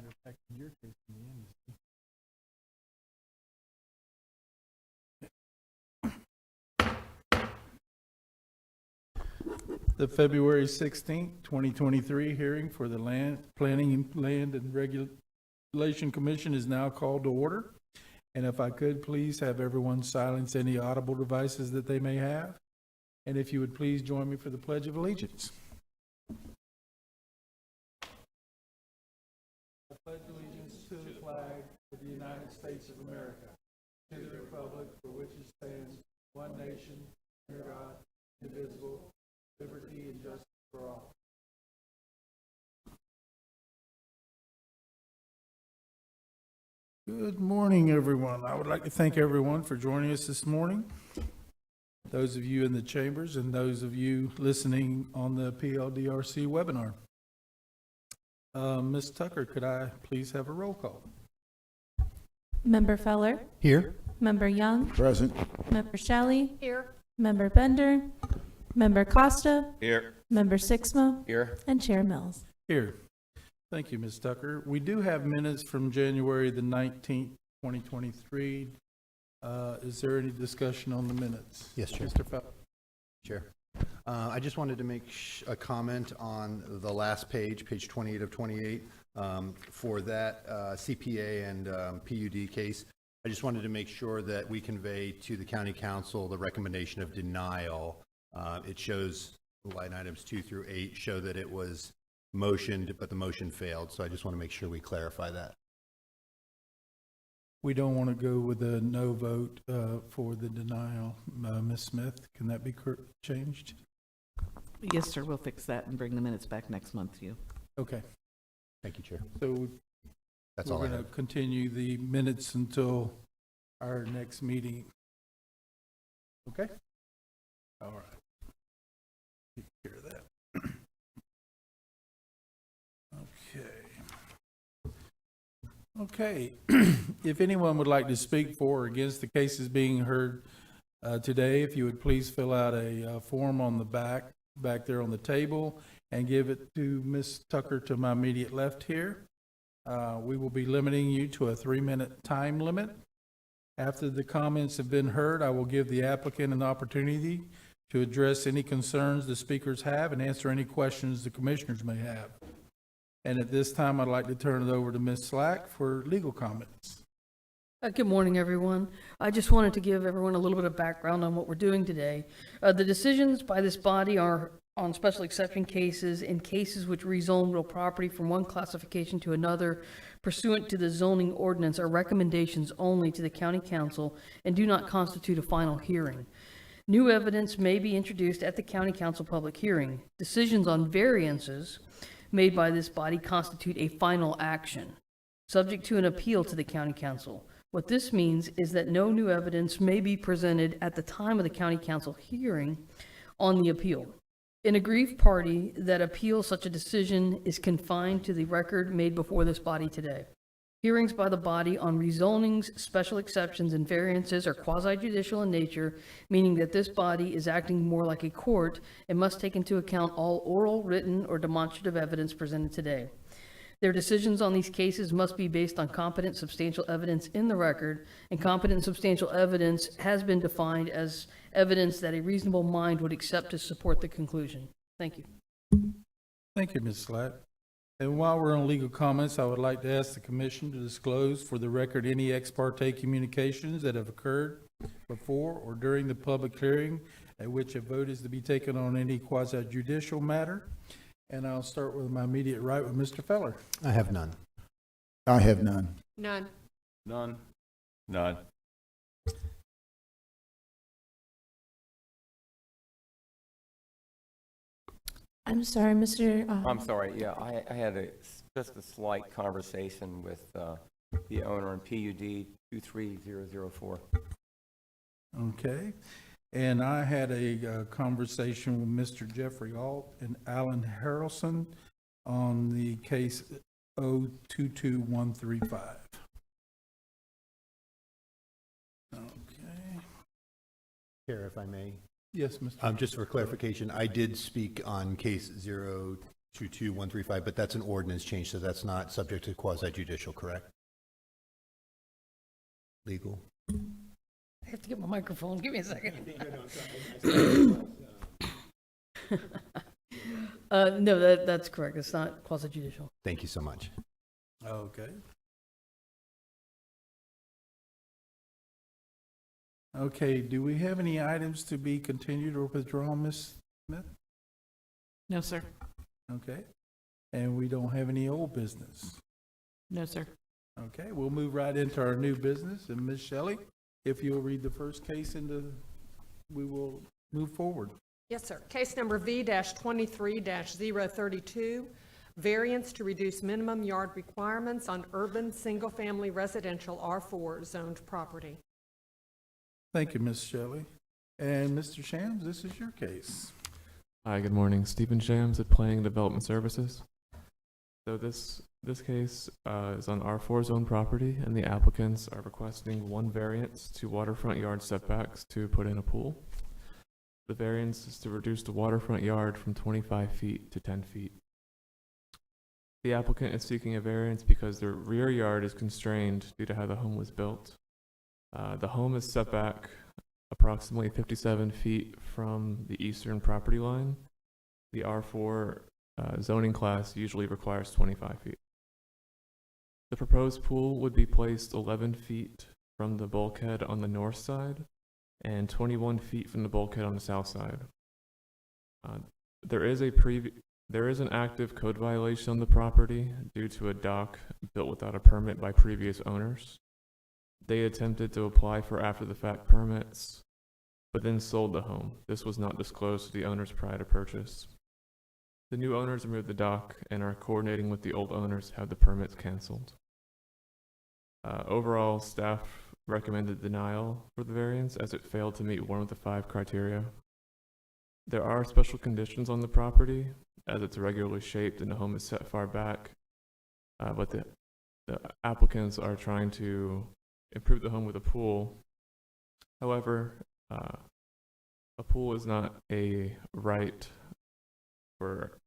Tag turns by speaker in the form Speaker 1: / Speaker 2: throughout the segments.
Speaker 1: matter of fact, in your case, in the end, the February 16th, 2023 hearing for the Planning and Regulation Commission is now called to order. And if I could, please have everyone silence any audible devices that they may have. And if you would please join me for the Pledge of Allegiance. I pledge allegiance to the flag of the United States of America, to the republic for which it stands, one nation, under God, indivisible, liberty and justice for all. Good morning, everyone. I would like to thank everyone for joining us this morning. Those of you in the chambers and those of you listening on the PLDRC webinar. Ms. Tucker, could I please have a roll call?
Speaker 2: Member Feller.
Speaker 3: Here.
Speaker 2: Member Young.
Speaker 3: Present.
Speaker 2: Member Shelley.
Speaker 4: Here.
Speaker 2: Member Bender. Member Costa.
Speaker 3: Here.
Speaker 2: Member Sixma.
Speaker 3: Here.
Speaker 2: And Chair Mills.
Speaker 1: Here. Thank you, Ms. Tucker. We do have minutes from January the 19th, 2023. Is there any discussion on the minutes?
Speaker 3: Yes, Chair.
Speaker 1: Mr. Feller.
Speaker 3: Chair. I just wanted to make a comment on the last page, page 28 of 28, for that CPA and PUD case. I just wanted to make sure that we convey to the County Council the recommendation of denial. It shows line items 2 through 8 show that it was motioned, but the motion failed. So I just want to make sure we clarify that.
Speaker 1: We don't want to go with a no vote for the denial. Ms. Smith, can that be changed?
Speaker 4: Yes, sir. We'll fix that and bring the minutes back next month to you.
Speaker 1: Okay.
Speaker 3: Thank you, Chair.
Speaker 1: So
Speaker 3: That's all
Speaker 1: we're
Speaker 3: I
Speaker 1: going to
Speaker 3: have.
Speaker 1: continue the minutes until our next meeting. Okay? All right. Take care of that. Okay. If anyone would like to speak for or against the cases being heard today, if you would please fill out a form on the back there on the table and give it to Ms. Tucker to my immediate left here. We will be limiting you to a 3-minute time limit. After the comments have been heard, I will give the applicant an opportunity to address any concerns the speakers have and answer any questions the commissioners may have. And at this time, I'd like to turn it over to Ms. Slack for legal comments.
Speaker 5: Good morning, everyone. I just wanted to give everyone a little bit of background on what we're doing today. The decisions by this body are on special exception cases and cases which rezone real property from one classification to another pursuant to the zoning ordinance are recommendations only to the County Council and do not constitute a final hearing. New evidence may be introduced at the County Council public hearing. Decisions on variances made by this body constitute a final action, subject to an appeal to the County Council. What this means is that no new evidence may be presented at the time of the County Council hearing on the appeal. An aggrieved party that appeals such a decision is confined to the record made before this body today. Hearings by the body on rezonings, special exceptions, and variances are quasi-judicial in nature, meaning that this body is acting more like a court and must take into account all oral, written, or demonstrative evidence presented today. Their decisions on these cases must be based on competent, substantial evidence in the record, and competent, substantial evidence has been defined as evidence that a reasonable mind would accept to support the conclusion. Thank you.
Speaker 1: Thank you, Ms. Slack. And while we're on legal comments, I would like to ask the commission to disclose for the record any ex parte communications that have occurred before or during the public hearing at which a vote is to be taken on any quasi-judicial matter. And I'll start with my immediate right with Mr. Feller.
Speaker 3: I have none.
Speaker 6: I have none.
Speaker 4: None.
Speaker 6: None. None.
Speaker 2: I'm sorry, Mr.
Speaker 7: I'm sorry, yeah, I had just a slight conversation with the owner in PUD 23004.
Speaker 1: Okay. And I had a conversation with Mr. Jeffrey Alt and Alan Harrelson on the case 022135. Okay.
Speaker 3: Chair, if I may.
Speaker 1: Yes, Mr.
Speaker 3: Just for clarification, I did speak on case 22135, but that's an ordinance change, so that's not subject to quasi judicial, correct? Legal?
Speaker 5: I have to get my microphone. Give me a second. No, that's correct. It's not quasi judicial.
Speaker 3: Thank you so much.
Speaker 1: Okay. Okay, do we have any items to be continued or withdrawn, Ms. Smith?
Speaker 4: No, sir.
Speaker 1: Okay. And we don't have any old business.
Speaker 4: No, sir.
Speaker 1: Okay, we'll move right into our new business. And Ms. Shelley, if you'll read the first case we will move forward.
Speaker 8: Yes, sir. Case number V-23-032, variance to reduce minimum yard requirements on urban single-family residential R4 zoned property.
Speaker 1: Thank you, Ms. Shelley. And Mr. Shams, this is your case.
Speaker 9: Hi, good morning. Stephen Shams at Planning and Development Services. So this case is on R4 zone property, and the applicants are requesting one variance to waterfront yard setbacks to put in a pool. The variance is to reduce the waterfront yard from 25 feet to 10 feet. The applicant is seeking a variance because their rear yard is constrained due to how the home was built. The home is set back approximately 57 feet from the eastern property line. The R4 zoning class usually requires 25 feet. The proposed pool would be placed 11 feet from the bulkhead on the north side and 21 feet from the bulkhead on the south side. There is an active code violation on the property due to a dock built without a permit by previous owners. They attempted to apply for after-the-fact permits, but then sold the home. This was not disclosed to the owners prior to purchase. The new owners removed the dock and are coordinating with the old owners to have the permits canceled. Overall, staff recommended denial for the variance as it failed to meet one of the 5 criteria. There are special conditions on the property as it's irregularly shaped and the home is set far back, but the applicants are trying to improve the home with a pool. However, a pool is not a right for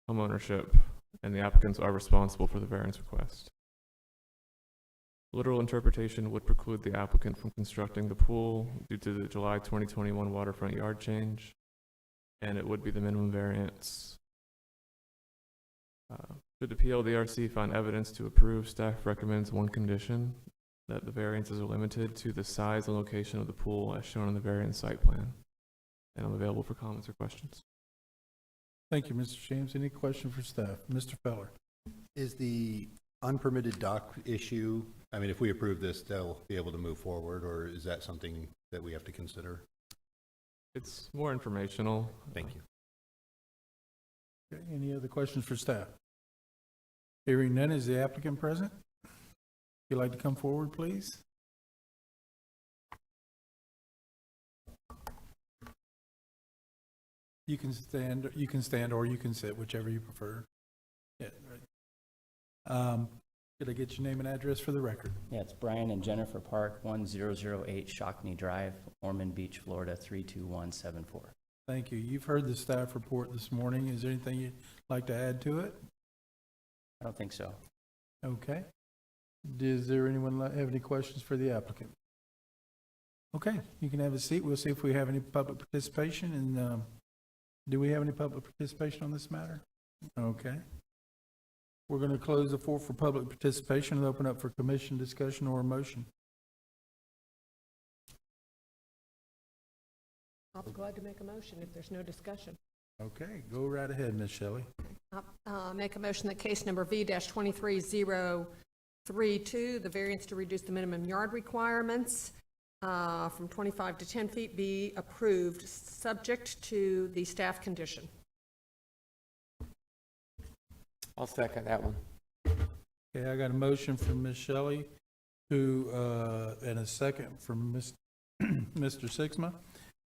Speaker 9: home ownership, and the applicants are responsible for the variance request. Literal interpretation would preclude the applicant from constructing the pool due to the July 2021 waterfront yard change, and it would be the minimum variance. Should the PLDRC find evidence to approve, staff recommends one condition, that the variances are limited to the size and location of the pool as shown on the variance site plan. And I'm available for comments or questions.
Speaker 1: Thank you, Mr. Shams. Any question for staff? Mr. Feller?
Speaker 3: Is the unpermitted dock issue, I mean, if we approve this, they'll be able to move forward, or is that something that we have to consider?
Speaker 9: It's more informational.
Speaker 3: Thank you.
Speaker 1: Okay, any other questions for staff? Hearing none, is the applicant present? If you'd like to come forward, please. You can stand, or you can sit, whichever you prefer. Yeah, right. Could I get your name and address for the record?
Speaker 10: Yeah, it's Brian and Jennifer Park, 1008 Shockney Drive, Ormond Beach, Florida, 32174.
Speaker 1: Thank you. You've heard the staff report this morning. Is there anything you'd like to add to it?
Speaker 10: I don't think so.
Speaker 1: Okay. Does there anyone have any questions for the applicant? Okay, you can have a seat. We'll see if we have any public participation. And do we have any public participation on this matter? Okay. We're going to close the floor for public participation and open up for commission discussion or a motion.
Speaker 8: I'll be glad to make a motion if there's no discussion.
Speaker 1: Okay, go right ahead, Ms. Shelley.
Speaker 8: Make a motion that case number V-23032, the variance to reduce the minimum yard requirements from 25 to 10 feet be approved, subject to the staff condition.
Speaker 7: I'll second that one.
Speaker 1: Okay, I got a motion from Ms. Shelley, and a second from Mr. Sixma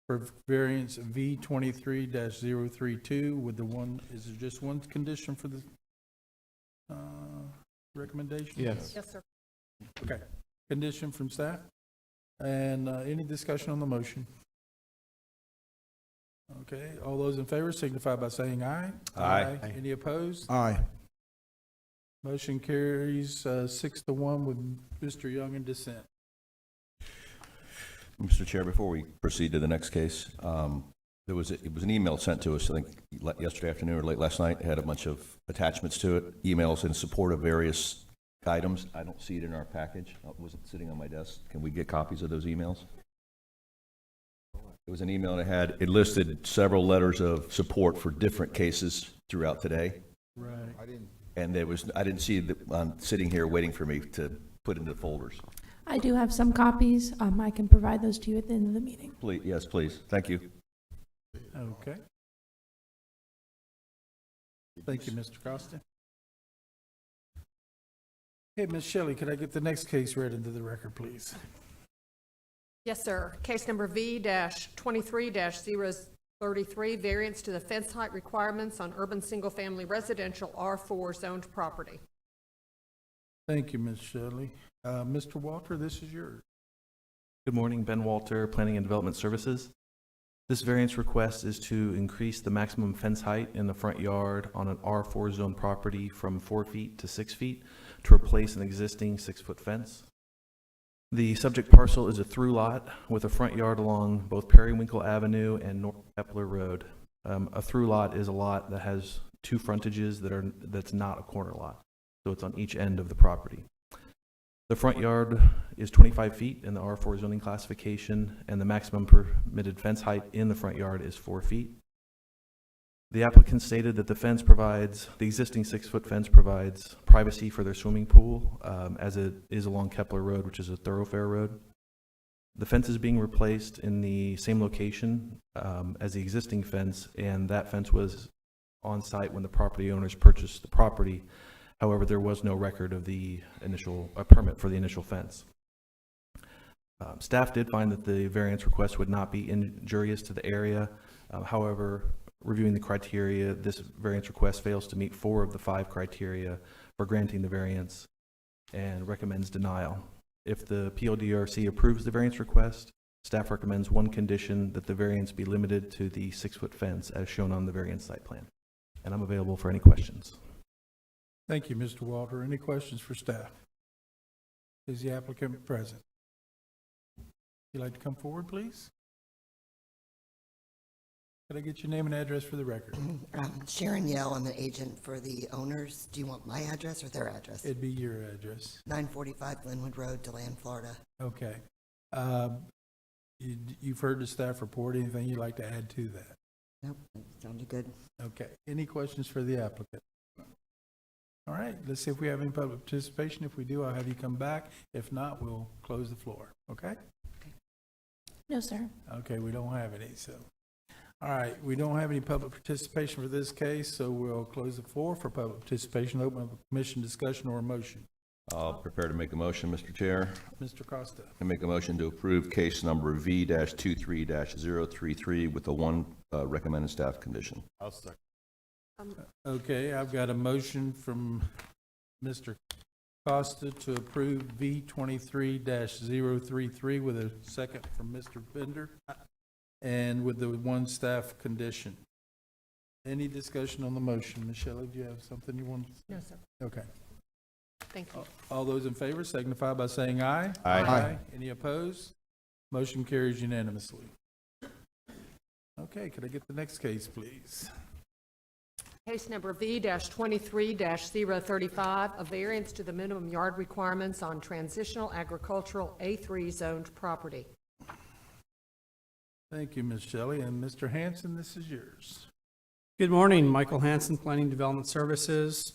Speaker 1: for variance V-23-032 with the one, is there just one condition for the recommendation?
Speaker 9: Yes.
Speaker 8: Yes, sir.
Speaker 1: Okay, condition from staff. And any discussion on the motion? Okay, all those in favor signify by saying aye.
Speaker 6: Aye.
Speaker 1: Any opposed?
Speaker 6: Aye.
Speaker 1: Motion carries 6-1 with Mr. Young in dissent.
Speaker 11: Mr. Chair, before we proceed to the next case, it was an email sent to us, I think, yesterday afternoon or late last night. It had a bunch of attachments to it, emails in support of various items. I don't see it in our package. It wasn't sitting on my desk. Can we get copies of those emails? It was an email and it listed several letters of support for different cases throughout today.
Speaker 1: Right.
Speaker 11: And I didn't see it sitting here waiting for me to put into folders.
Speaker 2: I do have some copies. I can provide those to you at the end of the meeting.
Speaker 11: Please, yes, please. Thank you.
Speaker 1: Okay. Thank you, Mr. Costa. Okay, Ms. Shelley, could I get the next case read into the record, please?
Speaker 8: Yes, sir. Case number V-23-033, variance to the fence height requirements on urban single-family residential R4 zoned property.
Speaker 1: Thank you, Ms. Shelley. Mr. Walter, this is yours.
Speaker 12: Good morning, Ben Walter, Planning and Development Services. This variance request is to increase the maximum fence height in the front yard on an R4 zone property from 4 feet to 6 feet to replace an existing 6-foot fence. The subject parcel is a through lot with a front yard along both Periwinkle Avenue and North Kepler Road. A through lot is a lot that has two frontages that's not a corner lot, so it's on each end of the property. The front yard is 25 feet in the R4 zoning classification, and the maximum permitted fence height in the front yard is 4 feet. The applicant stated that the existing 6-foot fence provides privacy for their swimming pool, as it is along Kepler Road, which is a thoroughfare road. The fence is being replaced in the same location as the existing fence, and that fence was on site when the property owners purchased the property. However, there was no record of the initial permit for the initial fence. Staff did find that the variance request would not be injurious to the area. However, reviewing the criteria, this variance request fails to meet 4 of the 5 criteria for granting the variance and recommends denial. If the PLDRC approves the variance request, staff recommends one condition, that the variance be limited to the 6-foot fence as shown on the variance site plan. And I'm available for any questions.
Speaker 1: Thank you, Mr. Walter. Any questions for staff? Is the applicant present? You'd like to come forward, please? Could I get your name and address for the record?
Speaker 13: Sharon Yell, I'm an agent for the owners. Do you want my address or their address?
Speaker 1: It'd be your address.
Speaker 13: 945 Glenwood Road, DeLand, Florida.
Speaker 1: Okay. You've heard the staff report. Anything you'd like to add to that?
Speaker 13: Nope, that sounded good.
Speaker 1: Okay. Any questions for the applicant? All right. Let's see if we have any public participation. If we do, I'll have you come back. If not, we'll close the floor. Okay?
Speaker 2: No, sir.
Speaker 1: Okay. We don't have any, so. All right, we don't have any public participation for this case, so we'll close the floor for public participation, open up a commission discussion or a motion.
Speaker 11: I'll prepare to make a motion, Mr. Chair.
Speaker 1: Mr. Costa.
Speaker 11: I make a motion to approve case number V-23-033 with the one recommended staff condition.
Speaker 6: I'll second.
Speaker 1: Okay, I've got a motion from Mr. Costa to approve V-23-033 with a second from Mr. Bender. And with the one staff condition. Any discussion on the motion? Ms. Shelley, do you have something you want to say?
Speaker 8: No, sir.
Speaker 1: Okay.
Speaker 8: Thank you.
Speaker 1: All those in favor signify by saying aye.
Speaker 6: Aye.
Speaker 1: Any opposed? Motion carries unanimously. Okay, could I get the next case, please?
Speaker 8: Case number V-23-035, a variance to the minimum yard requirements on transitional agricultural A3 zoned property.
Speaker 1: Thank you, Ms. Shelley. And Mr. Hanson, this is yours.
Speaker 14: Good morning, Michael Hanson, Planning Development Services.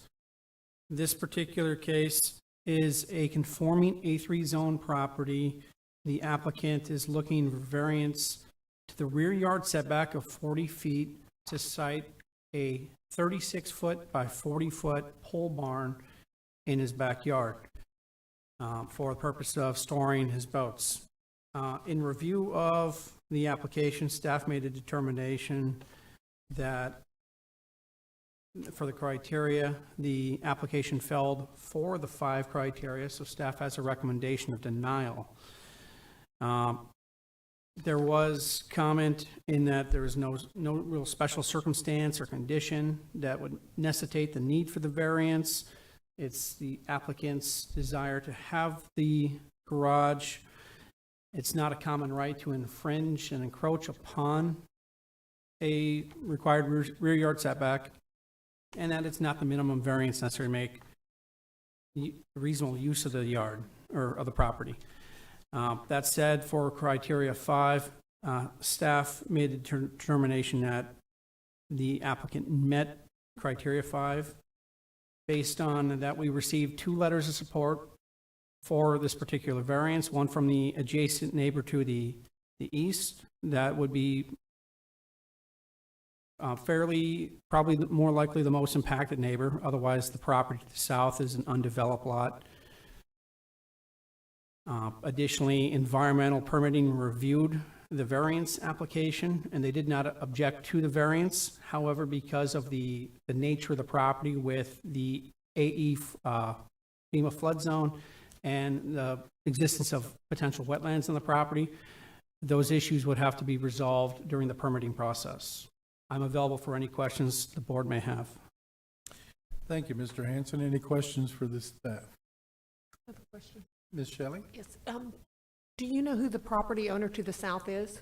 Speaker 14: This particular case is a conforming A3 zone property. The applicant is looking for variance to the rear yard setback of 40 feet to site a 36-foot by 40-foot pole barn in his backyard for the purpose of storing his boats. In review of the application, staff made a determination that for the criteria, the application failed 4 of the 5 criteria, so staff has a recommendation of denial. There was comment in that there is no real special circumstance or condition that would necessitate the need for the variance. It's the applicant's desire to have the garage. It's not a common right to infringe and encroach upon a required rear yard setback, and that it's not the minimum variance necessary to make reasonable use of the yard or of the property. That said, for criteria 5, staff made the determination that the applicant met criteria 5. Based on that, we received 2 letters of support for this particular variance, one from the adjacent neighbor to the east. That would be probably more likely the most impacted neighbor. Otherwise, the property to the south is an undeveloped lot. Additionally, environmental permitting reviewed the variance application, and they did not object to the variance. However, because of the nature of the property with the AE FEMA flood zone and the existence of potential wetlands in the property, those issues would have to be resolved during the permitting process. I'm available for any questions the board may have.
Speaker 1: Thank you, Mr. Hanson. Any questions for the staff?
Speaker 8: I have a question.
Speaker 1: Ms. Shelley?
Speaker 8: Yes. Do you know who the property owner to the south is?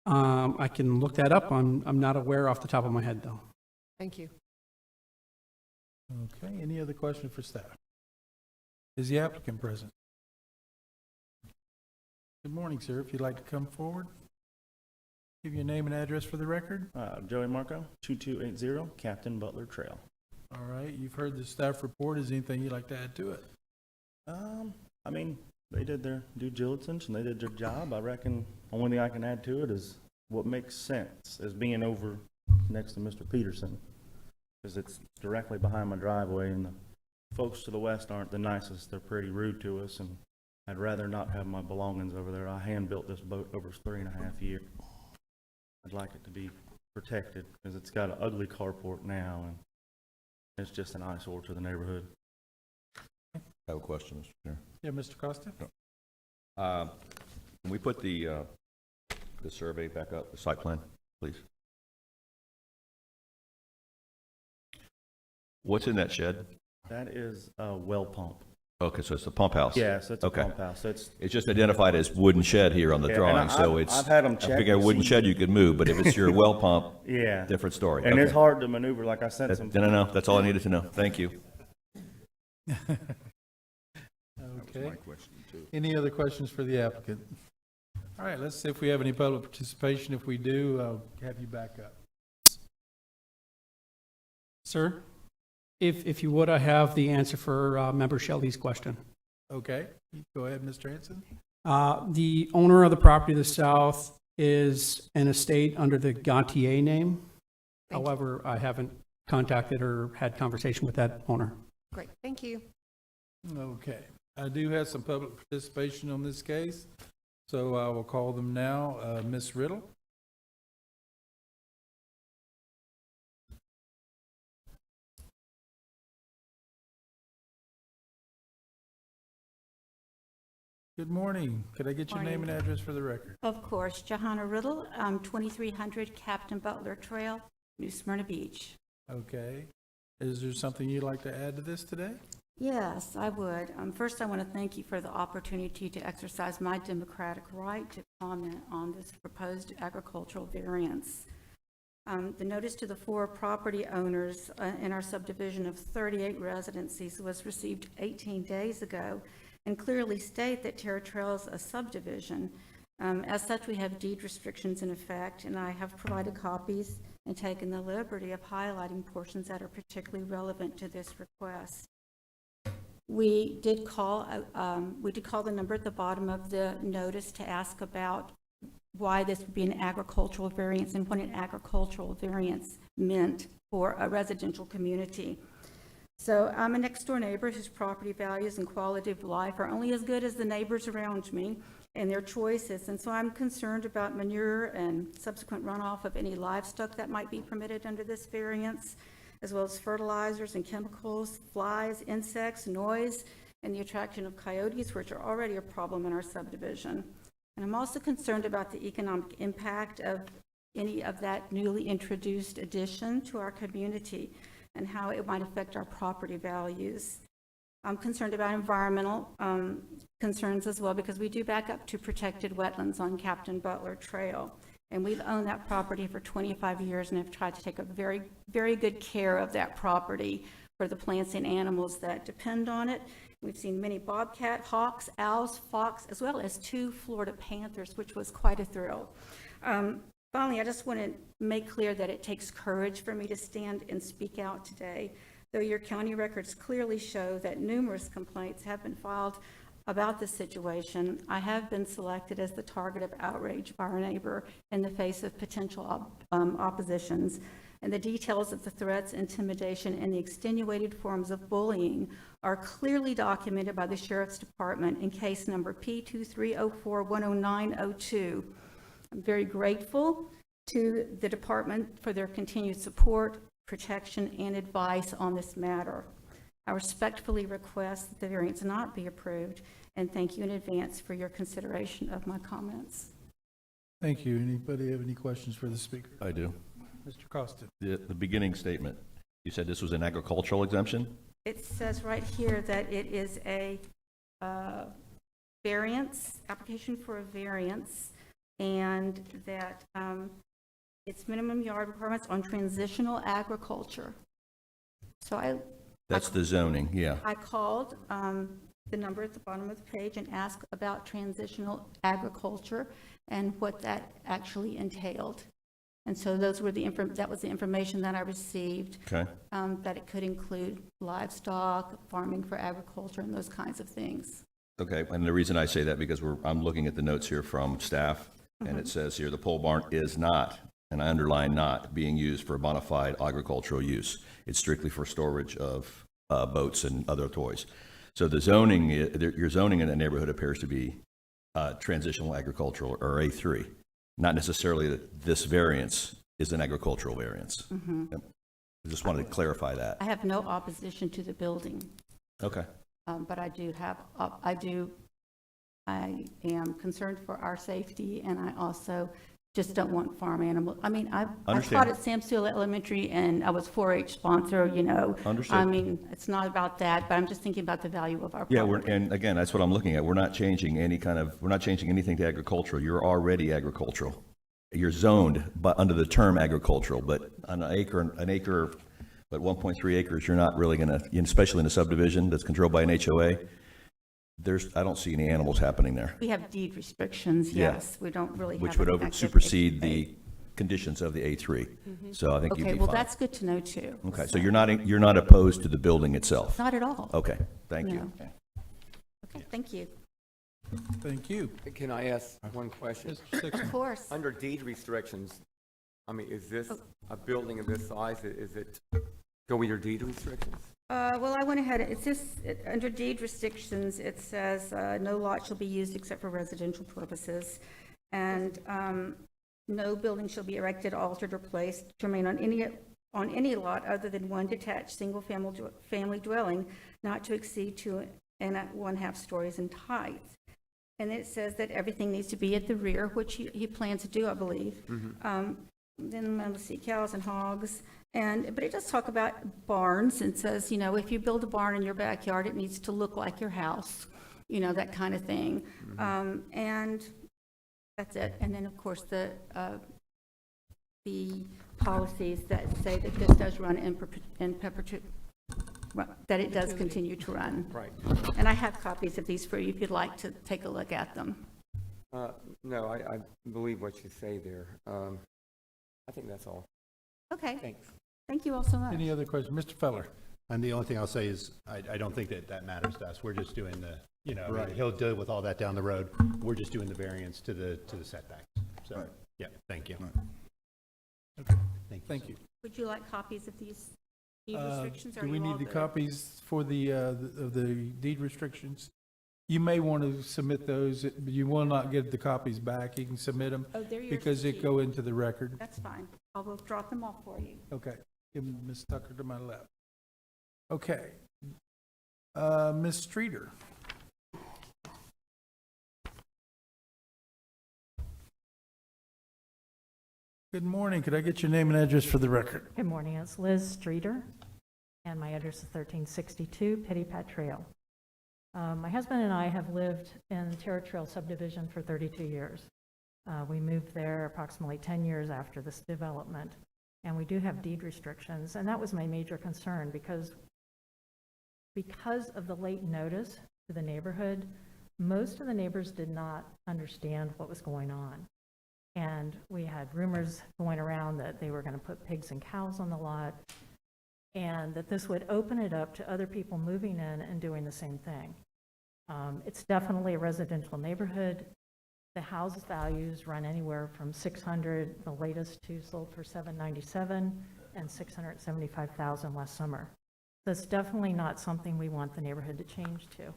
Speaker 14: I can look that up. I'm not aware off the top of my head, though.
Speaker 8: Thank you.
Speaker 1: Okay, any other questions for staff? Is the applicant present? Good morning, sir. If you'd like to come forward, give your name and address for the record.
Speaker 15: Joey Marco, 2280 Captain Butler Trail.
Speaker 1: All right, you've heard the staff report. Is there anything you'd like to add to it?
Speaker 15: I mean, they did their due diligence and they did their job. I reckon only thing I can add to it is what makes sense is being over next to Mr. Peterson, because it's directly behind my driveway, and the folks to the west aren't the nicest. They're pretty rude to us, and I'd rather not have my belongings over there. I hand-built this boat over 3.5 years. I'd like it to be protected because it's got an ugly carport now, and it's just an eyesore to the neighborhood.
Speaker 11: I have a question, Mr. Chair.
Speaker 1: Yeah, Mr. Costa?
Speaker 11: Can we put the survey back up, the site plan, please? What's in that shed?
Speaker 15: That is a well pump.
Speaker 11: Okay, so it's the pump house?
Speaker 15: Yes, it's a
Speaker 11: Okay.
Speaker 15: pump house. It's
Speaker 11: just identified as wooden shed here on the
Speaker 15: Yeah,
Speaker 11: drawing,
Speaker 15: and
Speaker 11: so
Speaker 15: I've-
Speaker 11: it's...
Speaker 15: I've had 'em
Speaker 11: I
Speaker 15: check
Speaker 11: figure a
Speaker 15: to
Speaker 11: wooden
Speaker 15: see-
Speaker 11: shed you could move, but if it's your well pump,
Speaker 15: yeah,
Speaker 11: different story.
Speaker 15: and
Speaker 11: Okay.
Speaker 15: it's hard to maneuver. Like I sent some.
Speaker 11: No, that's all I needed to know. Thank you.
Speaker 1: Okay. Any other questions for the applicant? All right, let's see if we have any public participation. If we do, I'll have you back up.
Speaker 14: Sir, if you would, I have the answer for Member Shelley's question.
Speaker 1: Okay, go ahead, Mr. Hanson.
Speaker 14: The owner of the property to the south is an estate under the Gantier name. However, I haven't contacted or had conversation with that owner.
Speaker 8: Great, thank you.
Speaker 1: Okay, I do have some public participation on this case, so I will call them now. Ms. Riddle? Good morning. Could I get your name and address for the record?
Speaker 16: Of course, Johanna Riddle, 2300 Captain Butler Trail, New Smyrna Beach.
Speaker 1: Okay. Is there something you'd like to add to this today?
Speaker 16: Yes, I would. First, I want to thank you for the opportunity to exercise my democratic right to comment on this proposed agricultural variance. The notice to the 4 property owners in our subdivision of 38 residencies was received 18 days ago and clearly state that Terra Trail is a subdivision. As such, we have deed restrictions in effect, and I have provided copies and taken the liberty of highlighting portions that are particularly relevant to this request. We did call the number at the bottom of the notice to ask about why this would be an agricultural variance and what an agricultural variance meant for a residential community. So I'm a next-door neighbor whose property values and quality of life are only as good as the neighbors around me and their choices. And so I'm concerned about manure and subsequent runoff of any livestock that might be permitted under this variance, as well as fertilizers and chemicals, flies, insects, noise, and the attraction of coyotes, which are already a problem in our subdivision. And I'm also concerned about the economic impact of any of that newly introduced addition to our community and how it might affect our property values. I'm concerned about environmental concerns as well, because we do back up to protected wetlands on Captain Butler Trail. And we've owned that property for 25 years and have tried to take a very, very good care of that property for the plants and animals that depend on it. We've seen many bobcat, hawks, owls, fox, as well as 2 Florida panthers, which was quite a thrill. Finally, I just want to make clear that it takes courage for me to stand and speak out today. Though your county records clearly show that numerous complaints have been filed about this situation, I have been selected as the target of outrage by our neighbor in the face of potential oppositions. And the details of the threats, intimidation, and the extenuated forms of bullying are clearly documented by the Sheriff's Department in case number P2304-10902. I'm very grateful to the department for their continued support, protection, and advice on this matter. I respectfully request that the variance not be approved, and thank you in advance for your consideration of my comments.
Speaker 1: Thank you. Anybody have any questions for the speaker?
Speaker 11: I do.
Speaker 1: Mr. Costa.
Speaker 11: The beginning statement, you said this was an agricultural exemption?
Speaker 16: It says right here that it is a variance, application for a variance, and that it's minimum yard requirements on transitional agriculture. So
Speaker 11: That's the zoning, yeah.
Speaker 16: I called the number at the bottom of the page and asked about transitional agriculture and what that actually entailed. And so those were that was the information that I received.
Speaker 11: Okay.
Speaker 16: That it could include livestock, farming for agriculture, and those kinds of things.
Speaker 11: Okay, and the reason I say that because I'm looking at the notes here from staff, and it says here, the pole barn is not, and I underline not, being used for bona fide agricultural use. It's strictly for storage of boats and other toys. So the zoning, your zoning in that neighborhood appears to be transitional agricultural, or A3. Not necessarily that this variance is an agricultural variance. Yep. I just wanted to clarify that.
Speaker 16: I have no opposition to the building.
Speaker 11: Okay.
Speaker 16: But I am concerned for our safety, and I also just don't want farm animals. I mean, I taught at Sam Sewell Elementary, and I was 4-H sponsor, you know.
Speaker 11: Understood.
Speaker 16: I mean, it's not about that, but I'm just thinking about the value of our property.
Speaker 11: Yeah, and again, that's what I'm looking at. We're not changing we're not changing anything to agricultural. You're already agricultural. You're zoned, but under the term agricultural, but on an acre, but 1.3 acres, you're not really going to, especially in a subdivision that's controlled by an HOA, I don't see any animals happening there.
Speaker 16: We have deed restrictions,
Speaker 11: Yeah.
Speaker 16: yes. We don't really have.
Speaker 11: Which would supersede the conditions of the A3. So I think you'd be
Speaker 16: Okay,
Speaker 11: fine.
Speaker 16: well, that's good to know, too.
Speaker 11: Okay, so you're not opposed to the building itself?
Speaker 16: Not at all.
Speaker 11: Okay, thank you.
Speaker 16: No. Okay, thank you.
Speaker 1: Thank you.
Speaker 7: Can I ask one question?
Speaker 1: Mr. Sixton.
Speaker 16: Of course.
Speaker 7: Under deed restrictions, I mean, is this a building of this size? Is it go with your deed restrictions?
Speaker 16: Well, I went ahead, it's just, under deed restrictions, it says, no lot shall be used except for residential purposes, and no building shall be erected, altered, or placed to remain on any lot other than one detached single-family dwelling, not to exceed 2 1/2 stories in height. And it says that everything needs to be at the rear, which he plans to do, I believe. Then let's see, cows and hogs. But it does talk about barns and says, you know, if you build a barn in your backyard, it needs to look like your house, you know, that kind of thing. And that's it. And then, of course, the policies that say that this does run in perpetuity, that it does continue to run.
Speaker 7: Right.
Speaker 16: And I have copies of these for you if you'd like to take a look at them.
Speaker 7: No, I believe what you say there. I think that's all.
Speaker 16: Okay.
Speaker 7: Thanks.
Speaker 16: Thank you all so much.
Speaker 1: Any other questions? Mr. Feller?
Speaker 3: And the only thing I'll say is, I don't think that matters to us. We're just doing
Speaker 1: Right.
Speaker 3: he'll deal with all that down the road. We're just doing the variance to the setbacks. So,
Speaker 6: Right.
Speaker 3: yeah, thank you.
Speaker 1: Okay.
Speaker 3: Thank you.
Speaker 16: Would you like copies of these deed restrictions? Or
Speaker 1: Do we
Speaker 16: are you all
Speaker 1: need the
Speaker 16: good?
Speaker 1: copies for the deed restrictions? You may want to submit those, but you will not get the copies back. You can submit them
Speaker 16: Oh, they're yours
Speaker 1: because
Speaker 16: to
Speaker 1: it
Speaker 16: keep.
Speaker 1: go into the record.
Speaker 16: That's fine. I will drop them off for you.
Speaker 1: Okay. Give Ms. Tucker to my left. Okay. Ms. Streeter? Good morning. Could I get your name and address for the record?
Speaker 17: Good morning, it's Liz Streeter, and my address is 1362 Petty Pat Trail. My husband and I have lived in Terra Trail subdivision for 32 years. We moved there approximately 10 years after this development, and we do have deed restrictions, and that was my major concern because of the late notice to the neighborhood, most of the neighbors did not understand what was going on. And we had rumors going around that they were going to put pigs and cows on the lot, and that this would open it up to other people moving in and doing the same thing. It's definitely a residential neighborhood. The house values run anywhere from $600, the latest two sold for $797, and $675,000 last summer. So it's definitely not something we want the neighborhood to change to.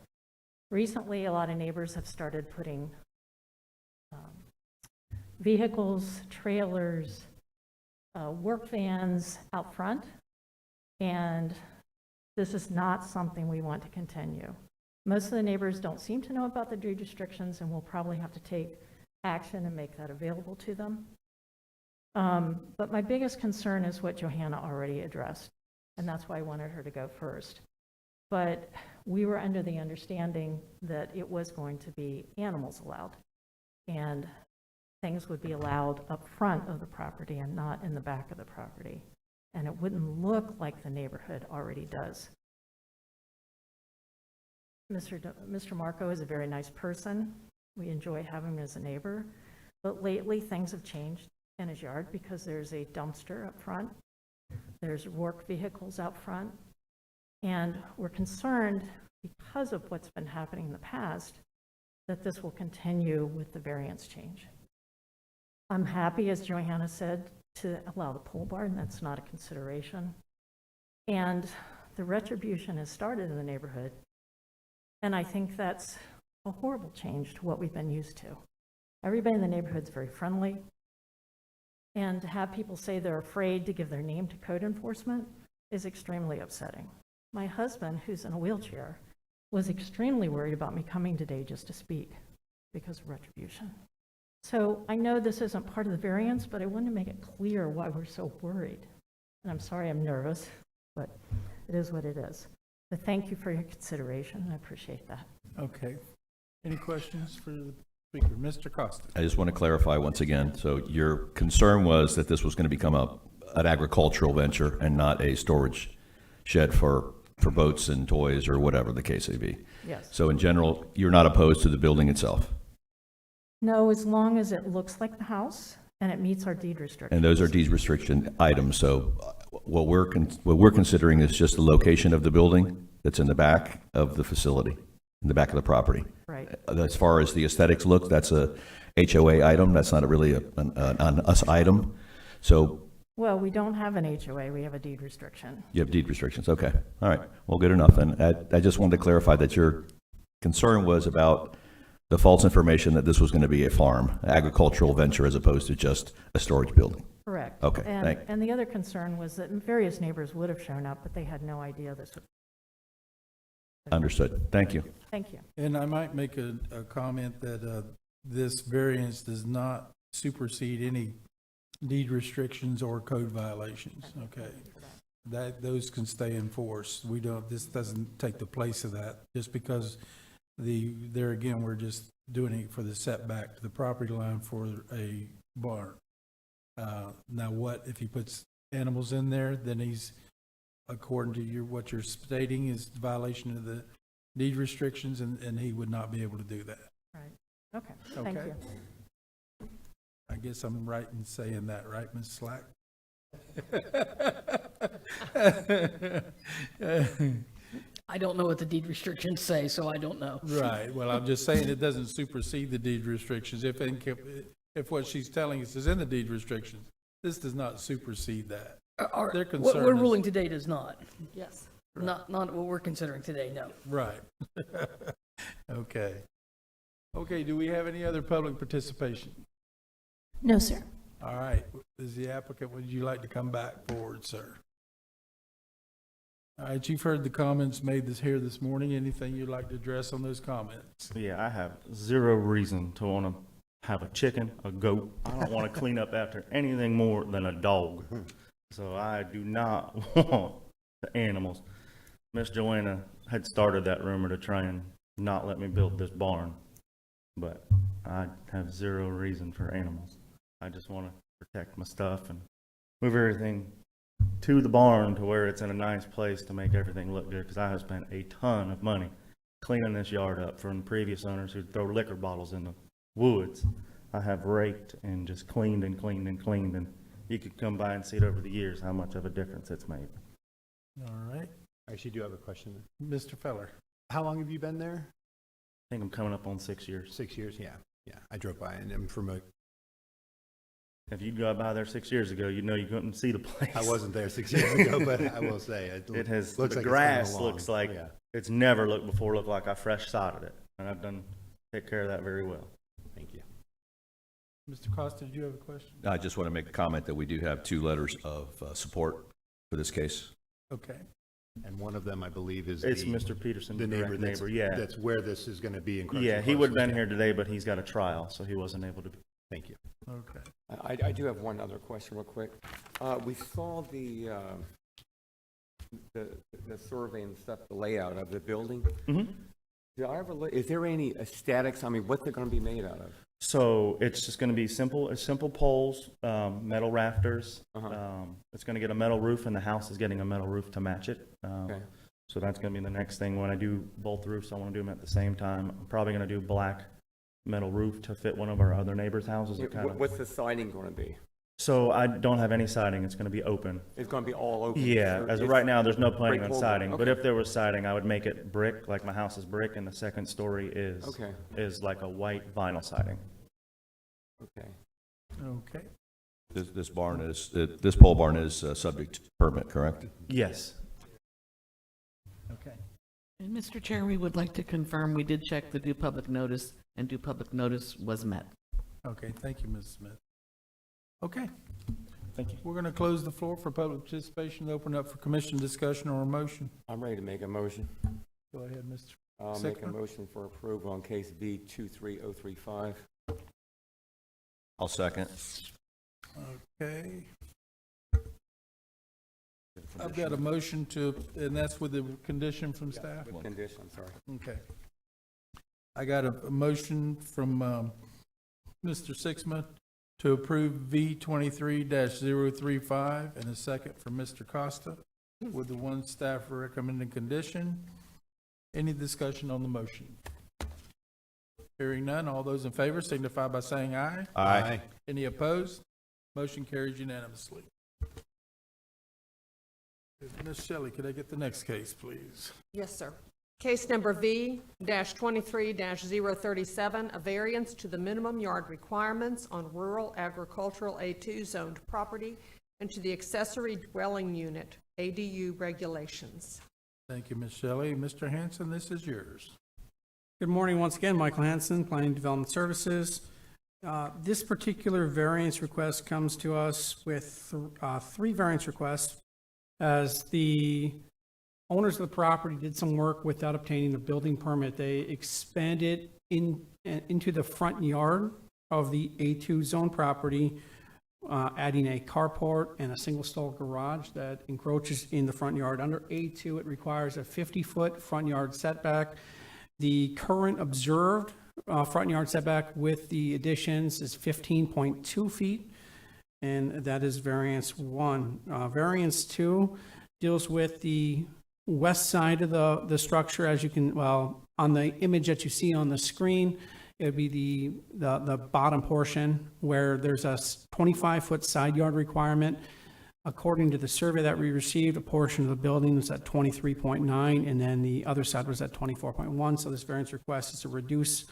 Speaker 17: Recently, a lot of neighbors have started putting vehicles, trailers, work vans out front, and this is not something we want to continue. Most of the neighbors don't seem to know about the deed restrictions, and we'll probably have to take action and make that available to them. But my biggest concern is what Johanna already addressed, and that's why I wanted her to go first. But we were under the understanding that it was going to be animals allowed, and things would be allowed up front of the property and not in the back of the property. And it wouldn't look like the neighborhood already does. Mr. Marco is a very nice person. We enjoy having him as a neighbor. But lately, things have changed in his yard because there's a dumpster up front. There's work vehicles out front. And we're concerned, because of what's been happening in the past, that this will continue with the variance change. I'm happy, as Johanna said, to allow the pole barn. That's not a consideration. And the retribution has started in the neighborhood. And I think that's a horrible change to what we've been used to. Everybody in the neighborhood is very friendly. And to have people say they're afraid to give their name to code enforcement is extremely upsetting. My husband, who's in a wheelchair, was extremely worried about me coming today just to speak because of retribution. So I know this isn't part of the variance, but I wanted to make it clear why we're so worried. And I'm sorry I'm nervous, but it is what it is. So thank you for your consideration. I appreciate that.
Speaker 1: Okay. Any questions for the speaker? Mr. Costa.
Speaker 11: I just want to clarify once again. So your concern was that this was going to become an agricultural venture and not a storage shed for boats and toys or whatever the case may be.
Speaker 17: Yes.
Speaker 11: So in general, you're not opposed to the building itself?
Speaker 17: No, as long as it looks like the house and it meets our deed restrictions.
Speaker 11: And those are deed restriction items. So what we're considering is just the location of the building that's in the back of the facility, in the back of the property.
Speaker 17: Right.
Speaker 11: As far as the aesthetics look, that's a HOA item. That's not really an us item. So
Speaker 17: Well, we don't have an HOA. We have a deed restriction.
Speaker 11: you have deed restrictions. Okay. All right. Well, good enough. And I just wanted to clarify that your concern was about the false information that this was going to be a farm, agricultural venture, as opposed to just a storage building.
Speaker 17: Correct.
Speaker 11: Okay,
Speaker 17: And the other concern was that various neighbors would have shown up, but they had no idea this would.
Speaker 11: Understood. Thank you.
Speaker 17: Thank you.
Speaker 1: And I might make a comment that this variance does not supersede any deed restrictions or code violations, okay? Those can stay in force. This doesn't take the place of that, just because there again, we're just doing it for the setback to the property line for a barn. Now what, if he puts animals in there, then he's, according to what you're stating, is violation of the deed restrictions, and he would not be able to do that.
Speaker 17: Right. Okay. Thank
Speaker 1: Okay.
Speaker 17: you.
Speaker 1: I guess I'm right in saying that, right, Ms. Slack?
Speaker 5: I don't know what the deed restrictions say, so I don't know.
Speaker 1: Right. Well, I'm just saying it doesn't supersede the deed restrictions. If what she's telling us is in the deed restrictions, this does not supersede that. Their concern
Speaker 5: What we're
Speaker 1: is-
Speaker 5: ruling today does not.
Speaker 8: Yes.
Speaker 5: Not what we're considering today, no.
Speaker 1: Right. Okay. Okay, do we have any other public participation?
Speaker 2: No, sir.
Speaker 1: All right. Is the applicant, would you like to come back forward, sir? All right, you've heard the comments made here this morning. Anything you'd like to address on those comments?
Speaker 15: Yeah, I have zero reason to want to have a chicken, a goat. I don't want to clean up after anything more than a dog. So I do not want the animals. Miss Joanna had started that rumor to try and not let me build this barn, but I have zero reason for animals. I just want to protect my stuff and move everything to the barn to where it's in a nice place to make everything look good, because I have spent a ton of money cleaning this yard up from previous owners who'd throw liquor bottles in the woods. I have raked and just cleaned and cleaned and cleaned, and you could come by and see it over the years how much of a difference it's made.
Speaker 1: All right.
Speaker 3: I actually do have a question.
Speaker 1: Mr. Feller.
Speaker 3: How long have you been there?
Speaker 15: I think I'm coming up on 6 years.
Speaker 3: 6 years? Yeah. Yeah. I drove by and I'm familiar.
Speaker 15: If you'd go by there 6 years ago, you'd know you couldn't see the place.
Speaker 3: I wasn't there 6 years ago, but I will say
Speaker 15: it has.
Speaker 3: Looks
Speaker 15: The
Speaker 3: like
Speaker 15: grass
Speaker 3: it's
Speaker 15: looks like it's never looked before. Looked like I fresh sodded it, and I've done take care of that very well.
Speaker 3: Thank you.
Speaker 1: Mr. Costa, did you have a question?
Speaker 11: I just want to make a comment that we do have 2 letters of support for this case.
Speaker 1: Okay.
Speaker 3: And one of them, I believe, is
Speaker 15: It's Mr. Peterson,
Speaker 3: the
Speaker 15: direct
Speaker 3: neighbor.
Speaker 15: yeah.
Speaker 3: That's where this is going to be encroaching.
Speaker 15: Yeah, he would have been here today, but he's got a trial, so he wasn't able to.
Speaker 3: Thank you.
Speaker 1: Okay.
Speaker 7: I do have one other question real quick. We saw the survey and stuff, the layout of the building.
Speaker 15: Mm-hmm.
Speaker 7: Did I ever is there any aesthetics? I mean, what they're going to be made out of?
Speaker 15: So it's just going to be simple poles, metal rafters. It's going to get a metal roof, and the house is getting a metal roof to match it.
Speaker 7: Okay.
Speaker 15: So that's going to be the next thing. When I do both roofs, I want to do them at the same time. I'm probably going to do black metal roof to fit one of our other neighbors' houses.
Speaker 7: What's the siding going to be?
Speaker 15: So I don't have any siding. It's going to be open.
Speaker 7: It's going to be all open?
Speaker 15: Yeah, as of right now, there's no planning on
Speaker 7: breakable?
Speaker 15: siding. But
Speaker 7: Okay.
Speaker 15: if there was siding, I would make it brick, like my house is brick, and the second story is like a white vinyl siding.
Speaker 7: Okay.
Speaker 1: Okay.
Speaker 11: This barn is, this pole barn is subject to permit, correct?
Speaker 15: Yes.
Speaker 1: Okay.
Speaker 4: And Mr. Chair, we would like to confirm we did check the due public notice, and due public notice was met.
Speaker 1: Okay, thank you, Ms. Smith. Okay.
Speaker 15: Thank you.
Speaker 1: We're going to close the floor for public participation, open up for commission discussion or a motion.
Speaker 7: I'm ready to make a motion.
Speaker 1: Go ahead, Mr.
Speaker 7: I'll make a
Speaker 1: Sickman.
Speaker 7: motion for approval on case B 23035.
Speaker 11: I'll second.
Speaker 1: Okay. I've got a motion to, and that's with the condition from staff?
Speaker 7: With condition, I'm sorry.
Speaker 1: Okay. I got a motion from Mr. Sixma to approve V 23-035 and a second from Mr. Costa with the one staff recommending condition. Any discussion on the motion? Hearing none, all those in favor signify by saying aye.
Speaker 11: Aye.
Speaker 1: Any opposed? Motion carries unanimously. Ms. Shelley, could I get the next case, please?
Speaker 8: Yes, sir. Case number V-23-037, a variance to the minimum yard requirements on rural agricultural A2 zoned property and to the accessory dwelling unit ADU regulations.
Speaker 1: Thank you, Ms. Shelley. Mr. Hanson, this is yours.
Speaker 14: Good morning once again, Michael Hanson, Planning and Development Services. This particular variance request comes to us with 3 variance requests, as the owners of the property did some work without obtaining a building permit. They expanded into the front yard of the A2 zone property, adding a carport and a single-stall garage that encroaches in the front yard. Under A2, it requires a 50-foot front yard setback. The current observed front yard setback with the additions is 15.2 feet, and that is variance 1. Variance 2 deals with the west side of the structure, as you can, well, on the image that you see on the screen, it would be the bottom portion where there's a 25-foot side yard requirement. According to the survey that we received, a portion of the building was at 23.9, and then the other side was at 24.1. So this variance request is to reduce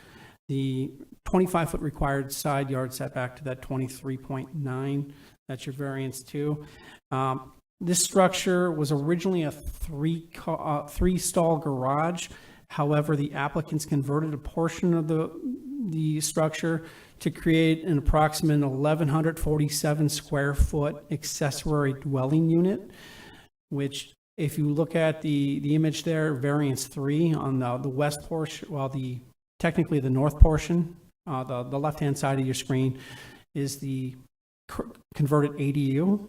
Speaker 14: the 25-foot required side yard setback to that 23.9. That's your variance 2. This structure was originally a three-stall garage. However, the applicants converted a portion of the structure to create an approximate 1,147 square foot accessory dwelling unit, which, if you look at the image there, variance 3 on the west portion, technically the north portion the left-hand side of your screen is the converted ADU.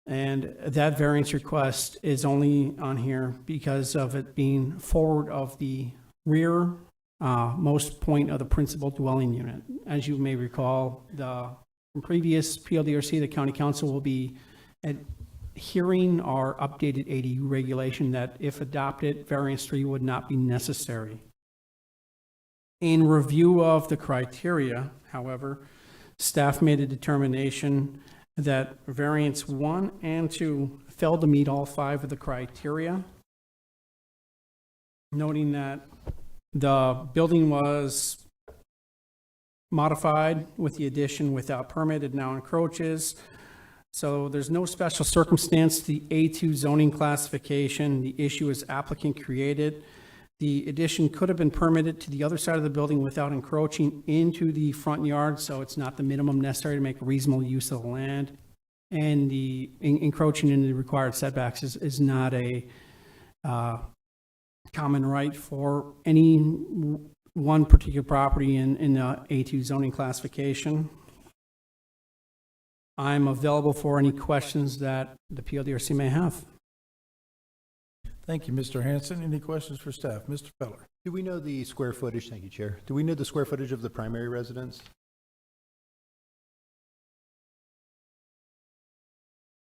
Speaker 14: And that variance request is only on here because of it being forward of the rear most point of the principal dwelling unit. As you may recall, from previous PLDRC, the county council will be hearing our updated ADU regulation that if adopted, variance 3 would not be necessary. In review of the criteria, however, staff made a determination that variance 1 and 2 failed to meet all 5 of the criteria, noting that the building was modified with the addition without permit. It now encroaches. So there's no special circumstance to the A2 zoning classification. The issue is applicant created. The addition could have been permitted to the other side of the building without encroaching into the front yard, so it's not the minimum necessary to make a reasonable use of the land. And the encroaching into the required setbacks is not a common right for any one particular property in the A2 zoning classification. I'm available for any questions that the PLDRC may have.
Speaker 1: Thank you, Mr. Hanson. Any questions for staff? Mr. Feller?
Speaker 3: Do we know the square footage? Thank you, Chair. Do we know the square footage of the primary residence?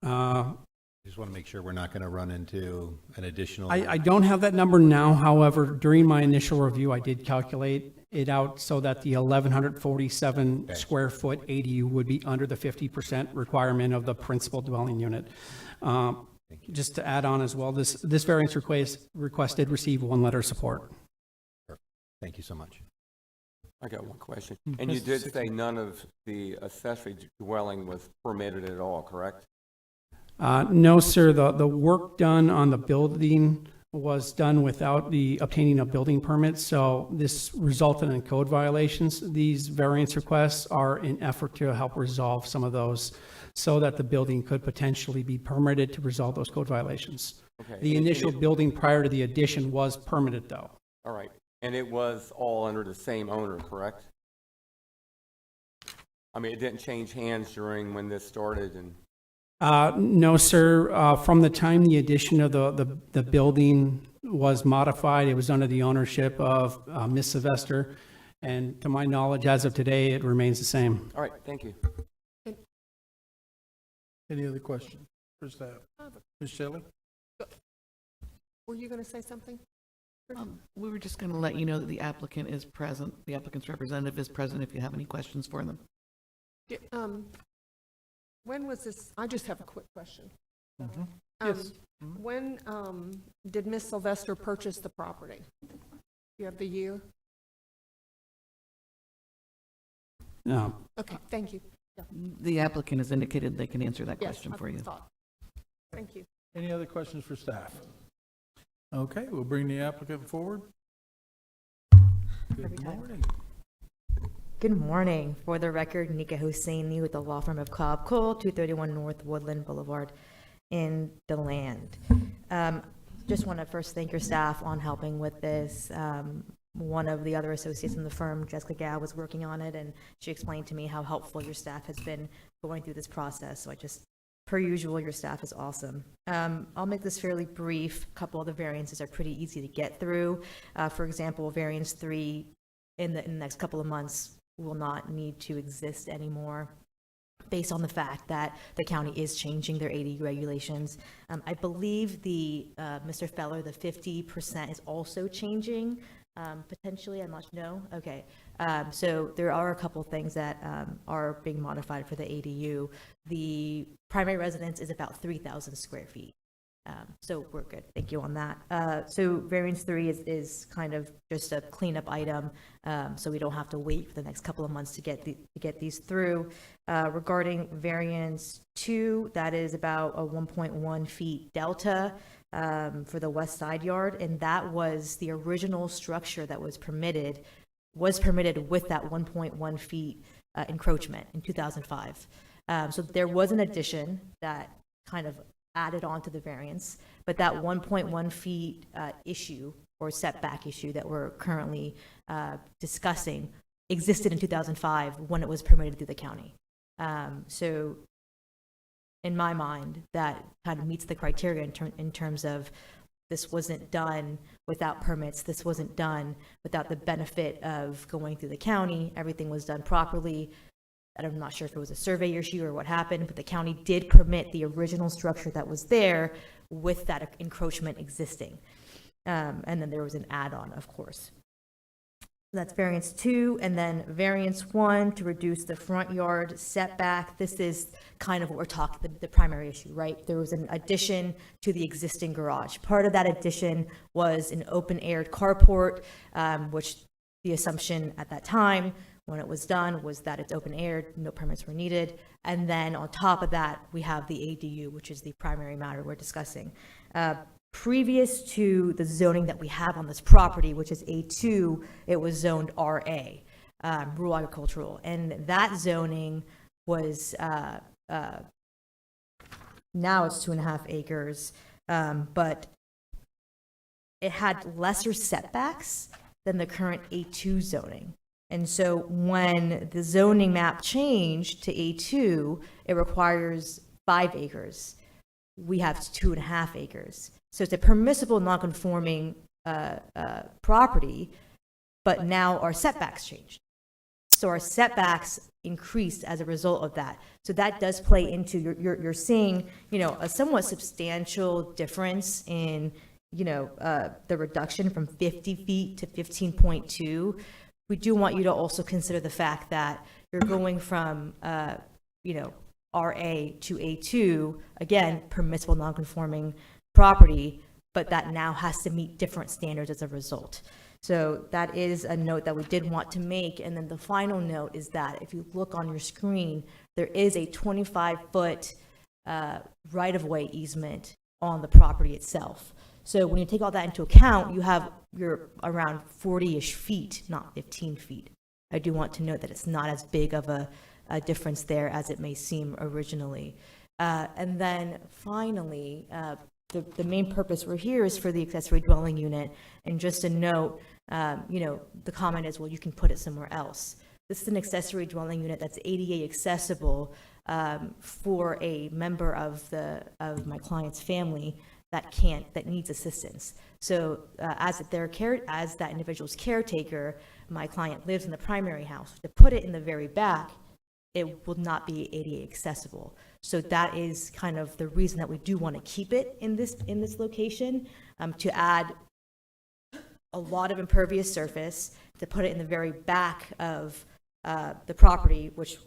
Speaker 3: I just want to make sure we're not going to run into an additional.
Speaker 14: I don't have that number now. However, during my initial review, I did calculate it out so that the 1,147 square foot ADU would be under the 50% requirement of the principal dwelling unit. Just to add on as well, this variance request did receive 1 letter of support.
Speaker 3: Thank you so much.
Speaker 7: I got one question. And you did say none of the accessory dwelling was permitted at all, correct?
Speaker 14: No, sir. The work done on the building was done without the obtaining of building permits, so this resulted in code violations. These variance requests are in effort to help resolve some of those so that the building could potentially be permitted to resolve those code violations.
Speaker 7: Okay.
Speaker 14: The initial building prior to the addition was permitted, though.
Speaker 7: All right. And it was all under the same owner, correct? I mean, it didn't change hands during when this started and...
Speaker 14: No, sir. From the time the addition of the building was modified, it was under the ownership of Ms. Sylvester. And to my knowledge, as of today, it remains the same.
Speaker 7: All right, thank you.
Speaker 1: Any other questions for staff? Ms. Shelley?
Speaker 8: Were you going to say something?
Speaker 4: We were just going to let you know that the applicant is present. The applicant's representative is present if you have any questions for them.
Speaker 8: When was this? I just have a quick question.
Speaker 1: Yes.
Speaker 8: When did Ms. Sylvester purchase the property? You have the year?
Speaker 14: No.
Speaker 8: Okay, thank you. Yeah.
Speaker 4: The applicant has indicated they can answer that
Speaker 8: Yes,
Speaker 4: question
Speaker 8: I
Speaker 4: for you.
Speaker 8: thought. Thank you.
Speaker 1: Any other questions for staff? Okay, we'll bring the applicant forward. Good morning.
Speaker 18: Good morning. For the record, Nika Hosseini with the law firm of Cobb Cole, 231 North Woodland Boulevard in DeLand. Just want to first thank your staff on helping with this. One of the other associates in the firm, Jessica Gow, was working on it, and she explained to me how helpful your staff has been going through this process. So per usual, your staff is awesome. I'll make this fairly brief. A couple of the variances are pretty easy to get through. For example, variance 3 in the next couple of months will not need to exist anymore, based on the fact that the county is changing their ADU regulations. I believe Mr. Feller, the 50% is also changing. Potentially, I'm not sure. No? Okay. So there are a couple things that are being modified for the ADU. The primary residence is about 3,000 square feet. So we're good. Thank you on that. So variance 3 is kind of just a cleanup item, so we don't have to wait for the next couple of months to get these through. Regarding variance 2, that is about a 1.1 feet delta for the west side yard, and that was the original structure that was permitted with that 1.1 feet encroachment in 2005. So there was an addition that kind of added on to the variance, but that 1.1 feet issue or setback issue that we're currently discussing existed in 2005 when it was permitted through the county. So in my mind, that kind of meets the criteria in terms of this wasn't done without permits. This wasn't done without the benefit of going through the county. Everything was done properly. I'm not sure if it was a survey issue or what happened, but the county did permit the original structure that was there with that encroachment existing. And then there was an add-on, of course. That's variance 2, and then variance 1 to reduce the front yard setback. This is kind of what we're talking, the primary issue, right? There was an addition to the existing garage. Part of that addition was an open-aired carport, which the assumption at that time when it was done was that it's open-aired, no permits were needed. And then on top of that, we have the ADU, which is the primary matter we're discussing. Previous to the zoning that we have on this property, which is A2, it was zoned RA, rural agricultural. And that zoning was, now it's 2.5 acres, but it had lesser setbacks than the current A2 zoning. And so when the zoning map changed to A2, it requires 5 acres. We have 2.5 acres. So it's a permissible non-conforming property, but now our setbacks changed. So our setbacks increased as a result of that. So that does play into, you're seeing, you know, a somewhat substantial difference in, you know, the reduction from 50 feet to 15.2. We do want you to also consider the fact that you're going from, you know, RA to A2, again, permissible non-conforming property, but that now has to meet different standards as a result. So that is a note that we did want to make. And then the final note is that if you look on your screen, there is a 25-foot right-of-way easement on the property itself. So when you take all that into account, you're around 40-ish feet, not 15 feet. I do want to note that it's not as big of a difference there as it may seem originally. And then finally, the main purpose we're here is for the accessory dwelling unit. And just a note, you know, the comment is, well, you can put it somewhere else. This is an accessory dwelling unit that's ADA accessible for a member of my client's family that needs assistance. So as that individual's caretaker, my client lives in the primary house. To put it in the very back, it will not be ADA accessible. So that is kind of the reason that we do want to keep it in this location, to add a lot of impervious surface, to put it in the very back of the property, which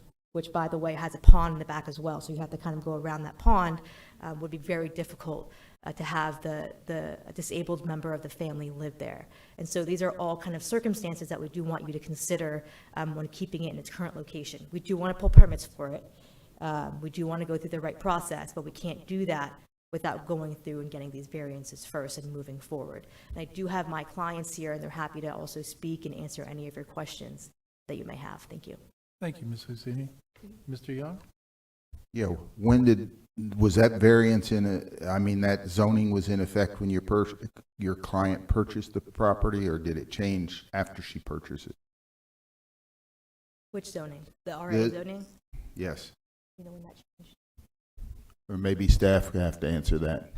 Speaker 18: by the way has a pond in the back as well. So you have to kind of go around that pond. Would be very difficult to have the disabled member of the family live there. And so these are all kind of circumstances that we do want you to consider when keeping it in its current location. We do want to pull permits for it. We do want to go through the right process, but we can't do that without going through and getting these variances first and moving forward. And I do have my clients here, and they're happy to also speak and answer any of your questions that you may have. Thank you.
Speaker 1: Thank you, Ms. Husseini. Mr. Young?
Speaker 6: Yeah, was that variance that zoning was in effect when your client purchased the property, or did it change after she purchased it?
Speaker 18: Which zoning? The RA zoning?
Speaker 6: Yes.
Speaker 18: You know when that changed?
Speaker 6: Or maybe staff would have to answer that.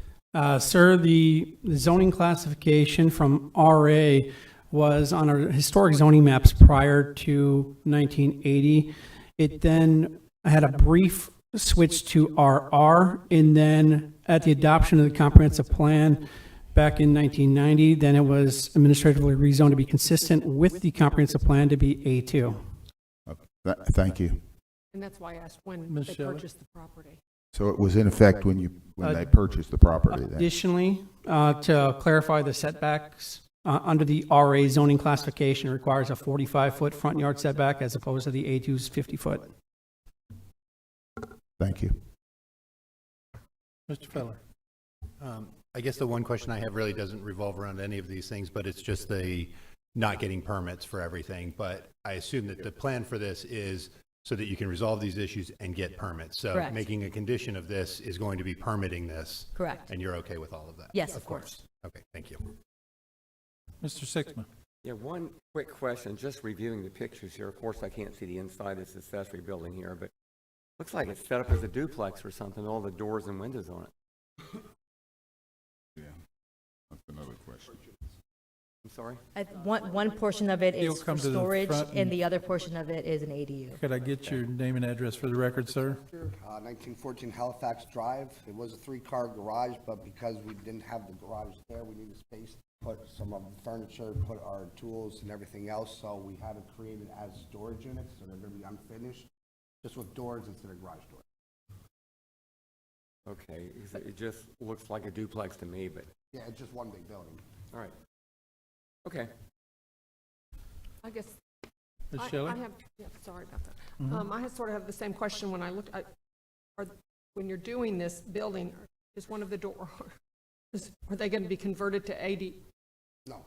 Speaker 14: Sir, the zoning classification from RA was on our historic zoning maps prior to 1980. It then had a brief switch to RR, and then at the adoption of the comprehensive plan back in 1990, then it was administratively rezoned to be consistent with the comprehensive plan to be A2.
Speaker 6: Okay. Thank you.
Speaker 8: And that's why I asked when
Speaker 1: Ms.
Speaker 8: they
Speaker 1: Shelley?
Speaker 8: purchased the property.
Speaker 6: So it was in effect when they purchased the property then?
Speaker 14: Additionally, to clarify the setbacks, under the RA zoning classification, it requires a 45-foot front yard setback as opposed to the A2's 50-foot.
Speaker 6: Thank you.
Speaker 1: Mr. Feller?
Speaker 3: I guess the one question I have really doesn't revolve around any of these things, but it's just the not getting permits for everything. But I assume that the plan for this is so that you can resolve these issues and get permits. So
Speaker 18: Correct.
Speaker 3: Making a condition of this is going to be permitting this.
Speaker 18: Correct.
Speaker 3: And you're okay with all of that?
Speaker 18: Yes, of course.
Speaker 3: Okay, thank you.
Speaker 1: Mr. Sixman?
Speaker 7: Yeah, one quick question, just reviewing the pictures here. Of course, I can't see the inside of this accessory building here, but looks like it's set up as a duplex or something, all the doors and windows on it.
Speaker 6: Yeah, that's another question.
Speaker 7: I'm sorry?
Speaker 18: One portion of it
Speaker 1: You'll
Speaker 18: is for
Speaker 1: come to the
Speaker 18: storage,
Speaker 1: front
Speaker 18: and
Speaker 1: and-
Speaker 18: the other portion of it is an ADU.
Speaker 1: Could I get your name and address for the record, sir?
Speaker 19: 1914 Halifax Drive. It was a three-car garage, but because we didn't have the garage there, we needed space to put some of the furniture, put our tools and everything else, so we had it created as storage units, so they're gonna be unfinished, just with doors instead of garage doors.
Speaker 7: Okay, it just looks like a duplex to me, but,
Speaker 19: Yeah, it's just one big building.
Speaker 7: all right. Okay.
Speaker 8: I guess.
Speaker 1: Ms.
Speaker 8: I
Speaker 1: Shelley?
Speaker 8: have, yeah, sorry about that.
Speaker 1: Mhm.
Speaker 8: I sort of have the same question when I look at, when you're doing this building, is one of the door, are they going to be converted to
Speaker 19: No.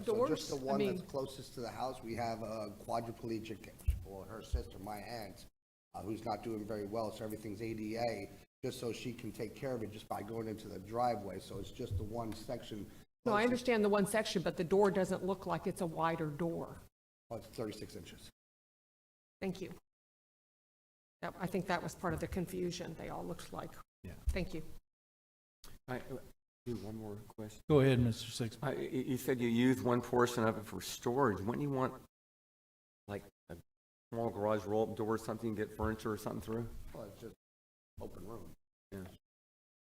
Speaker 8: doors?
Speaker 19: So just the
Speaker 8: I
Speaker 19: one
Speaker 8: mean-
Speaker 19: that's closest to the house, we have a quadriplegic, or her sister, my aunt, who's not doing very well, so everything's ADA, just so she can take care of it just by going into the driveway, so it's just the one section.
Speaker 8: No, I understand the one section, but the door doesn't look like it's a wider door.
Speaker 19: Oh, it's 36 inches.
Speaker 8: Thank you. I think that was part of the confusion. They all looked like.
Speaker 3: Yeah.
Speaker 8: Thank you.
Speaker 7: I do one more question.
Speaker 1: Go ahead, Mr. Sixman.
Speaker 7: You said you use one portion of it for storage. Wouldn't you want, like, a small garage roll-up door, something you can get furniture or something through?
Speaker 19: Well, it's just open room.
Speaker 7: Yeah.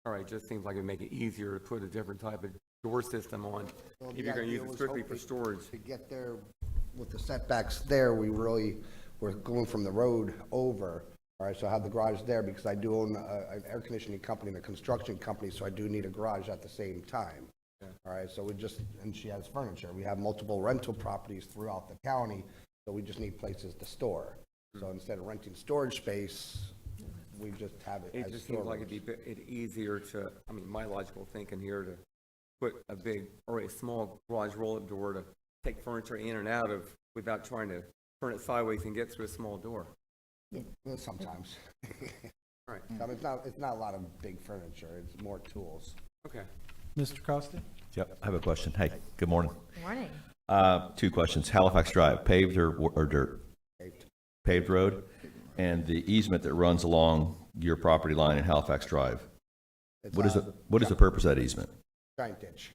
Speaker 7: All right, just seems like it'd make it easier to put a different type of door system on,
Speaker 19: Well,
Speaker 7: if
Speaker 19: the
Speaker 7: you're gonna
Speaker 19: idea
Speaker 7: use it
Speaker 19: was
Speaker 7: strictly for
Speaker 19: hoping
Speaker 7: storage.
Speaker 19: To get there with the setbacks there, we really were going from the road over. All right, so I have the garage there because I do own an air conditioning company and a construction company, so I do need a garage at the same time.
Speaker 7: Yeah.
Speaker 19: All right, so and she has furniture. We have multiple rental properties throughout the county, so we just need places to store. So instead of renting storage space, we just have it
Speaker 7: It
Speaker 19: as
Speaker 7: just seems like
Speaker 19: storage.
Speaker 7: it'd be easier to, I mean, my logical thinking here, to put a big or a small garage roll-up door to take furniture in and out of without trying to turn it sideways and get through a small door.
Speaker 19: Well, sometimes.
Speaker 7: All right.
Speaker 19: It's not a lot of big furniture, it's more tools.
Speaker 7: Okay.
Speaker 1: Mr. Costa?
Speaker 11: Yep, I have a question. Hey, good morning.
Speaker 18: Good morning.
Speaker 11: Two questions. Halifax Drive, paved or dirt?
Speaker 19: Paved.
Speaker 11: Paved road? And the easement that runs along your property line in Halifax Drive?
Speaker 19: It's
Speaker 11: What is
Speaker 19: a
Speaker 11: the purpose of that easement?
Speaker 19: giant ditch.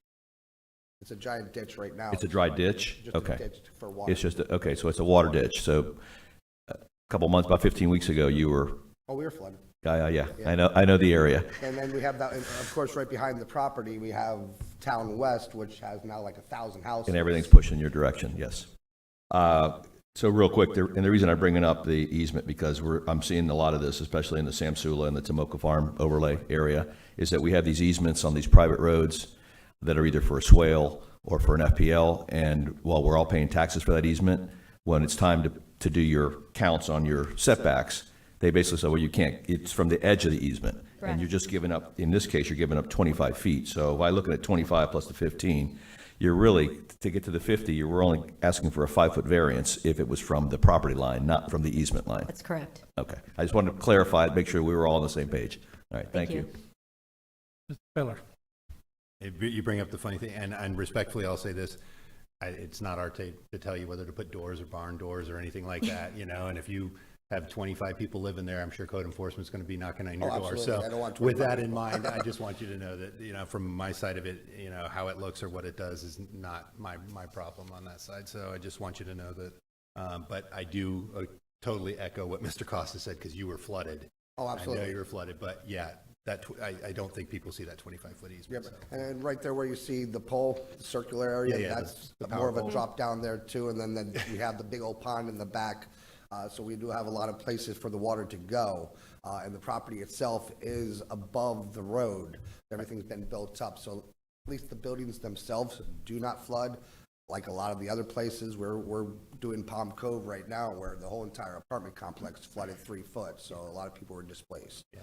Speaker 19: It's a giant ditch right now.
Speaker 11: It's a dry ditch?
Speaker 19: Just
Speaker 11: Okay.
Speaker 19: a ditch for water.
Speaker 11: It's just, okay, so it's a water ditch. So a couple months, about 15 weeks ago, you were,
Speaker 19: Oh, we were flooded.
Speaker 11: yeah, I know the area.
Speaker 19: And then we have that, and of course, right behind the property, we have Town West, which has now like 1,000 houses.
Speaker 11: And everything's pushing your direction, yes. So real quick, and the reason I'm bringing up the easement, because I'm seeing a lot of this, especially in the Samsula and the Tomoka Farm overlay area, is that we have these easements on these private roads that are either for a swale or for an FPL, and while we're all paying taxes for that easement, when it's time to do your counts on your setbacks, they basically say, well, you can't, it's from the edge of the easement. And you're just giving up, in this case, you're giving up 25 feet. So if I look at 25 plus the 15, you're really, to get to the 50, you were only asking for a 5-foot variance if it was from the property line, not from the easement line.
Speaker 18: That's correct.
Speaker 11: Okay. I just wanted to clarify it, make sure we were all on the same page. All right, thank you.
Speaker 1: Mr. Feller?
Speaker 3: You bring up the funny thing, and respectfully, I'll say this, it's not our tape to tell you whether to put doors or barn doors or anything like that, and if you have 25 people living there, I'm sure code enforcement's going to be knocking on your door.
Speaker 19: absolutely.
Speaker 3: So
Speaker 19: I don't want
Speaker 3: with
Speaker 19: 25
Speaker 3: that in
Speaker 19: people.
Speaker 3: mind, I just want you to know that, from my side of it, how it looks or what it does is not my problem on that side. So I just want you to know that, but I do totally echo what Mr. Costa said, because you were flooded.
Speaker 19: Oh, absolutely.
Speaker 3: I know you were flooded, but yeah, I don't think people see that 25-foot easement.
Speaker 19: Yep.
Speaker 3: So.
Speaker 19: And right there where you see the pole, the circular area,
Speaker 3: Yeah,
Speaker 19: that's
Speaker 3: the
Speaker 19: more of
Speaker 3: power
Speaker 19: a
Speaker 3: pole.
Speaker 19: drop down there too. And then we have the big old pond in the back. So we do have a lot of places for the water to go. And the property itself is above the road. Everything's been built up. So at least the buildings themselves do not flood. Like a lot of the other places, we're doing Palm Cove right now, where the whole entire apartment complex flooded 3 foot. So a lot of people were displaced.
Speaker 3: Yeah.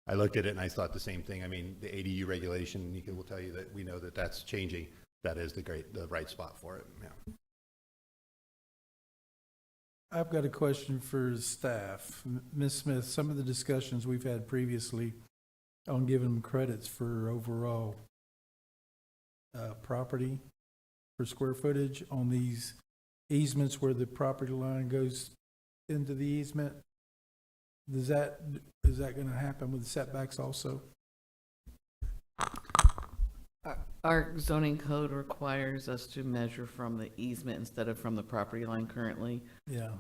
Speaker 3: I looked at it and I thought the same thing. I mean, the ADU regulation, Nika will tell you that we know that that's changing. That is the right spot for it. Yeah.
Speaker 1: I've got a question for staff. Ms. Smith, some of the discussions we've had previously on giving them credits for overall property for square footage on these easements where the property line goes into the easement? Is that going to happen with the setbacks also?
Speaker 4: Our zoning code requires us to measure from the easement instead of from the property line currently.
Speaker 1: Yeah.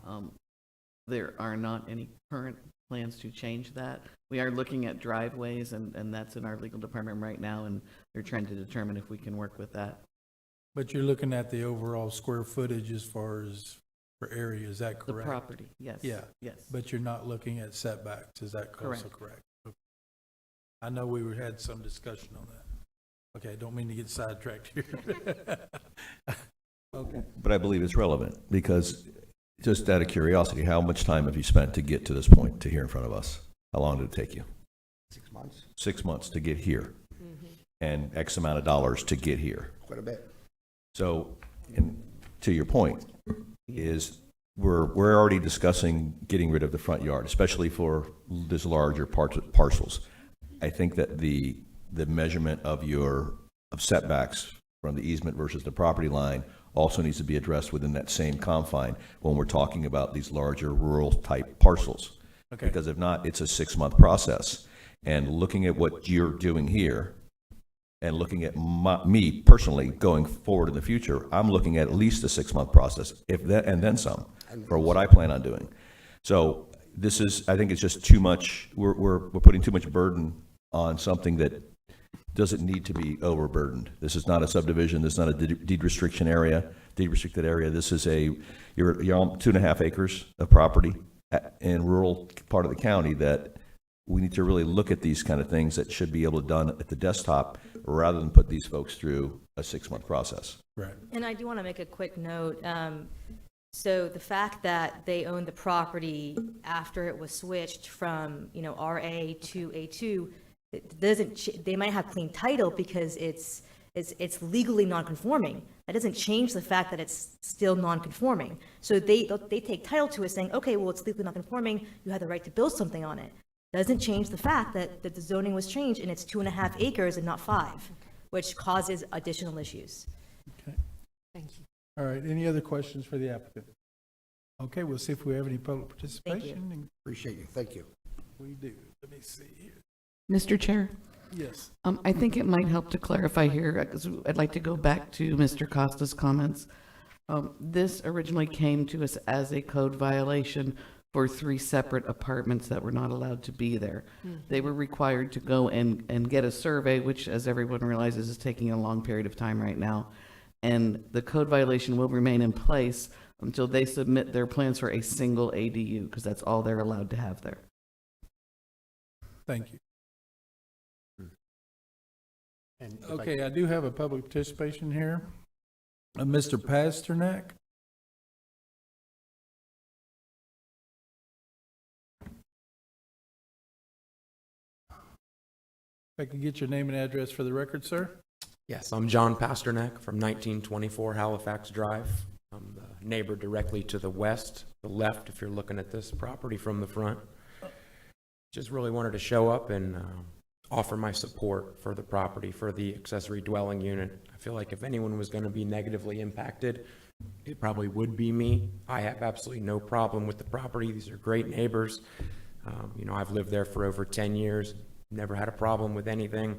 Speaker 4: There are not any current plans to change that. We are looking at driveways, and that's in our legal department right now, and they're trying to determine if we can work with that.
Speaker 1: But you're looking at the overall square footage as far as for area, is that
Speaker 4: The
Speaker 1: correct?
Speaker 4: property, yes.
Speaker 1: Yeah.
Speaker 4: Yes.
Speaker 1: But you're not looking at setbacks, is that also correct? Okay. I know we had some discussion on that. Okay, I don't mean to get sidetracked here. Okay.
Speaker 11: But I believe it's relevant, because just out of curiosity, how much time have you spent to get to this point, to here in front of us? How long did it take you?
Speaker 19: 6 months,
Speaker 11: 6 months to get here, and X amount of dollars to get here.
Speaker 19: quite a bit.
Speaker 11: So, and to your point, is we're already discussing getting rid of the front yard, especially for this larger parcels. I think that the measurement of setbacks from the easement versus the property line also needs to be addressed within that same confine when we're talking about these larger rural type parcels.
Speaker 1: Okay.
Speaker 11: Because if not, it's a 6-month process. And looking at what you're doing here, and looking at me personally going forward in the future, I'm looking at least a 6-month process, if that, and then some, for what I plan on doing. So this is, I think it's just too much. We're putting too much burden on something that doesn't need to be overburdened. This is not a subdivision. This is not a deed restricted area. This is you're on 2.5 acres of property in rural part of the county that we need to really look at these kind of things that should be able to done at the desktop rather than put these folks through a 6-month process.
Speaker 1: Right.
Speaker 18: And I do want to make a quick note. So the fact that they owned the property after it was switched from, RA to A2, it doesn't, they might have clean title because it's legally non-conforming. That doesn't change the fact that it's still non-conforming. So they take title to it saying, okay, well, it's legally non-conforming, you have the right to build something on it. Doesn't change the fact that the zoning was changed and it's 2.5 acres and not 5, which causes additional issues.
Speaker 1: Okay.
Speaker 8: Thank you.
Speaker 1: All right, any other questions for the applicant? Okay, we'll see if we have any public participation.
Speaker 19: Appreciate you, thank you.
Speaker 1: We do. Let me see here.
Speaker 4: Mr. Chair?
Speaker 1: Yes.
Speaker 4: I think it might help to clarify here, because I'd like to go back to Mr. Costa's comments. This originally came to us as a code violation for 3 separate apartments that were not allowed to be there. They were required to go and get a survey, which, as everyone realizes, is taking a long period of time right now. And the code violation will remain in place until they submit their plans for a single ADU, because that's all they're allowed to have there.
Speaker 1: Thank you.
Speaker 3: And if
Speaker 1: Okay, I do have a public participation here. Mr. Pasternak? If I could get your name and address for the record, sir?
Speaker 20: Yes, I'm John Pasternak from 1924 Halifax Drive. I'm the neighbor directly to the west, the left, if you're looking at this property from the front. Just really wanted to show up and offer my support for the property, for the accessory dwelling unit. I feel like if anyone was going to be negatively impacted, it probably would be me. I have absolutely no problem with the property. These are great neighbors. I've lived there for over 10 years, never had a problem with anything.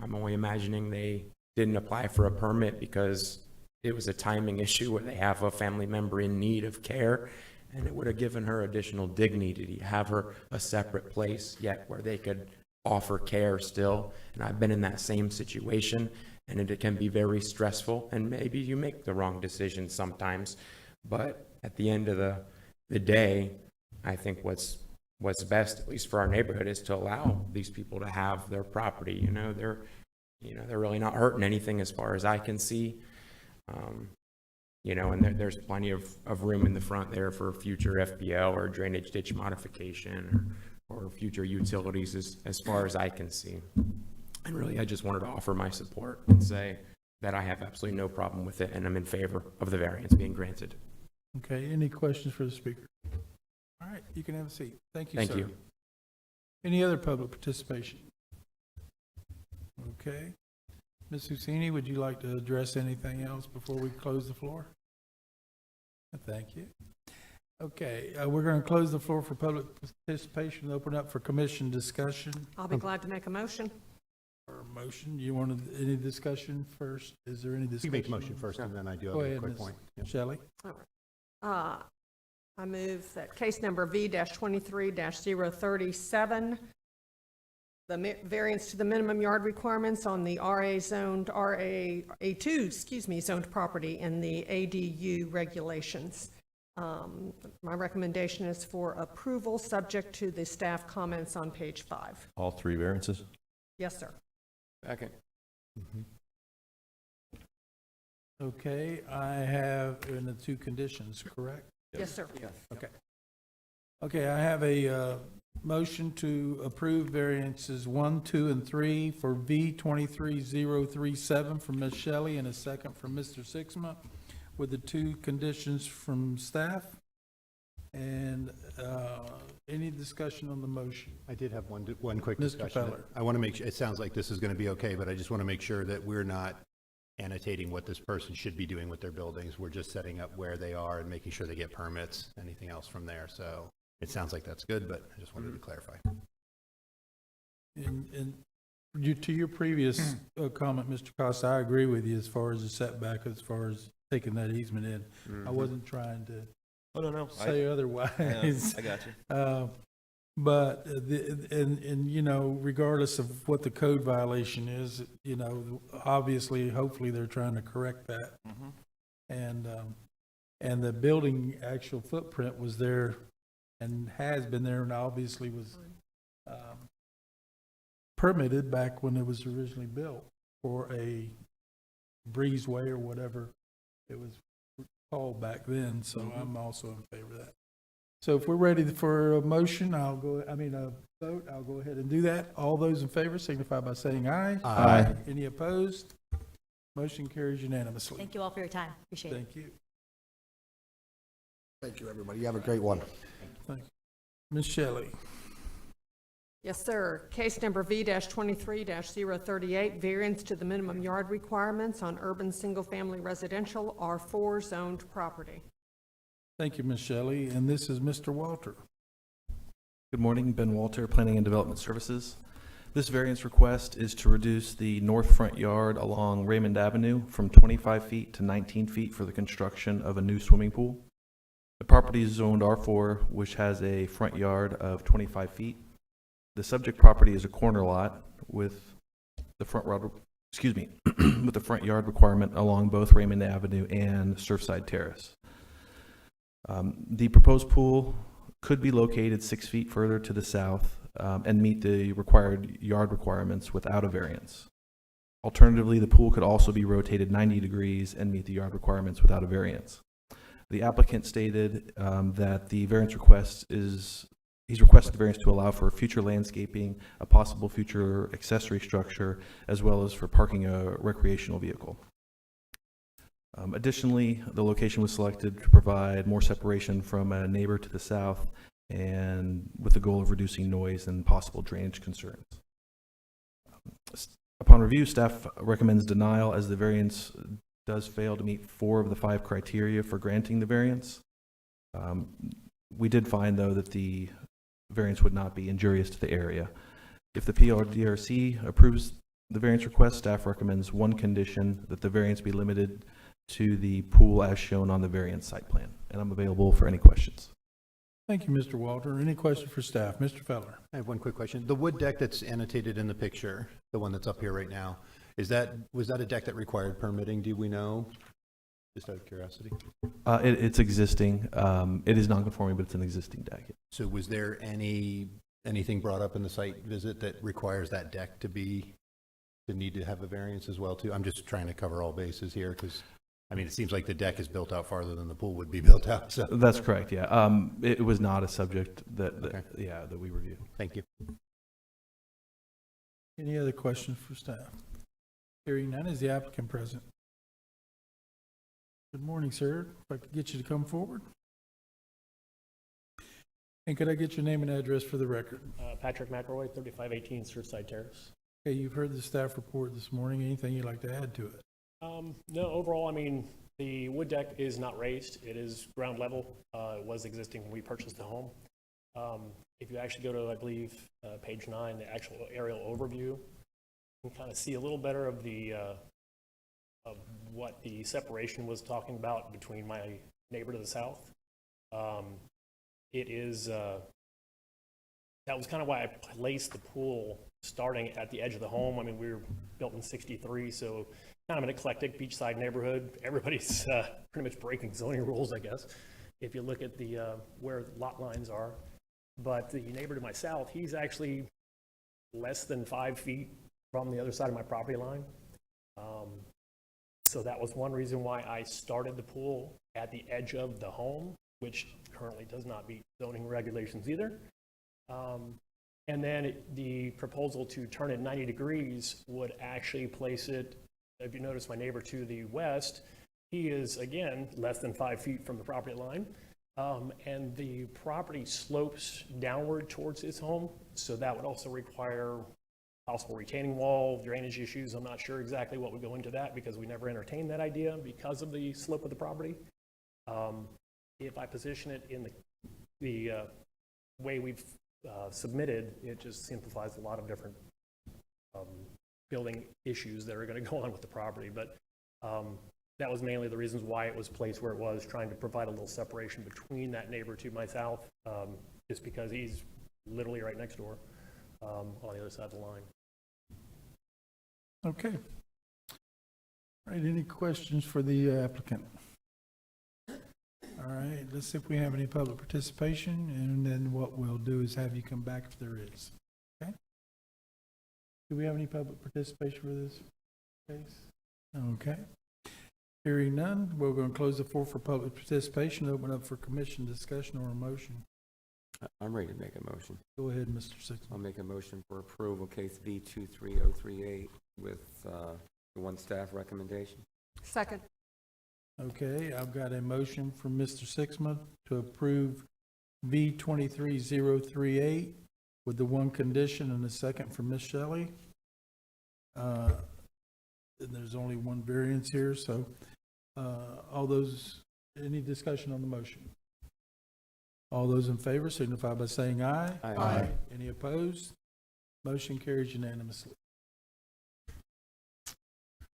Speaker 20: I'm only imagining they didn't apply for a permit because it was a timing issue where they have a family member in need of care, and it would have given her additional dignity to have her a separate place, yet where they could offer care still. And I've been in that same situation, and it can be very stressful, and maybe you make the wrong decision sometimes. But at the end of the day, I think what's best, at least for our neighborhood, is to allow these people to have their property. They're really not hurting anything as far as I can see. And there's plenty of room in the front there for future FPL or drainage ditch modification or future utilities as far as I can see. And really, I just wanted to offer my support and say that I have absolutely no problem with it, and I'm in favor of the variance being granted.
Speaker 1: Okay, any questions for the speaker? All right, you can have a seat. Thank you, sir.
Speaker 20: Thank you.
Speaker 1: Any other public participation? Okay. Ms. Husseini, would you like to address anything else before we close the floor? Thank you. Okay, we're going to close the floor for public participation, open up for commission discussion.
Speaker 8: I'll be glad to make a motion.
Speaker 1: Or motion, you wanted any discussion first? Is there any discussion?
Speaker 3: You make the motion first, and then I do
Speaker 1: Go
Speaker 3: have a
Speaker 1: ahead,
Speaker 3: quick
Speaker 1: Ms.
Speaker 3: point.
Speaker 1: Shelley.
Speaker 8: All right. I move that case number V-23-037, the variance to the minimum yard requirements on the A2, zoned property in the ADU regulations. My recommendation is for approval, subject to the staff comments on page 5.
Speaker 11: All three variances?
Speaker 8: Yes, sir.
Speaker 7: Second.
Speaker 1: Okay, I have in the two conditions, correct?
Speaker 8: Yes, sir.
Speaker 7: Yes.
Speaker 1: Okay. Okay, I have a motion to approve variances 1, 2, and 3 for V-23037 from Ms. Shelley and a second from Mr. Sixma with the two conditions from staff. And any discussion on the motion?
Speaker 3: I did have one quick
Speaker 1: Mr.
Speaker 3: discussion.
Speaker 1: Feller.
Speaker 3: I want to make sure, it sounds like this is going to be okay, but I just want to make sure that we're not annotating what this person should be doing with their buildings. We're just setting up where they are and making sure they get permits, anything else from there. So it sounds like that's good, but I just wanted to clarify.
Speaker 1: And to your previous comment, Mr. Costa, I agree with you as far as the setback, as far as taking that easement in. I wasn't trying to say otherwise.
Speaker 11: I got you.
Speaker 1: But, you know, regardless of what the code violation is, you know, obviously, hopefully, they're trying to correct that. And the building actual footprint was there and has been there and obviously was permitted back when it was originally built for a breezeway or whatever it was called back then. So I'm also in favor of that. So if we're ready for a motion, a vote, I'll go ahead and do that. All those in favor signify by saying aye.
Speaker 6: Aye.
Speaker 1: Any opposed? Motion carries unanimously.
Speaker 17: Thank you all for your time. Appreciate it.
Speaker 1: Thank you.
Speaker 19: Thank you, everybody. You have a great one.
Speaker 1: Thank you. Ms. Shelley.
Speaker 8: Yes, sir. Case number V-23-038, variance to the minimum yard requirements on urban single-family residential R4 zoned property.
Speaker 1: Thank you, Ms. Shelley. And this is Mr. Walter.
Speaker 12: Good morning, Ben Walter, Planning and Development Services. This variance request is to reduce the north front yard along Raymond Avenue from 25 feet to 19 feet for the construction of a new swimming pool. The property is zoned R4, which has a front yard of 25 feet. The subject property is a corner lot with the front yard requirement along both Raymond Avenue and Surfside Terrace. The proposed pool could be located 6 feet further to the south and meet the required yard requirements without a variance. Alternatively, the pool could also be rotated 90 degrees and meet the yard requirements without a variance. The applicant stated that the variance request he's requested the variance to allow for future landscaping, a possible future accessory structure, as well as for parking a recreational vehicle. Additionally, the location was selected to provide more separation from a neighbor to the south and with the goal of reducing noise and possible drainage concerns. Upon review, staff recommends denial as the variance does fail to meet 4 of the 5 criteria for granting the variance. We did find, though, that the variance would not be injurious to the area. If the PLDRC approves the variance request, staff recommends one condition, that the variance be limited to the pool as shown on the variance site plan. And I'm available for any questions.
Speaker 1: Thank you, Mr. Walter. Any questions for staff? Mr. Feller.
Speaker 3: I have one quick question. The wood deck that's annotated in the picture, the one that's up here right now, was that a deck that required permitting? Do we know? Just out of curiosity.
Speaker 12: It's existing. It is non-conforming, but it's an existing deck.
Speaker 3: So was there anything brought up in the site visit that requires that deck to need to have a variance as well too? I'm just trying to cover all bases here because, I mean, it seems like the deck is built out farther than the pool would be built out. So.
Speaker 12: That's correct, yeah. It was not a subject that we reviewed.
Speaker 3: Thank you.
Speaker 1: Any other questions for staff? Hearing none, is the applicant present? Good morning, sir. If I could get you to come forward. And could I get your name and address for the record?
Speaker 21: Patrick McElroy, 3518 Surfside Terrace.
Speaker 1: Okay, you've heard the staff report this morning. Anything you'd like to add to it?
Speaker 21: No, overall, I mean, the wood deck is not raised. It is ground level. It was existing when we purchased the home. If you actually go to, I believe, page 9, the actual aerial overview, you can kind of see a little better of the of what the separation was talking about between my neighbor to the south. It is, that was kind of why I placed the pool starting at the edge of the home. I mean, we were built in '63, so kind of an eclectic beachside neighborhood. Everybody's pretty much breaking zoning rules, I guess, if you look at the where lot lines are. But the neighbor to my south, he's actually less than 5 feet from the other side of my property line. So that was one reason why I started the pool at the edge of the home, which currently does not meet zoning regulations either. And then the proposal to turn it 90 degrees would actually place it, if you notice my neighbor to the west, he is, again, less than 5 feet from the property line. And the property slopes downward towards his home, so that would also require possible retaining wall, drainage issues. I'm not sure exactly what would go into that because we never entertained that idea because of the slope of the property. If I position it in the way we've submitted, it just simplifies a lot of different building issues that are going to go on with the property. But that was mainly the reasons why it was placed where it was, trying to provide a little separation between that neighbor to my south, just because he's literally right next door on the other side of the line.
Speaker 1: Okay. All right, any questions for the applicant? All right, let's see if we have any public participation, and then what we'll do is have you come back if there is. Okay? Do we have any public participation for this case? Okay. Hearing none, we're going to close the floor for public participation, open up for commission discussion or a motion.
Speaker 7: I'm ready to make a motion.
Speaker 1: Go ahead, Mr. Sixman.
Speaker 7: I'll make a motion for approval, case V23038, with the one staff recommendation.
Speaker 8: Second.
Speaker 1: Okay, I've got a motion from Mr. Sixman to approve V23038 with the one condition, and a second from Ms. Shelley. And there's only one variance here, so all those, any discussion on the motion? All those in favor signify by saying aye.
Speaker 7: Aye. Aye.
Speaker 1: Any opposed? Motion carries unanimously.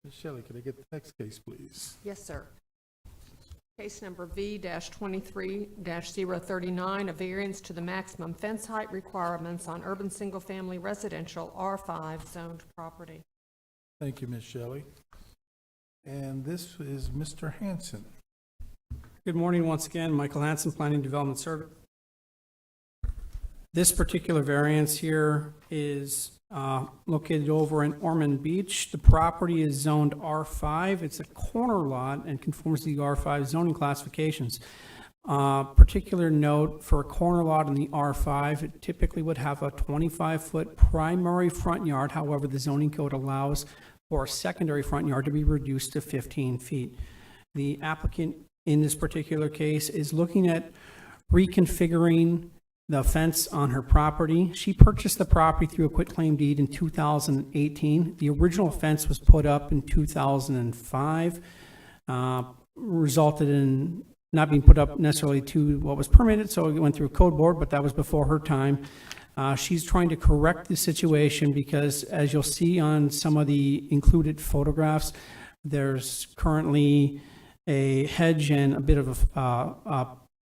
Speaker 1: Ms. Shelley, could I get the next case, please?
Speaker 8: Yes, sir. Case number V-23-039, a variance to the maximum fence height requirements on urban single-family residential R5 zoned property.
Speaker 1: Thank you, Ms. Shelley. And this is Mr. Hanson.
Speaker 14: Good morning once again, Michael Hanson, Planning Development Service. This particular variance here is located over in Ormond Beach. The property is zoned R5. It's a corner lot and conforms to the R5 zoning classifications. Particular note, for a corner lot in the R5, it typically would have a 25-foot primary front yard. However, the zoning code allows for a secondary front yard to be reduced to 15 feet. The applicant in this particular case is looking at reconfiguring the fence on her property. She purchased the property through a quitclaim deed in 2018. The original fence was put up in 2005, resulted in not being put up necessarily to what was permitted, so it went through a code board, but that was before her time. She's trying to correct the situation because, as you'll see on some of the included photographs, there's currently a hedge and a bit of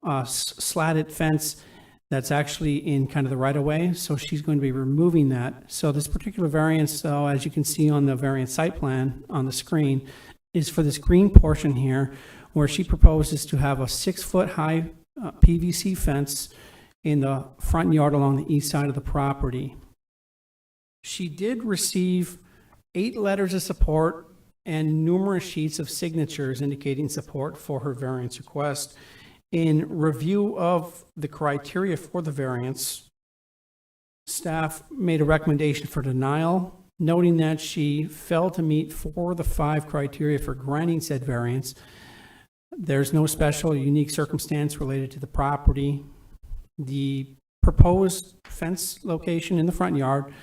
Speaker 14: a slatted fence that's actually in kind of the right-of-way, so she's going to be removing that. So this particular variance, though, as you can see on the variance site plan on the screen, is for this green portion here, where she proposes to have a 6-foot high PVC fence in the front yard along the east side of the property. She did receive 8 letters of support and numerous sheets of signatures indicating support for her variance request. In review of the criteria for the variance, staff made a recommendation for denial, noting that she failed to meet 4 of the 5 criteria for granting said variance. There's no special or unique circumstance related to the property. The proposed fence location in the front yard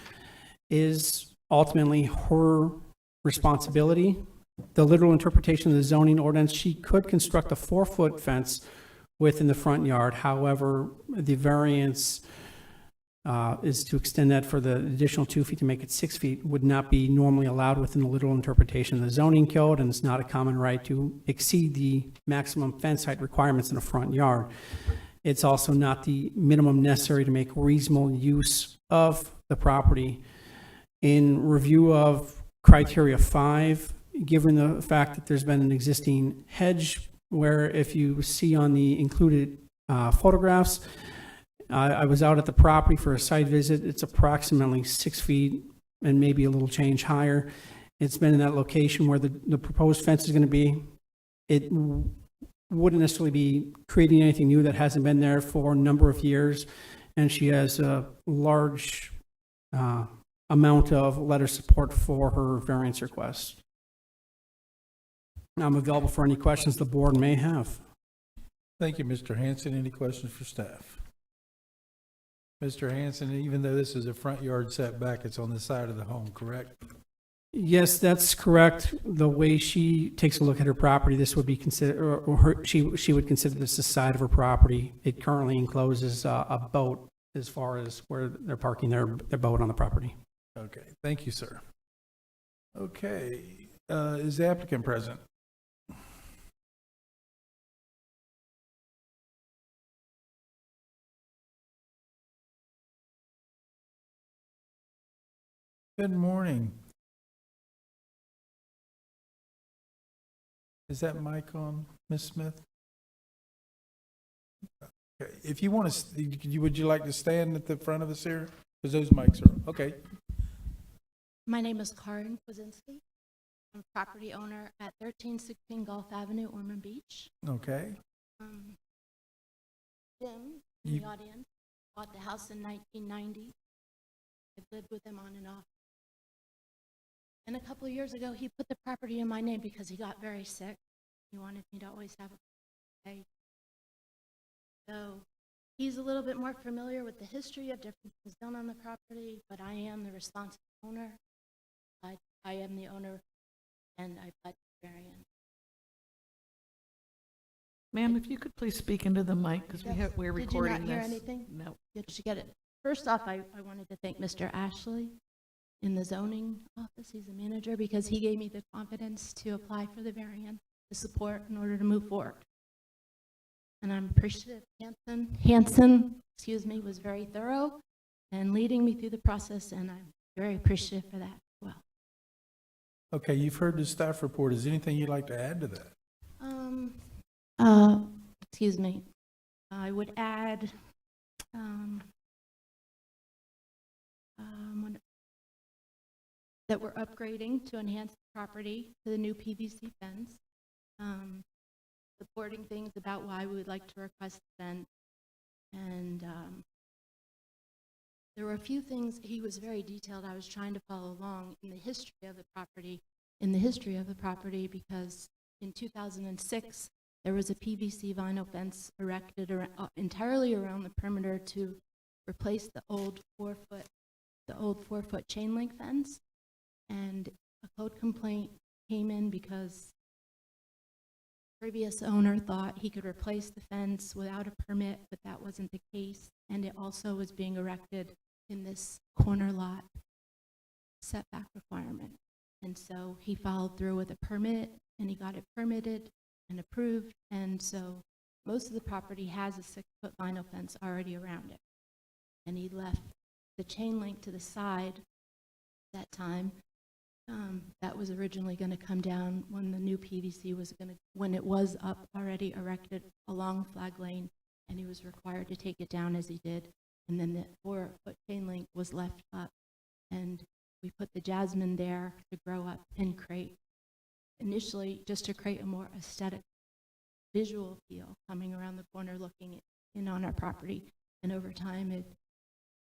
Speaker 14: is ultimately her responsibility. The literal interpretation of the zoning ordinance, she could construct a 4-foot fence within the front yard. However, the variance is to extend that for the additional 2 feet to make it 6 feet, would not be normally allowed within the literal interpretation of the zoning code, and it's not a common right to exceed the maximum fence height requirements in a front yard. It's also not the minimum necessary to make reasonable use of the property. In review of criteria 5, given the fact that there's been an existing hedge, where if you see on the included photographs, I was out at the property for a site visit. It's approximately 6 feet and maybe a little change higher. It's been in that location where the proposed fence is going to be. It wouldn't necessarily be creating anything new that hasn't been there for a number of years. And she has a large amount of letter support for her variance request. I'm available for any questions the board may have.
Speaker 1: Thank you, Mr. Hanson. Any questions for staff? Mr. Hanson, even though this is a front yard setback, it's on the side of the home, correct?
Speaker 14: Yes, that's correct. The way she takes a look at her property, this would be considered, she would consider this the side of her property. It currently encloses a boat as far as where they're parking their boat on the property.
Speaker 1: Okay, thank you, sir. Okay, is the applicant present? Good morning. Is that mic on, Ms. Smith? Okay, if you want to, would you like to stand at the front of us here? Because those mics are, okay.
Speaker 2: My name is Karen Kwasinski. I'm a property owner at 1316 Gulf Avenue, Ormond Beach.
Speaker 1: Okay.
Speaker 2: Jim, in the audience, bought the house in 1990. I've lived with him on and off. And a couple of years ago, he put the property in my name because he got very sick. He wanted me to always have a pay. So he's a little bit more familiar with the history of different things done on the property, but I am the responsible owner. I am the owner, and I bought the variance.
Speaker 4: Ma'am, if you could please speak into the mic, because we're recording this.
Speaker 2: Did you not hear anything?
Speaker 4: No.
Speaker 2: Did you get it? First off, I wanted to thank Mr. Ashley in the zoning office. He's a manager, because he gave me the confidence to apply for the variance, the support in order to move forward. And I'm appreciative. Hanson, was very thorough and leading me through the process, and I'm very appreciative for that as well.
Speaker 1: Okay, you've heard the staff report. Is there anything you'd like to add to that?
Speaker 2: I would add that we're upgrading to enhance the property to the new PVC fence, supporting things about why we would like to request the fence, and there were a few things. He was very detailed. I was trying to follow along in the history of the property, because in 2006 there was a PVC vinyl fence erected entirely around the perimeter to replace the old 4-foot chain link fence. And a code complaint came in because the previous owner thought he could replace the fence without a permit, but that wasn't the case. And it also was being erected in this corner lot setback requirement. And so he followed through with a permit, and he got it permitted and approved. And so most of the property has a 6-foot vinyl fence already around it. And he left the chain link to the side that time. That was originally going to come down when the new PVC when it was up already erected along Flag Lane, and he was required to take it down as he did. And then the 4-foot chain link was left up, and we put the jasmine there to grow up and create, initially just to create a more aesthetic visual feel coming around the corner looking in on our property. And over time it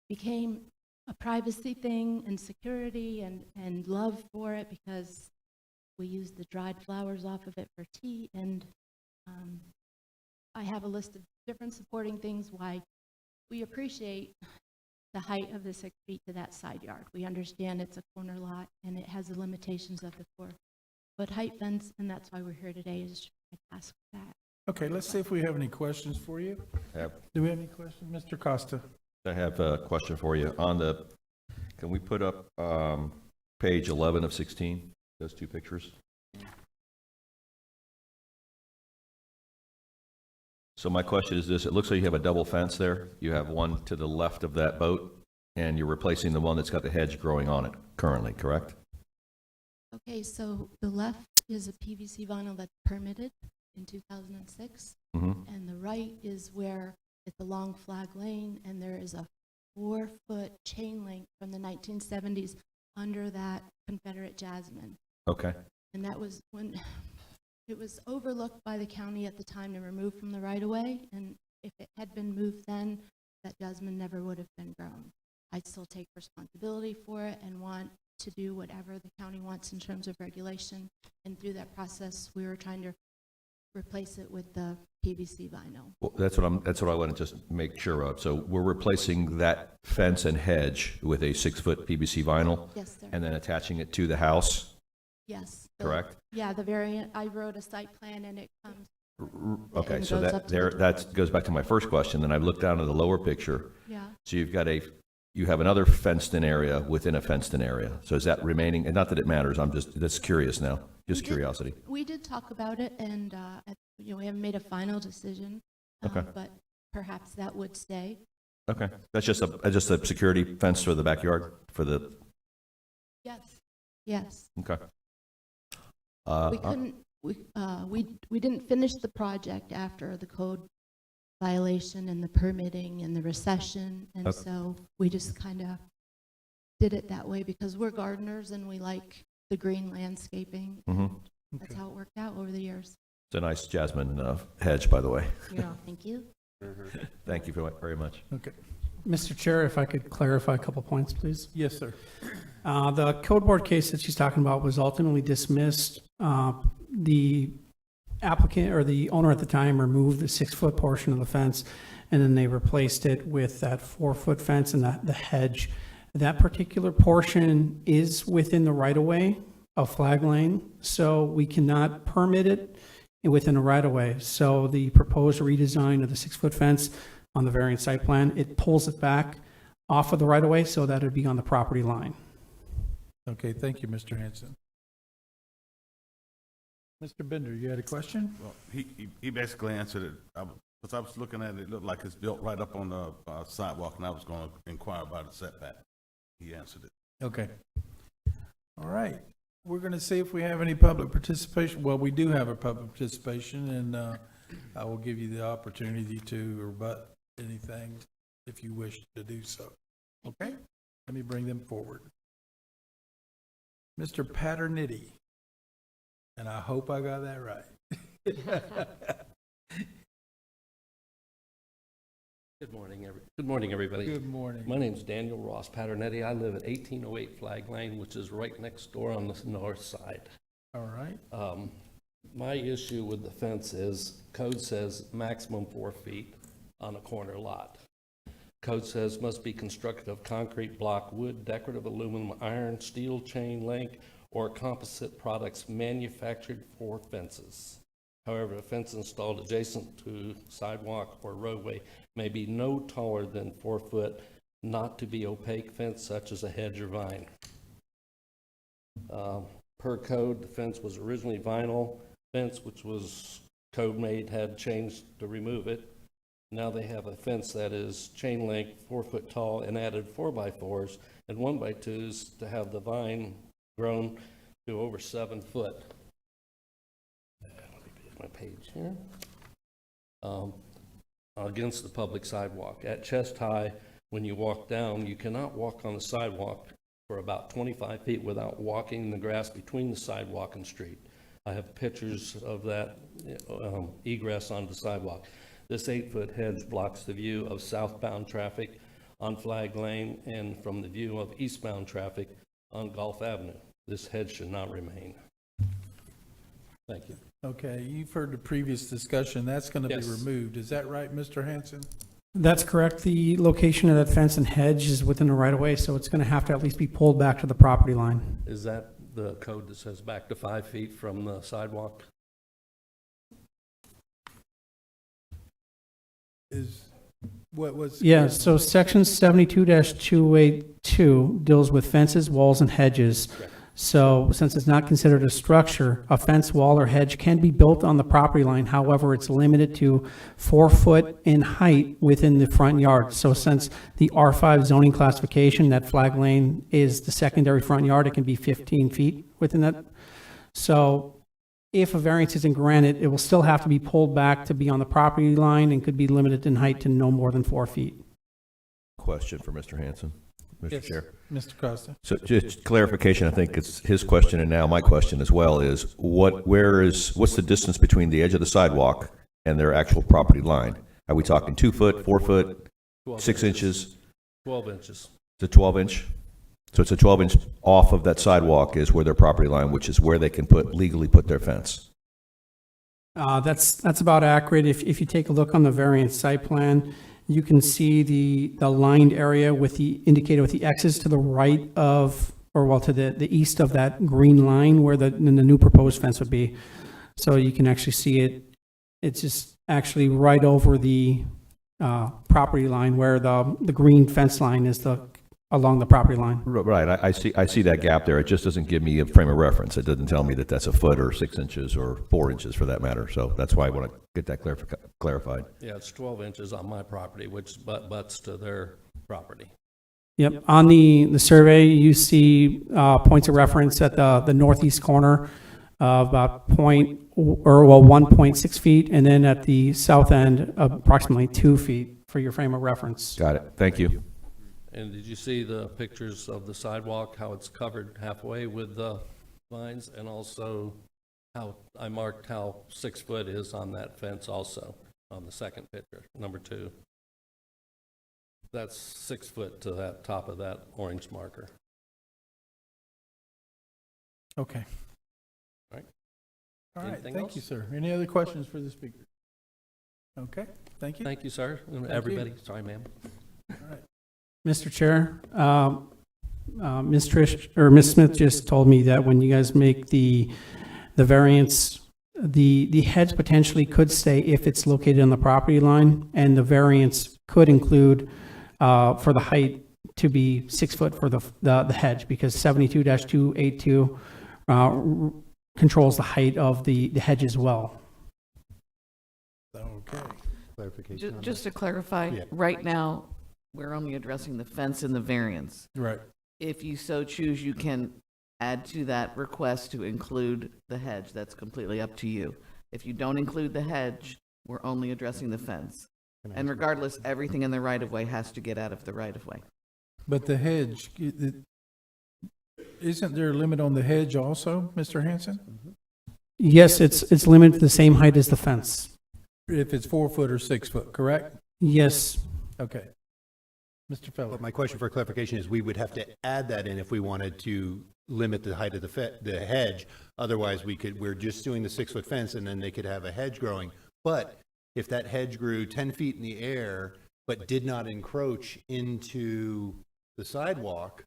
Speaker 2: became a privacy thing and security and love for it, because we use the dried flowers off of it for tea. And I have a list of different supporting things why we appreciate the height of the 6 feet to that side yard. We understand it's a corner lot and it has the limitations of the 4-foot height fence, and that's why we're here today, is to ask that.
Speaker 1: Okay, let's see if we have any questions for you. Do we have any questions? Mr. Costa?
Speaker 11: I have a question for you. Can we put up page 11 of 16, those two pictures? So my question is this: it looks like you have a double fence there. You have one to the left of that boat, and you're replacing the one that's got the hedge growing on it currently, correct?
Speaker 2: Okay, so the left is a PVC vinyl that's permitted in 2006, and the right is where it's a long flag lane, and there is a 4-foot chain link from the 1970s under that Confederate jasmine.
Speaker 11: Okay.
Speaker 2: And that was when it was overlooked by the county at the time to remove from the right-of-way, and if it had been moved then, that jasmine never would have been grown. I still take responsibility for it and want to do whatever the county wants in terms of regulation, and through that process, we were trying to replace it with the PVC vinyl.
Speaker 11: Well, that's what I want to just make sure of. So we're replacing that fence and hedge with a 6-foot PVC vinyl?
Speaker 2: Yes, sir.
Speaker 11: And then attaching it to the house?
Speaker 2: Yes.
Speaker 11: Correct?
Speaker 2: Yeah, the variant, I wrote a site plan and it comes.
Speaker 11: Okay,
Speaker 2: and
Speaker 11: so
Speaker 2: goes
Speaker 11: that
Speaker 2: up to
Speaker 11: there,
Speaker 2: the-
Speaker 11: that goes back to my first question. Then I've looked down at the lower picture.
Speaker 2: Yeah.
Speaker 11: So you have another fenced-in area within a fenced-in area. So is that remaining? And not that it matters. I'm just curious now. Just curiosity.
Speaker 2: We did talk about it, and we haven't made a final decision.
Speaker 11: Okay.
Speaker 2: But perhaps that would stay.
Speaker 11: Okay, that's just a security fence for the backyard for the.
Speaker 2: Yes. Yes.
Speaker 11: Okay.
Speaker 2: We couldn't. We didn't finish the project after the code violation and the permitting and the recession, and so we just kind of did it that way because we're gardeners and we like the green landscaping. That's how it worked out over the years.
Speaker 11: It's a nice jasmine hedge, by the way.
Speaker 2: Yeah. Thank you.
Speaker 11: Thank you very much.
Speaker 1: Okay.
Speaker 14: Mr. Chair, if I could clarify a couple points, please.
Speaker 1: Yes, sir.
Speaker 14: The code board case that she's talking about was ultimately dismissed. The applicant or the owner at the time removed the 6-foot portion of the fence, and then they replaced it with that 4-foot fence and the hedge. That particular portion is within the right-of-way of Flag Lane, so we cannot permit it within a right-of-way. So the proposed redesign of the 6-foot fence on the variant site plan, it pulls it back off of the right-of-way so that it'd be on the property line.
Speaker 1: Okay, thank you, Mr. Hanson. Mr. Bender, you had a question?
Speaker 10: Well, he basically answered it. Because I was looking at it, it looked like it's built right up on the sidewalk, and I was going to inquire about the setback. He answered it.
Speaker 1: Okay. All right. We're going to see if we have any public participation. Well, we do have a public participation, and I will give you the opportunity to rebut anything if you wish to do so. Okay? Let me bring them forward. Mr. Paternitti, and I hope I got that right.
Speaker 22: Good morning, everybody.
Speaker 1: Good morning.
Speaker 22: My name's Daniel Ross Paternetti. I live at 1808 Flag Lane, which is right next door on the north side.
Speaker 1: All right.
Speaker 22: My issue with the fence is code says maximum 4 feet on a corner lot. Code says must be constructed of concrete block, wood, decorative aluminum, iron, steel, chain link, or composite products manufactured for fences. However, a fence installed adjacent to sidewalk or roadway may be no taller than 4 foot, not to be opaque fence such as a hedge or vine. Per code, the fence was originally vinyl fence, which was code made, had changed to remove it. Now they have a fence that is chain link, 4 foot tall, and added 4x4s and 1x2s to have the vine grown to over 7 foot. My page here. Against the public sidewalk. At chest high, when you walk down, you cannot walk on the sidewalk for about 25 feet without walking the grass between the sidewalk and street. I have pictures of that egress onto the sidewalk. This 8-foot hedge blocks the view of southbound traffic on Flag Lane and from the view of eastbound traffic on Gulf Avenue. This hedge should not remain. Thank you.
Speaker 1: Okay, you've heard the previous discussion. That's going to
Speaker 22: Yes.
Speaker 1: be removed. Is that right, Mr. Hanson?
Speaker 14: That's correct. The location of that fence and hedge is within the right-of-way, so it's going to have to at least be pulled back to the property line.
Speaker 22: Is that the code that says back to 5 feet from the sidewalk?
Speaker 1: Is, what was?
Speaker 14: Yeah, so section 72-282 deals with fences, walls, and hedges. So since it's not considered a structure, a fence, wall, or hedge can be built on the property line. However, it's limited to 4 foot in height within the front yard. So since the R5 zoning classification, that flag lane is the secondary front yard, it can be 15 feet within that. So if a variance isn't granted, it will still have to be pulled back to be on the property line and could be limited in height to no more than 4 feet.
Speaker 11: Question for Mr. Hanson, Mr.
Speaker 1: Yes,
Speaker 11: Chair.
Speaker 1: Mr. Costa.
Speaker 11: So just clarification, I think it's his question and now my question as well is, what's the distance between the edge of the sidewalk and their actual property line? Are we talking 2 foot, 4 foot, 6 inches?
Speaker 22: 12 inches.
Speaker 11: It's a 12-inch? So it's a 12-inch off of that sidewalk is where their property line, which is where they can legally put their fence.
Speaker 14: That's about accurate. If you take a look on the variance site plan, you can see the lined area with the indicated with the X's to the right of, or well, to the east of that green line where the new proposed fence would be. So you can actually see it. It's just actually right over the property line where the green fence line is along the property line.
Speaker 11: Right, I see that gap there. It just doesn't give me a frame of reference. It doesn't tell me that that's a foot or 6 inches or 4 inches for that matter. So that's why I want to get that clarified.
Speaker 22: Yeah, it's 12 inches on my property, which butts to their property.
Speaker 14: Yep. On the survey, you see points of reference at the northeast corner of about 1.6 feet, and then at the south end, approximately 2 feet for your frame of reference.
Speaker 11: Got it. Thank you.
Speaker 22: And did you see the pictures of the sidewalk, how it's covered halfway with the vines? And also how I marked how 6 foot is on that fence also, on the second picture, number 2. That's 6 foot to that top of that orange marker.
Speaker 1: Okay.
Speaker 22: Right.
Speaker 1: All right,
Speaker 22: Anything
Speaker 1: thank
Speaker 22: else?
Speaker 1: you, sir. Any other questions for the speaker? Okay, thank you.
Speaker 22: Sir, and
Speaker 1: Thank
Speaker 22: everybody.
Speaker 1: you.
Speaker 22: Sorry, ma'am.
Speaker 1: All right.
Speaker 14: Mr. Chair, Ms. Smith just told me that when you guys make the variance, the hedge potentially could stay if it's located on the property line, and the variance could include for the height to be 6 foot for the hedge, because 72-282 controls the height of the hedge as well.
Speaker 1: Okay.
Speaker 3: Clarification on
Speaker 4: Just
Speaker 3: that.
Speaker 4: to clarify,
Speaker 3: Yeah.
Speaker 4: right now, we're only addressing the fence and the variance.
Speaker 1: Right.
Speaker 4: If you so choose, you can add to that request to include the hedge. That's completely up to you. If you don't include the hedge, we're only addressing the fence. And regardless, everything in the right-of-way has to get out of the right-of-way.
Speaker 1: But the hedge, isn't there a limit on the hedge also, Mr. Hanson?
Speaker 14: Yes, it's limited to the same height as the fence.
Speaker 1: If it's 4 foot or 6 foot, correct?
Speaker 14: Yes.
Speaker 1: Okay. Mr. Feller.
Speaker 3: But my question for clarification is we would have to add that in if we wanted to limit the height of the hedge. Otherwise, we're just doing the 6 foot fence and then they could have a hedge growing. But if that hedge grew 10 feet in the air, but did not encroach into the sidewalk,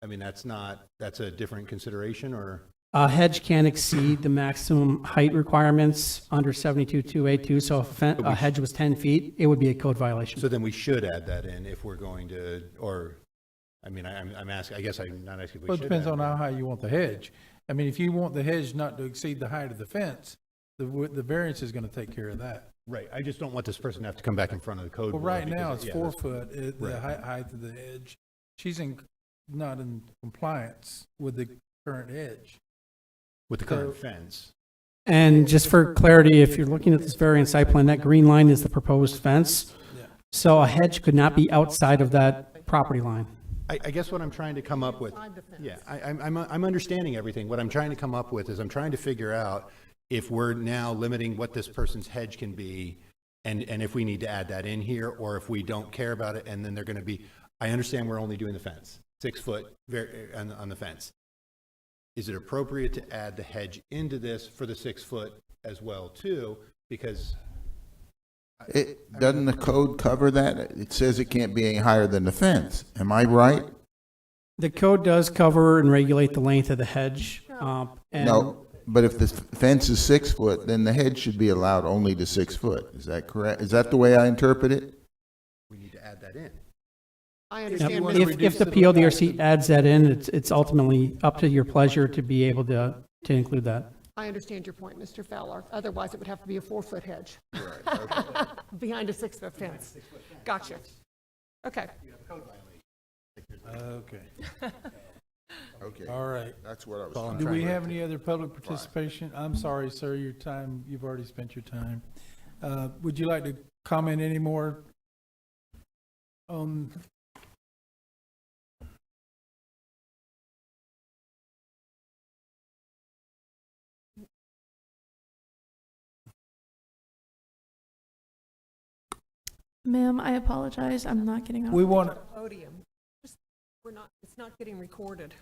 Speaker 3: I mean, that's a different consideration, or?
Speaker 14: A hedge can't exceed the maximum height requirements under 72-282, so if a hedge was 10 feet, it would be a code violation.
Speaker 3: So then we should add that in if we're going to, or, I mean, I'm asking, I guess I'm not asking if we
Speaker 1: Well, it
Speaker 3: should.
Speaker 1: depends
Speaker 3: add
Speaker 1: on
Speaker 3: it.
Speaker 1: how high you want the hedge. I mean, if you want the hedge not to exceed the height of the fence, the variance is going to take care of that.
Speaker 3: Right, I just don't want this person to have to come back in front of the code
Speaker 1: Well,
Speaker 3: board.
Speaker 1: right now,
Speaker 3: because-
Speaker 1: it's
Speaker 3: yeah,
Speaker 1: 4
Speaker 3: that's-
Speaker 1: foot, the
Speaker 3: Right.
Speaker 1: height of the edge. She's not in compliance with the current edge.
Speaker 3: With the current fence.
Speaker 14: And just for clarity, if you're looking at this variance site plan, that green line is the proposed fence.
Speaker 1: Yeah.
Speaker 14: So a hedge could not be outside of that property line.
Speaker 3: I guess what I'm trying to come up with, yeah, I'm understanding everything. What I'm trying to come up with is I'm trying to figure out if we're now limiting what this person's hedge can be, and if we need to add that in here, or if we don't care about it, and then they're going to be, I understand we're only doing the fence, 6 foot on the fence. Is it appropriate to add the hedge into this for the 6 foot as well too? Because
Speaker 6: Doesn't the code cover that? It says it can't be any higher than the fence. Am I right?
Speaker 14: The code does cover and regulate the length of the hedge. And
Speaker 6: No, but if the fence is 6 foot, then the hedge should be allowed only to 6 foot. Is that correct? Is that the way I interpret it?
Speaker 3: We need to add that in.
Speaker 8: I
Speaker 14: Yep.
Speaker 8: understand.
Speaker 14: If the PLDRC adds that in, it's ultimately up to your pleasure to be able to include that.
Speaker 8: I understand your point, Mr. Fowler. Otherwise, it would have to be a 4-foot hedge. Behind a 6-foot fence. Gotcha. Okay.
Speaker 1: Okay.
Speaker 6: Okay.
Speaker 1: All right.
Speaker 6: That's what I was.
Speaker 1: Do we have any other public participation? I'm sorry, sir, your time, you've already spent your time. Would you like to comment any more on?
Speaker 2: Ma'am, I apologize. I'm not getting off.
Speaker 1: We want,
Speaker 8: Podium. It's not getting recorded.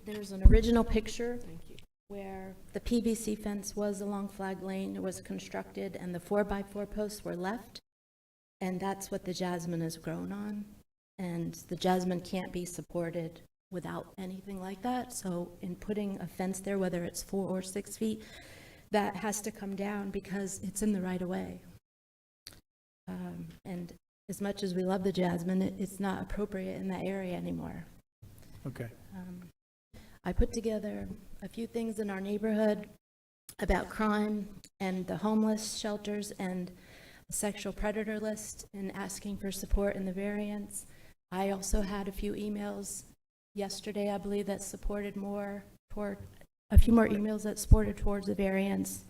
Speaker 2: There's an original picture where the PVC fence was along Flag Lane. It was constructed and the 4x4 posts were left. And that's what the jasmine has grown on. And the jasmine can't be supported without anything like that. So in putting a fence there, whether it's 4 or 6 feet, that has to come down because it's in the right of way. And as much as we love the jasmine, it's not appropriate in that area anymore.
Speaker 1: okay.
Speaker 2: I put together a few things in our neighborhood about crime and the homeless shelters and the sexual predator list and asking for support in the variance. I also had a few emails yesterday, I believe, that supported a few more emails that supported towards the variance.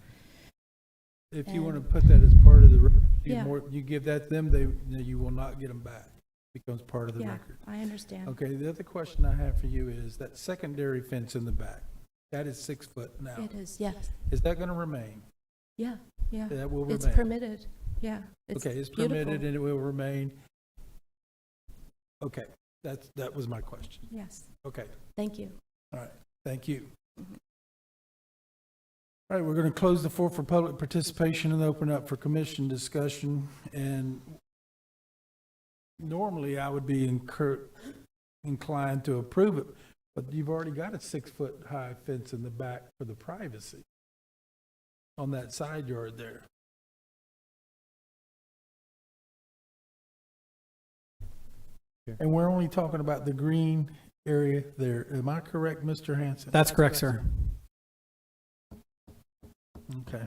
Speaker 1: If you want to put that as part of the,
Speaker 2: Yeah.
Speaker 1: you give that to them, you will not get them back. Becomes part of the
Speaker 2: Yeah,
Speaker 1: record.
Speaker 2: I understand.
Speaker 1: Okay, the other question I have for you is that secondary fence in the back, that is 6 foot now.
Speaker 2: It is, yes.
Speaker 1: Is that going to remain?
Speaker 2: Yeah, yeah.
Speaker 1: That will
Speaker 2: It's
Speaker 1: remain?
Speaker 2: permitted, yeah.
Speaker 1: Okay, it's
Speaker 2: beautiful.
Speaker 1: permitted and it will remain? Okay, that was my question.
Speaker 2: Yes.
Speaker 1: Okay,
Speaker 2: Thank you.
Speaker 1: all right, thank you. All right, we're going to close the floor for public participation and open up for commission discussion. And normally I would be inclined to approve it, but you've already got a 6 foot high fence in the back for the privacy on that side yard there. And we're only talking about the green area there. Am I correct, Mr. Hanson?
Speaker 14: That's correct, sir.
Speaker 1: Okay.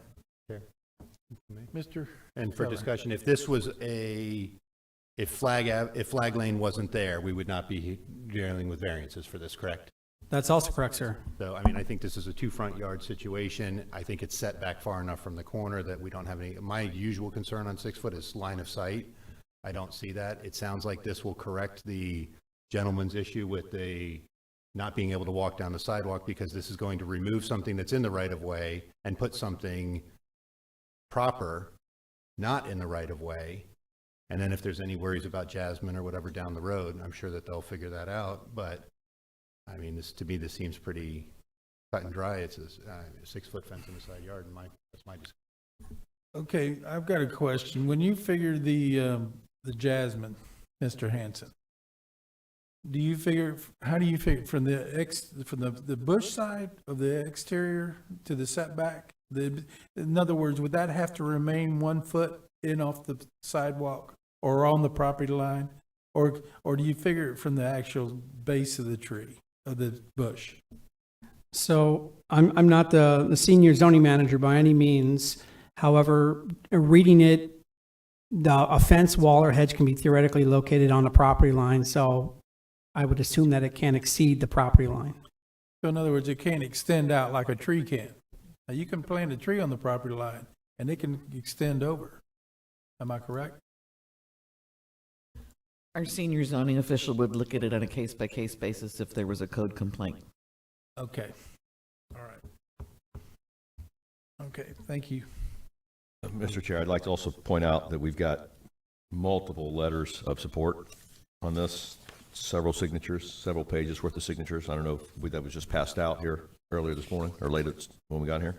Speaker 1: Mr.
Speaker 3: And for
Speaker 1: Feller.
Speaker 3: discussion, if this was if Flag Lane wasn't there, we would not be dealing with variances for this, correct?
Speaker 14: That's also correct, sir.
Speaker 3: So, I mean, I think this is a 2 front yard situation. I think it's set back far enough from the corner that we don't have any, my usual concern on 6 foot is line of sight. I don't see that. It sounds like this will correct the gentleman's issue with the not being able to walk down the sidewalk, because this is going to remove something that's in the right of way and put something proper not in the right of way. And then if there's any worries about Jasmine or whatever down the road, I'm sure that they'll figure that out. But I mean, to me, this seems pretty cut and dry. It's a 6 foot fence in the side yard, and that's my discussion.
Speaker 1: Okay, I've got a question. When you figure the jasmine, Mr. Hanson, how do you figure from the bush side of the exterior to the setback? In other words, would that have to remain 1 foot in off the sidewalk or on the property line? Or do you figure it from the actual base of the tree, of the bush?
Speaker 14: So I'm not the senior zoning manager by any means. However, reading it, a fence, wall, or hedge can be theoretically located on the property line. So I would assume that it can't exceed the property line.
Speaker 1: So in other words, it can't extend out like a tree can. Now, you can plant a tree on the property line and it can extend over. Am I correct?
Speaker 4: Our senior zoning official would look at it on a case-by-case basis if there was a code complaint.
Speaker 1: Okay. All right. Okay, thank you.
Speaker 11: Mr. Chair, I'd like to also point out that we've got multiple letters of support on this, several signatures, several pages worth of signatures. I don't know if that was just passed out here earlier this morning, or later when we got here.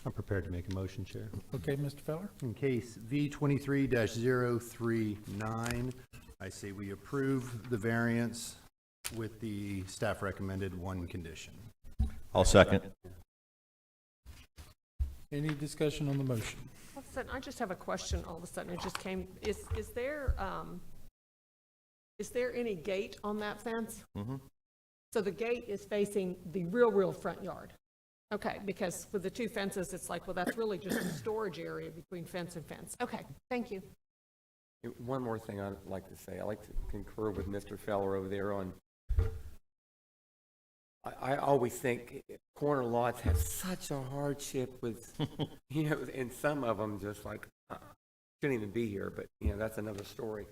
Speaker 3: I'm prepared to make a motion, Chair.
Speaker 1: Okay, Mr. Feller?
Speaker 3: In case V23-039, I say we approve the variance with the staff recommended one condition.
Speaker 11: I'll second.
Speaker 1: Any discussion on the motion?
Speaker 8: All of a sudden, I just have a question. All of a sudden, it just came. Is there any gate on that fence?
Speaker 11: Mm-hmm.
Speaker 8: So the gate is facing the real front yard. Okay, because with the two fences, it's like, well, that's really just a storage area between fence and fence. Okay, thank you.
Speaker 7: One more thing I'd like to say. I like to concur with Mr. Feller over there on, I always think corner lots have such a hardship with, and some of them just like, shouldn't even be here, but, that's another story.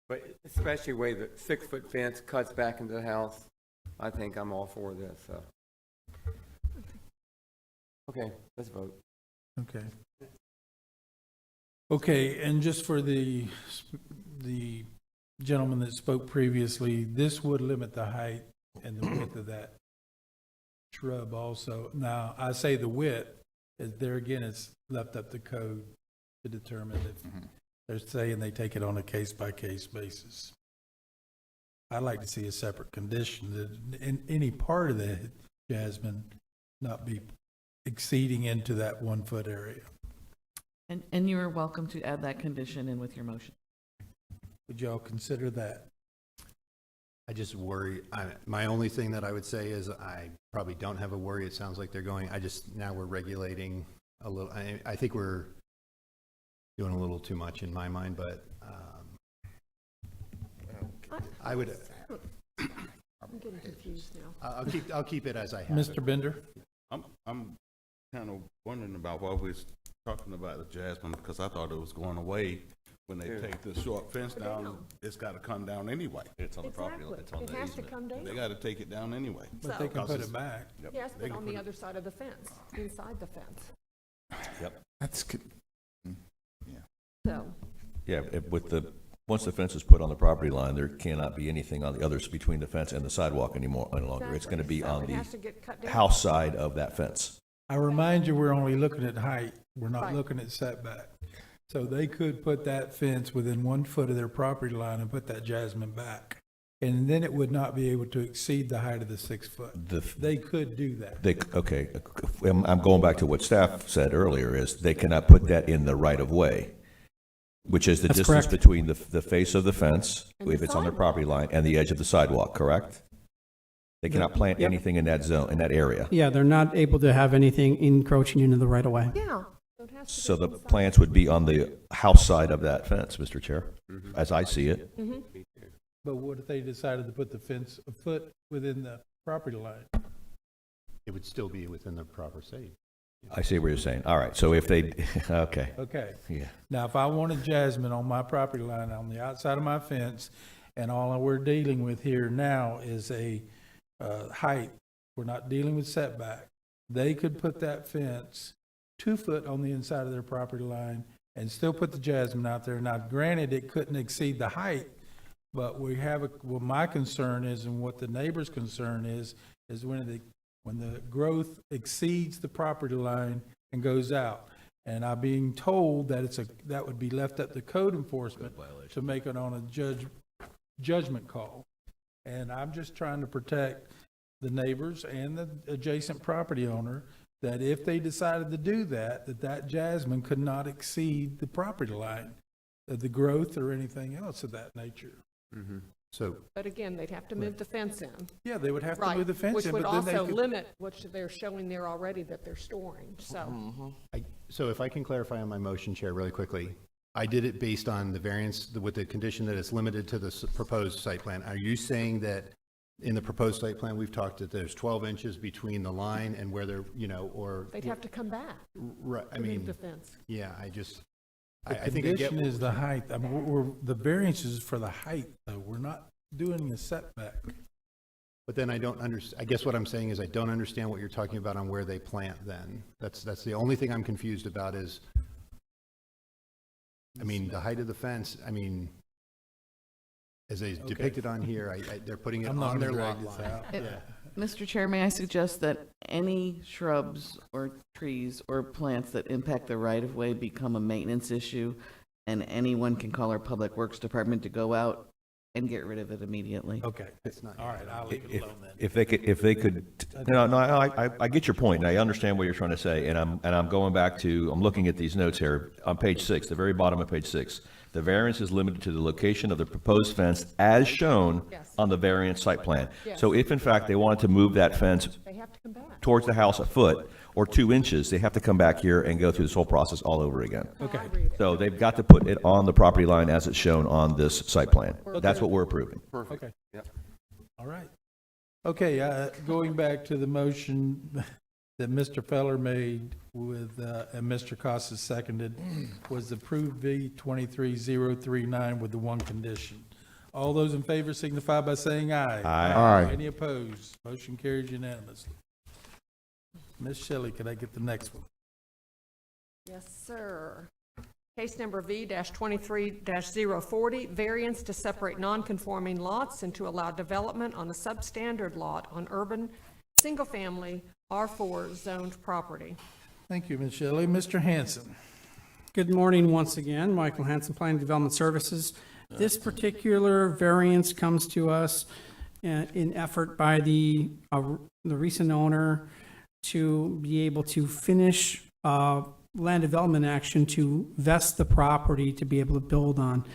Speaker 7: But especially the way the 6-foot fence cuts back into the house, I think I'm all for this, so. Okay, let's vote.
Speaker 1: Okay. Okay, and just for the gentleman that spoke previously, this would limit the height and the width of that shrub also. Now, I say the width, there again, it's left up to code to determine if they're saying they take it on a case-by-case basis. I'd like to see a separate condition that in any part of the jasmine not be exceeding into that 1 foot area.
Speaker 4: And you are welcome to add that condition in with your motion.
Speaker 1: Would y'all consider that?
Speaker 3: I just worry, my only thing that I would say is I probably don't have a worry. It sounds like they're going, now we're regulating a little, I think we're doing a little too much in my mind, but I would.
Speaker 8: I'm getting confused now.
Speaker 3: I'll keep it as I have
Speaker 1: Mr.
Speaker 3: it.
Speaker 1: Bender?
Speaker 10: I'm kind of wondering about why we're talking about the jasmine, because I thought it was going away when they take the short fence down. It's got to come down anyway.
Speaker 11: It's on the property line. It's on
Speaker 8: It
Speaker 11: the
Speaker 8: has to
Speaker 11: easement.
Speaker 8: come down.
Speaker 10: They got to take it down anyway.
Speaker 1: But they can put it back.
Speaker 10: Yep.
Speaker 8: Yes,
Speaker 10: They
Speaker 8: but
Speaker 10: can
Speaker 8: on
Speaker 10: put
Speaker 8: the
Speaker 10: it-
Speaker 8: other side of the fence, inside the fence.
Speaker 11: Yep.
Speaker 6: That's good.
Speaker 8: So,
Speaker 11: Yeah, once the fence is put on the property line, there cannot be anything on the others between the fence and the sidewalk any longer. It's going to be on
Speaker 8: it has to get cut
Speaker 11: the
Speaker 8: down.
Speaker 11: house side of that fence.
Speaker 1: I remind you, we're only looking at height. We're not
Speaker 8: Right.
Speaker 1: looking at setback. So they could put that fence within 1 foot of their property line and put that jasmine back. And then it would not be able to exceed the height of the 6 foot. They could do that.
Speaker 11: Okay, I'm going back to what staff said earlier, is they cannot put that in the right of way, which is the
Speaker 14: That's
Speaker 11: distance
Speaker 14: correct.
Speaker 11: between the face of the fence,
Speaker 8: And the
Speaker 11: if it's on their
Speaker 8: sidewalk.
Speaker 11: property line, and the edge of the sidewalk, correct? They cannot plant
Speaker 14: Yep.
Speaker 11: anything in that zone, in that area.
Speaker 14: Yeah, they're not able to have anything encroaching into the right of way.
Speaker 8: yeah. So it has to
Speaker 11: So
Speaker 8: be
Speaker 11: the
Speaker 8: inside.
Speaker 11: plants would be on the house side of that fence, Mr. Chair, as I see it.
Speaker 8: Mhm.
Speaker 1: But what if they decided to put the fence a foot within the property line?
Speaker 3: It would still be within the proper state.
Speaker 11: I see what you're saying. All right, so if they, okay,
Speaker 1: Okay.
Speaker 11: yeah.
Speaker 1: Now, if I wanted jasmine on my property line, on the outside of my fence, and all we're dealing with here now is a height, we're not dealing with setback, they could put that fence 2 foot on the inside of their property line and still put the jasmine out there. Now, granted, it couldn't exceed the height, but well, my concern is, and what the neighbor's concern is when the growth exceeds the property line and goes out. And I'm being told that that would be left up to code enforcement to make it on a judgment call. And I'm just trying to protect the neighbors and the adjacent property owner, that if they decided to do that jasmine could not exceed the property line, the growth or anything else of that nature.
Speaker 3: So,
Speaker 8: But again, they'd have to move the fence in.
Speaker 1: Yeah, they would have to
Speaker 8: Right,
Speaker 1: move the fence
Speaker 8: which
Speaker 1: in,
Speaker 8: would
Speaker 1: but then they
Speaker 8: also
Speaker 1: could.
Speaker 8: limit what they're showing there already that they're storing, so.
Speaker 3: so if I can clarify on my motion, Chair, really quickly, I did it based on the variance with the condition that it's limited to the proposed site plan. Are you saying that in the proposed site plan, we've talked that there's 12 inches between the line and where they're, or?
Speaker 8: They'd have to come back
Speaker 3: Right, I
Speaker 8: to move
Speaker 3: mean,
Speaker 8: the fence.
Speaker 3: yeah, I
Speaker 1: The
Speaker 3: think I get.
Speaker 1: condition is the height. I mean, the variance is for the height, though. We're not doing the setback.
Speaker 3: But then I don't I guess what I'm saying is I don't understand what you're talking about on where they plant then. That's the only thing I'm confused about is, I mean, the height of the fence, I mean, as they depicted on here, they're putting it
Speaker 1: I'm not
Speaker 3: on their
Speaker 1: gonna
Speaker 3: lot
Speaker 1: drag this
Speaker 3: line.
Speaker 1: out.
Speaker 3: Yeah.
Speaker 4: Mr. Chair, may I suggest that any shrubs or trees or plants that impact the right-of-way become a maintenance issue, and anyone can call our Public Works Department to go out and get rid of it immediately?
Speaker 1: Okay, all right, I'll leave it alone then.
Speaker 11: If they could, I get your point, and I understand what you're trying to say, and I'm going back to, I'm looking at these notes here, on page 6, the very bottom of page 6. The variance is limited to the location of the proposed fence as shown on the variance site plan.
Speaker 8: Yes.
Speaker 11: So if in fact they wanted to move that fence
Speaker 8: They have to come back.
Speaker 11: towards the house a foot or 2 inches, they have to come back here and go through this whole process all over again.
Speaker 1: Okay.
Speaker 11: So they've got to put it on the property line as it's shown on this site plan. That's what we're approving.
Speaker 7: Perfect.
Speaker 1: Okay.
Speaker 7: Yep.
Speaker 1: All right. Okay, going back to the motion that Mr. Feller made with, and Mr. Costas seconded, was approved V 23039 with the one condition. All those in favor signify by saying aye.
Speaker 6: Aye.
Speaker 1: Any opposed? Motion carries unanimously. Ms. Shelley, could I get the next one?
Speaker 8: Yes, sir. Case number V-23-040, variance to separate non-conforming lots and to allow development on a substandard lot on urban, single-family, R4 zoned property.
Speaker 1: Thank you, Ms. Shelley. Mr. Hanson.
Speaker 14: Good morning once again. Michael Hanson, Planning Development Services. This particular variance comes to us in effort by the recent owner to be able to finish land development action to vest the property to be able to build on.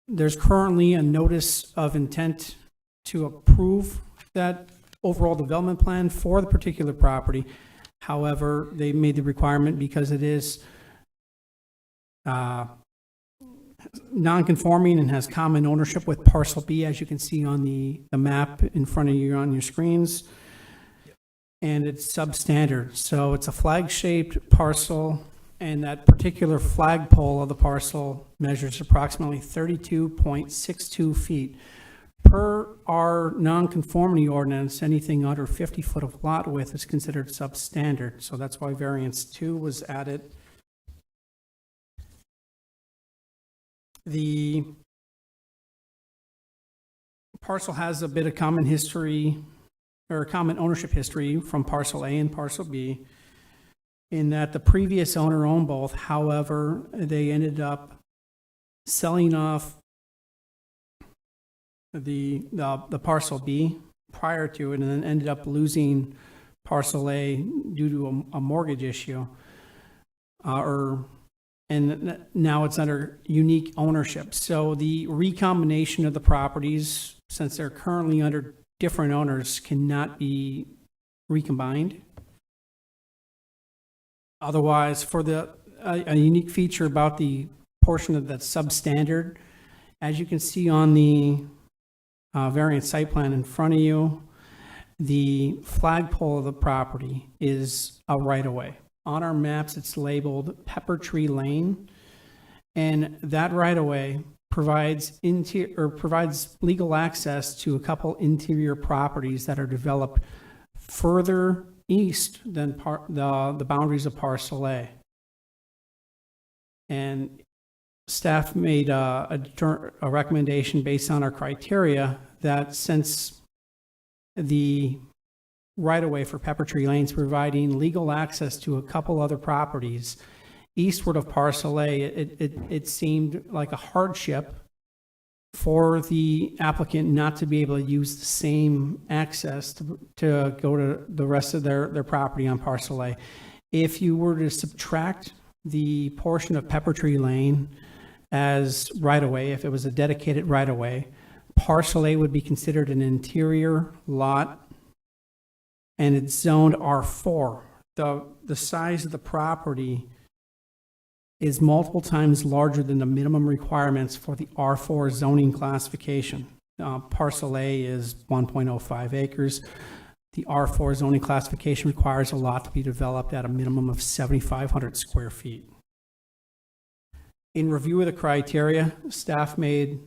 Speaker 14: There's currently a notice of intent to approve that overall development plan for the particular property. However, they made the requirement because it is non-conforming and has common ownership with parcel B, as you can see on the map in front of you on your screens. And it's substandard, so it's a flag-shaped parcel, and that particular flagpole of the parcel measures approximately 32.62 feet. Per our nonconformity ordinance, anything under 50 foot of lot width is considered substandard, so that's why variance 2 was added. The parcel has a bit of common history, or a common ownership history from parcel A and parcel B, in that the previous owner owned both. However, they ended up selling off the parcel B prior to it, and then ended up losing parcel A due to a mortgage issue, and now it's under unique ownership. So the recombination of the properties, since they're currently under different owners, cannot be recombined. Otherwise, for a unique feature about the portion of that substandard, as you can see on the variant site plan in front of you, the flagpole of the property is a right-of-way. On our maps, it's labeled Pepper Tree Lane, and that right-of-way provides legal access to a couple interior properties that are developed further east than the boundaries of parcel A. And staff made a recommendation based on our criteria that since the right-of-way for Pepper Tree Lane is providing legal access to a couple other properties eastward of parcel A, it seemed like a hardship for the applicant not to be able to use the same access to go to the rest of their property on parcel A. If you were to subtract the portion of Pepper Tree Lane as right-of-way, if it was a dedicated right-of-way, parcel A would be considered an interior lot, and it's zoned R4. The size of the property is multiple times larger than the minimum requirements for the R4 zoning classification. Parcel A is 1.05 acres. The R4 zoning classification requires a lot to be developed at a minimum of 7,500 square feet. In review of the criteria, staff made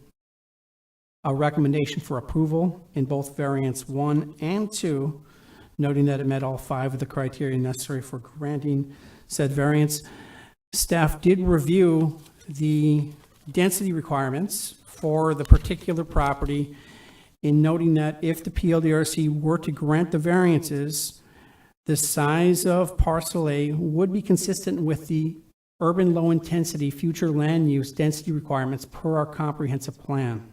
Speaker 14: a recommendation for approval in both variants 1 and 2, noting that it met all 5 of the criteria necessary for granting said variance. Staff did review the density requirements for the particular property in noting that if the PLDRC were to grant the variances, the size of parcel A would be consistent with the urban low-intensity future land use density requirements per our comprehensive plan.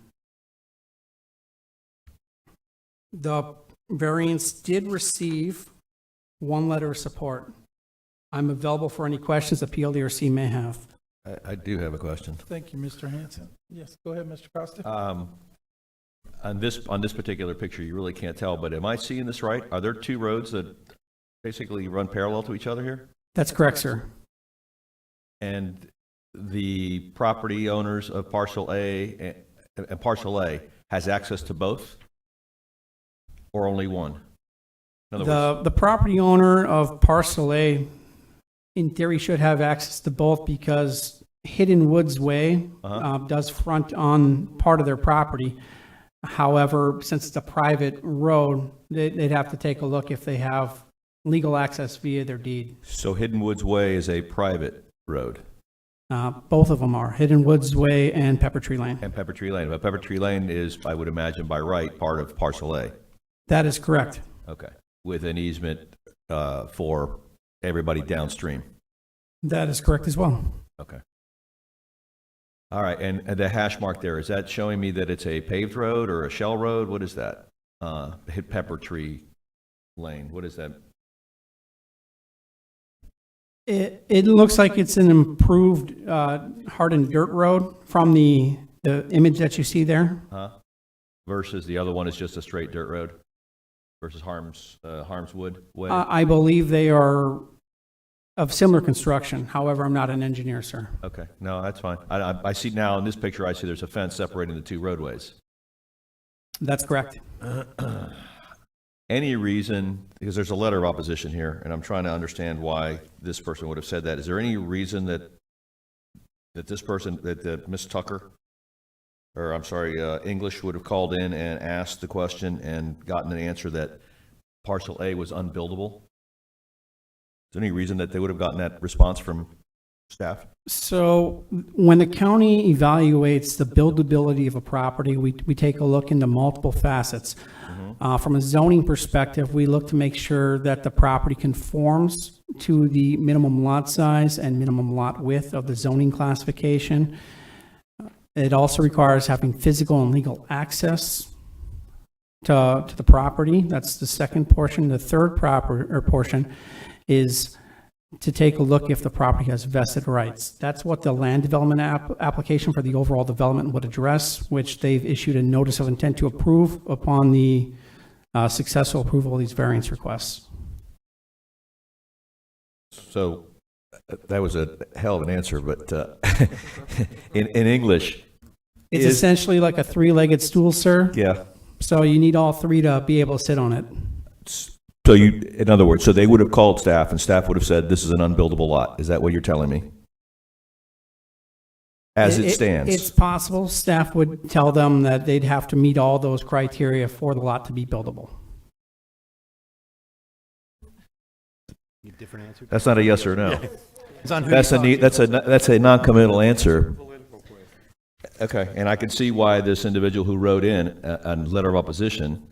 Speaker 14: The variance did receive one letter of support. I'm available for any questions the PLDRC may have.
Speaker 11: I do have a question.
Speaker 1: Thank you, Mr. Hanson. Yes, go ahead, Mr. Costa.
Speaker 11: On this particular picture, you really can't tell, but am I seeing this right? Are there two roads that basically run parallel to each other here?
Speaker 14: That's correct, sir.
Speaker 11: And the property owners of parcel A and parcel A has access to both, or only one? In other words,
Speaker 14: The property owner of parcel A, in theory, should have access to both because Hidden Woods Way does front on part of their property. However, since it's a private road, they'd have to take a look if they have legal access via their deed.
Speaker 11: so Hidden Woods Way is a private road?
Speaker 14: Both of them are, Hidden Woods Way and Pepper Tree Lane.
Speaker 11: And Pepper Tree Lane, but Pepper Tree Lane is, I would imagine by right, part of parcel A.
Speaker 14: That is correct.
Speaker 11: Okay, with an easement for everybody downstream.
Speaker 14: That is correct as well.
Speaker 11: Okay. All right, and the hash mark there, is that showing me that it's a paved road or a shell road? What is that? Hit Pepper Tree Lane, what is that?
Speaker 14: It looks like it's an improved hardened dirt road from the image that you see there.
Speaker 11: Versus the other one is just a straight dirt road? Versus Harmswood Way?
Speaker 14: I believe they are of similar construction. However, I'm not an engineer, sir.
Speaker 11: Okay, no, that's fine. I see now in this picture, I see there's a fence separating the two roadways.
Speaker 14: That's correct.
Speaker 11: Any reason, because there's a letter of opposition here, and I'm trying to understand why this person would have said that. Is there any reason that this person, that Ms. Tucker, or I'm sorry, English would have called in and asked the question and gotten an answer that parcel A was unbuildable? Is there any reason that they would have gotten that response from staff?
Speaker 14: So when the county evaluates the buildability of a property, we take a look into multiple facets. From a zoning perspective, we look to make sure that the property conforms to the minimum lot size and minimum lot width of the zoning classification. It also requires having physical and legal access to the property. That's the second portion. The third portion is to take a look if the property has vested rights. That's what the land development application for the overall development would address, which they've issued a notice of intent to approve upon the successful approval of these variance requests.
Speaker 11: So that was a hell of an answer, but in English,
Speaker 14: It's essentially like a three-legged stool, sir.
Speaker 11: Yeah.
Speaker 14: So you need all three to be able to sit on it.
Speaker 11: So you, in other words, so they would have called staff and staff would have said, this is an unbuildable lot. Is that what you're telling me? As it stands?
Speaker 14: It's possible. Staff would tell them that they'd have to meet all those criteria for the lot to be buildable.
Speaker 3: Different answer?
Speaker 11: That's not a yes or no.
Speaker 3: Yeah. It's on who
Speaker 11: That's
Speaker 3: you talk to.
Speaker 11: that's a non-committal answer. Okay, and I can see why this individual who wrote in a letter of opposition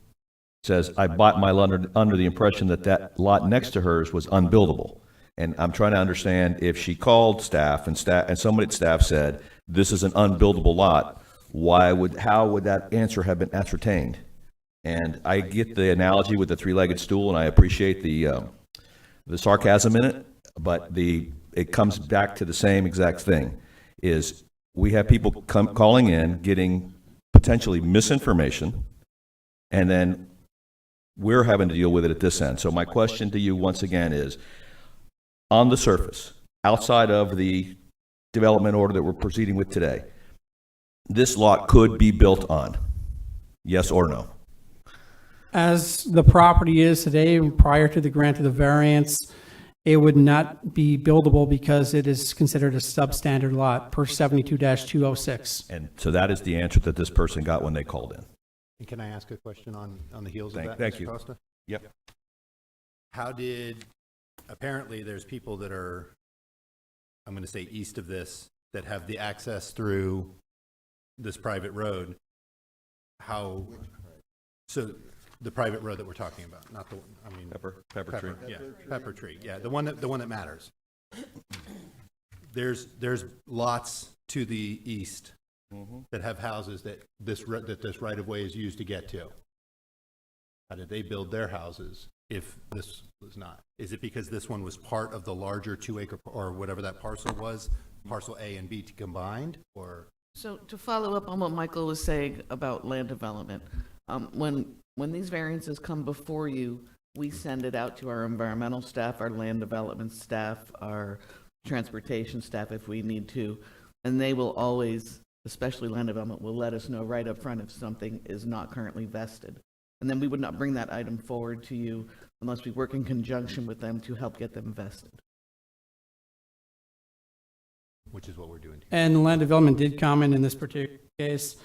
Speaker 11: says, I bought my lot under the impression that that lot next to hers was unbuildable. And I'm trying to understand if she called staff and somebody at staff said, this is an unbuildable lot, how would that answer have been ascertained? And I get the analogy with the three-legged stool, and I appreciate the sarcasm in it, but it comes back to the same exact thing, is we have people calling in, getting potentially misinformation, and then we're having to deal with it at this end. So my question to you once again is, on the surface, outside of the development order that we're proceeding with today, this lot could be built on, yes or no?
Speaker 14: As the property is today, prior to the grant of the variance, it would not be buildable because it is considered a substandard lot per 72-206.
Speaker 11: And so that is the answer that this person got when they called in.
Speaker 3: And can I ask a question on the heels of that,
Speaker 11: Thank
Speaker 3: Mr.
Speaker 11: you.
Speaker 3: Costa?
Speaker 11: Yep.
Speaker 3: How did, apparently there's people that are, I'm going to say east of this, that have the access through this private road. How So the private road that we're talking about, not the, I mean.
Speaker 11: Pepper tree.
Speaker 3: Yeah, Pepper Tree, yeah, the one that matters. There's lots to the east that have houses that this right of way is used to get to. How did they build their houses if this was not? Is it because this one was part of the larger 2-acre, or whatever that parcel was, parcel A and B combined, or?
Speaker 4: So to follow up on what Michael was saying about land development, when these variances come before you, we send it out to our environmental staff, our land development staff, our transportation staff if we need to, and they will always, especially land development, will let us know right up front if something is not currently vested. And then we would not bring that item forward to you unless we work in conjunction with them to help get them vested.
Speaker 3: Which is what we're doing here.
Speaker 14: And land development did comment in this particular case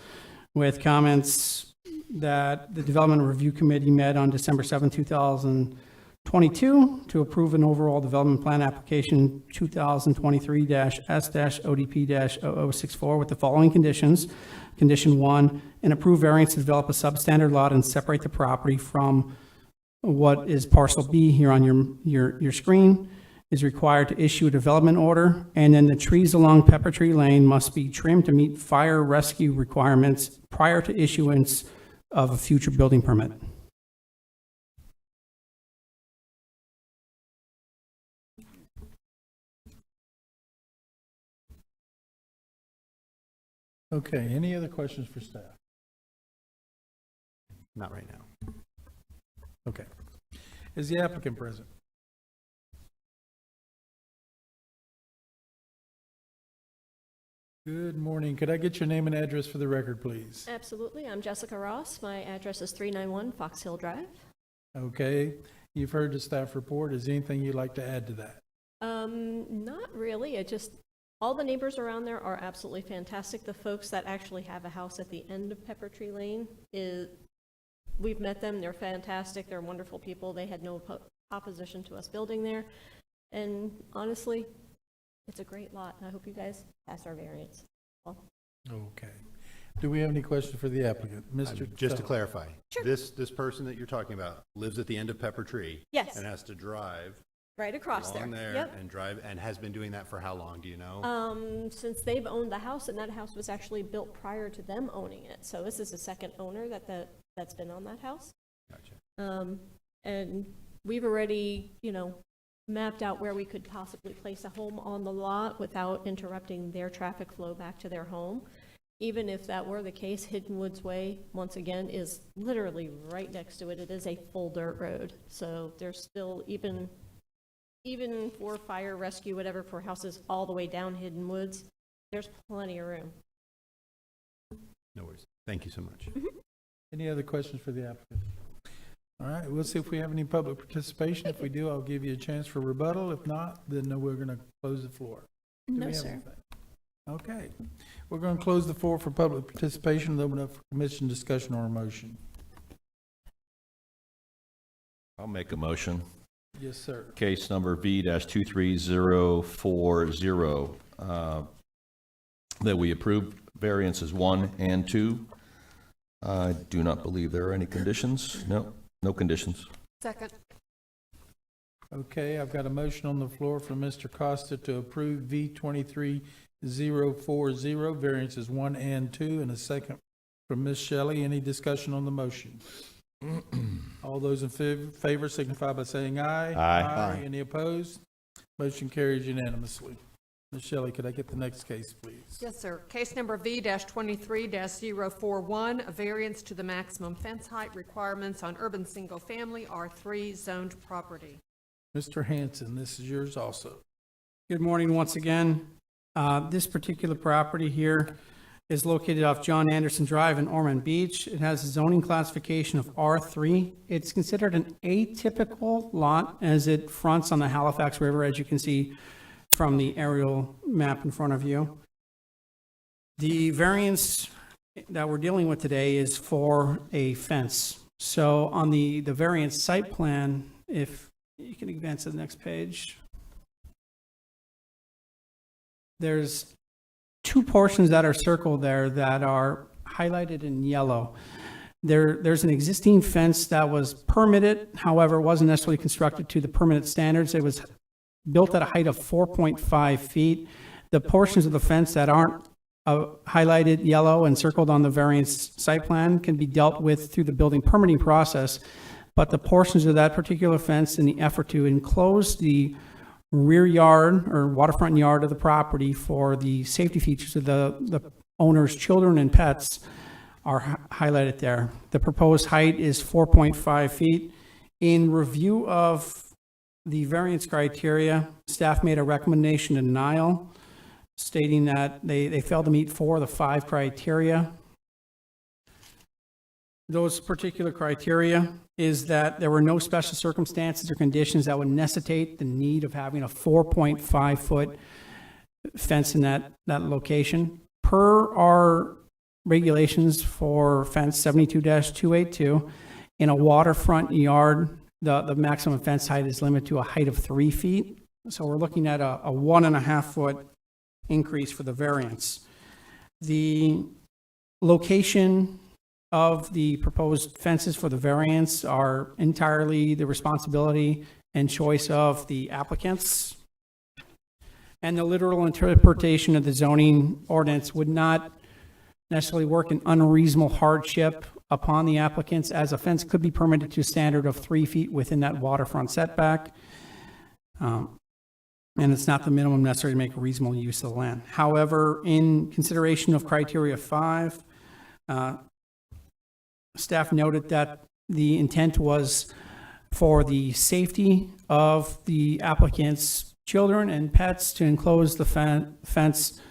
Speaker 14: with comments that the Development Review Committee met on December 7, 2022 to approve an overall development plan application 2023-S-ODP-0064 with the following conditions. Condition 1, an approved variance to develop a substandard lot and separate the property from what is parcel B here on your screen is required to issue a development order, and then the trees along Pepper Tree Lane must be trimmed to meet fire rescue requirements prior to issuance of a future building permit.
Speaker 1: Okay, any other questions for staff?
Speaker 3: Not right now.
Speaker 1: Okay. Is the applicant present? Good morning. Could I get your name and address for the record, please?
Speaker 9: Absolutely. I'm Jessica Ross. My address is 391 Fox Hill Drive.
Speaker 1: Okay. You've heard the staff report. Is there anything you'd like to add to that?
Speaker 9: Not really. All the neighbors around there are absolutely fantastic. The folks that actually have a house at the end of Pepper Tree Lane, we've met them. They're fantastic. They're wonderful people. They had no opposition to us building there. And honestly, it's a great lot. I hope you guys pass our variance. Well,
Speaker 1: Okay. Do we have any questions for the applicant? Mr.
Speaker 3: Just to
Speaker 1: Fellow.
Speaker 3: clarify,
Speaker 9: Sure.
Speaker 3: this person that you're talking about lives at the end of Pepper Tree.
Speaker 9: Yes.
Speaker 3: And has to drive
Speaker 9: right across
Speaker 3: along
Speaker 9: there.
Speaker 3: there
Speaker 9: Yep.
Speaker 3: and drive, and has been doing that for how long, do you know?
Speaker 9: Since they've owned the house, and that house was actually built prior to them owning it. So this is the second owner that's been on that house.
Speaker 3: Gotcha.
Speaker 9: And we've already, mapped out where we could possibly place a home on the lot without interrupting their traffic flow back to their home. Even if that were the case, Hidden Woods Way, once again, is literally right next to it. It is a full dirt road. So there's still, even for fire rescue, whatever, for houses all the way down Hidden Woods, there's plenty of room.
Speaker 3: No worries. Thank you so much.
Speaker 1: Any other questions for the applicant? All right, we'll see if we have any public participation. If we do, I'll give you a chance for rebuttal. If not, then we're going to close the floor. Do
Speaker 9: No,
Speaker 1: we have
Speaker 9: sir.
Speaker 1: anything? Okay. We're going to close the floor for public participation and open up for commission discussion or a motion.
Speaker 11: I'll make a motion.
Speaker 1: Yes, sir.
Speaker 11: Case number V-23040, that we approve variances 1 and 2. I do not believe there are any conditions. No conditions.
Speaker 8: Second.
Speaker 1: Okay, I've got a motion on the floor from Mr. Costa to approve V-23040, variances 1 and 2, and a second from Ms. Shelley. Any discussion on the motion? All those in favor signify by saying aye.
Speaker 11: Aye.
Speaker 1: Any opposed? Motion carries unanimously. Ms. Shelley, could I get the next case, please?
Speaker 8: Yes, sir. Case number V-23-041, a variance to the maximum fence height requirements on urban single-family R3 zoned property.
Speaker 1: Mr. Hanson, this is yours also.
Speaker 14: Good morning once again. This particular property here is located off John Anderson Drive in Ormond Beach. It has a zoning classification of R3. It's considered an atypical lot as it fronts on the Halifax River, as you can see from the aerial map in front of you. The variance that we're dealing with today is for a fence. So on the variance site plan, if you can advance to the next page, there's two portions that are circled there that are highlighted in yellow. There's an existing fence that was permitted, however, it wasn't necessarily constructed to the permitted standards. It was built at a height of 4.5 feet. The portions of the fence that aren't highlighted yellow and circled on the variance site plan can be dealt with through the building permitting process, but the portions of that particular fence, in the effort to enclose the rear yard or waterfront yard of the property for the safety features of the owner's children and pets, are highlighted there. The proposed height is 4.5 feet. In review of the variance criteria, staff made a recommendation to denial, stating that they failed to meet 4 of the 5 criteria. Those particular criteria is that there were no special circumstances or conditions that would necessitate the need of having a 4.5-foot fence in that location. Per our regulations for fence 72-282, in a waterfront yard, the maximum fence height is limited to a height of 3 feet. So we're looking at a 1.5-foot increase for the variance. The location of the proposed fences for the variance are entirely the responsibility and choice of the applicants. And the literal interpretation of the zoning ordinance would not necessarily work an unreasonable hardship upon the applicants, as a fence could be permitted to a standard of 3 feet within that waterfront setback. And it's not the minimum necessary to make a reasonable use of the land. However, in consideration of criteria 5, staff noted that the intent was for the safety of the applicant's children and pets to enclose the fence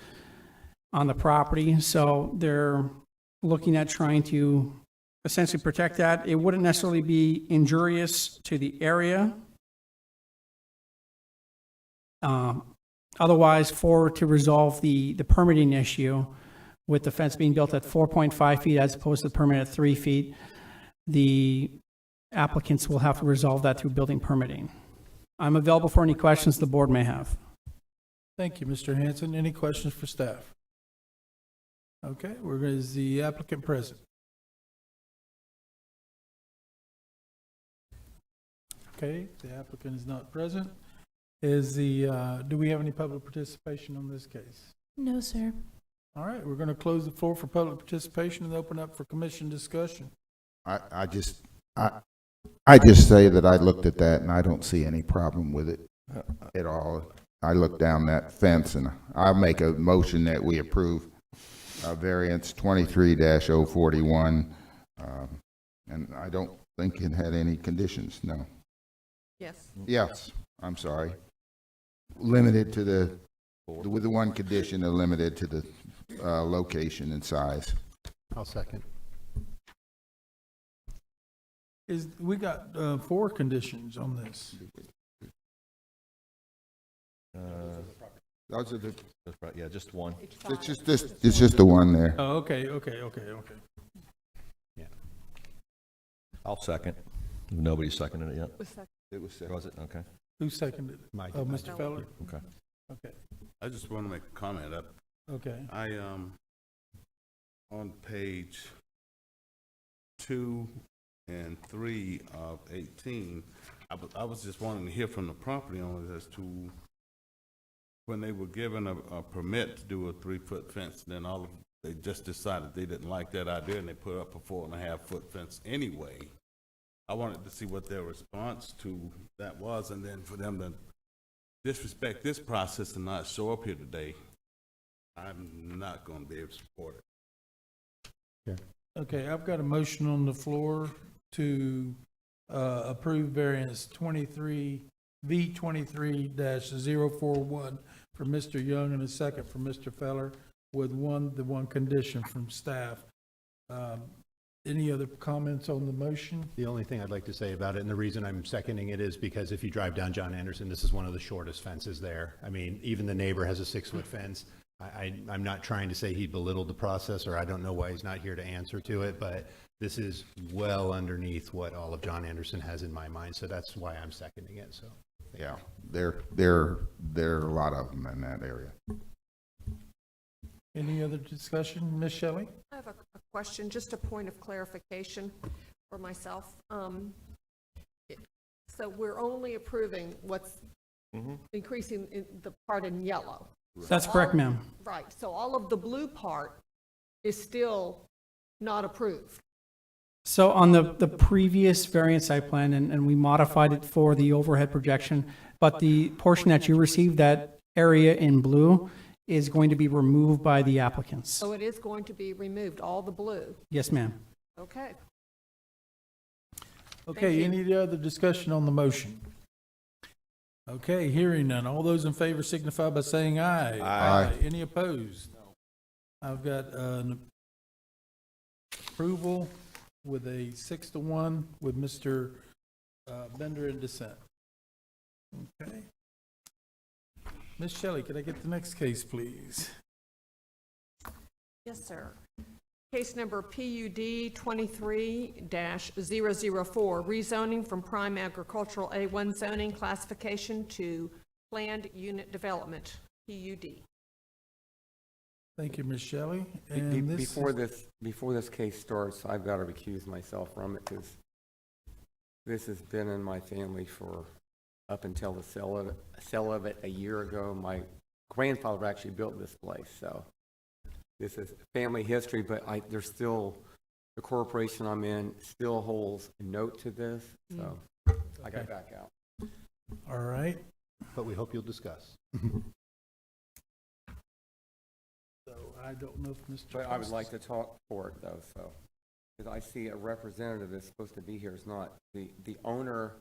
Speaker 14: on the property. So they're looking at trying to essentially protect that. It wouldn't necessarily be injurious to the area. Otherwise, to resolve the permitting issue, with the fence being built at 4.5 feet as opposed to the permit at 3 feet, the applicants will have to resolve that through building permitting. I'm available for any questions the board may have.
Speaker 1: Thank you, Mr. Hanson. Any questions for staff? Okay, is the applicant present? Okay, the applicant is not present. Do we have any public participation on this case?
Speaker 2: No, sir.
Speaker 1: All right, we're going to close the floor for public participation and open up for commission discussion.
Speaker 6: I just say that I looked at that and I don't see any problem with it at all. I looked down that fence and I'll make a motion that we approve variance 23-041, and I don't think it had any conditions, no.
Speaker 8: Yes.
Speaker 6: Yes, I'm sorry. Limited to with the one condition, limited to the location and size.
Speaker 3: I'll second.
Speaker 1: We got 4 conditions on this.
Speaker 6: Those are the,
Speaker 11: Yeah, just one.
Speaker 6: it's just the one there.
Speaker 1: Oh, okay.
Speaker 3: Yeah.
Speaker 11: I'll second. Nobody's seconded it yet.
Speaker 6: It was second.
Speaker 11: Was it? Okay.
Speaker 1: Who seconded it?
Speaker 3: Mike.
Speaker 1: Oh, Mr. Feller?
Speaker 11: Okay.
Speaker 1: Okay.
Speaker 10: I just want to make a comment.
Speaker 1: Okay.
Speaker 10: On page 2 and 3 of 18, I was just wanting to hear from the property owners as to when they were given a permit to do a 3-foot fence, then they just decided they didn't like that idea and they put up a 4.5-foot fence anyway. I wanted to see what their response to that was, and then for them to disrespect this process and not show up here today, I'm not going to be able to support it.
Speaker 1: Okay, I've got a motion on the floor to approve variance 23-041 for Mr. Young and a second for Mr. Feller with the one condition from staff. Any other comments on the motion?
Speaker 3: The only thing I'd like to say about it, and the reason I'm seconding it, is because if you drive down John Anderson, this is one of the shortest fences there. I mean, even the neighbor has a 6-foot fence. I'm not trying to say he belittled the process, or I don't know why he's not here to answer to it, but this is well underneath what all of John Anderson has in my mind, so that's why I'm seconding it. So
Speaker 6: yeah, there are a lot of them in that area.
Speaker 1: Any other discussion? Ms. Shelley?
Speaker 8: I have a question, just a point of clarification for myself. So we're only approving what's increasing the part in yellow.
Speaker 14: That's correct, ma'am.
Speaker 8: Right, so all of the blue part is still not approved.
Speaker 14: So on the previous variance site plan, and we modified it for the overhead projection, but the portion that you received, that area in blue, is going to be removed by the applicants.
Speaker 8: So it is going to be removed, all the blue.
Speaker 14: Yes, ma'am.
Speaker 8: Okay.
Speaker 1: Okay, any other discussion on the motion? Okay, hearing none. All those in favor signify by saying aye.
Speaker 6: Aye.
Speaker 1: Any opposed? I've got an approval with a 6-1 with Mr. Bender in dissent. Okay. Ms. Shelley, could I get the next case, please?
Speaker 8: Yes, sir. Case number PUD 23-004, rezoning from prime agricultural A1 zoning classification to planned unit development, PUD.
Speaker 1: Thank you, Ms. Shelley.
Speaker 7: Be-
Speaker 1: And this
Speaker 7: Before
Speaker 1: is-
Speaker 7: before this case starts, I've got to recuse myself from it because this has been in my family for up until the sale of it a year ago. My grandfather actually built this place, so this is family history, but there's still, the corporation I'm in still holds a note to this, so I got to back out.
Speaker 1: All right.
Speaker 3: But we hope you'll discuss.
Speaker 1: So I don't know if Mr.
Speaker 7: But I would like to talk for it though, so, because I see a representative that's supposed to be here is not, the owner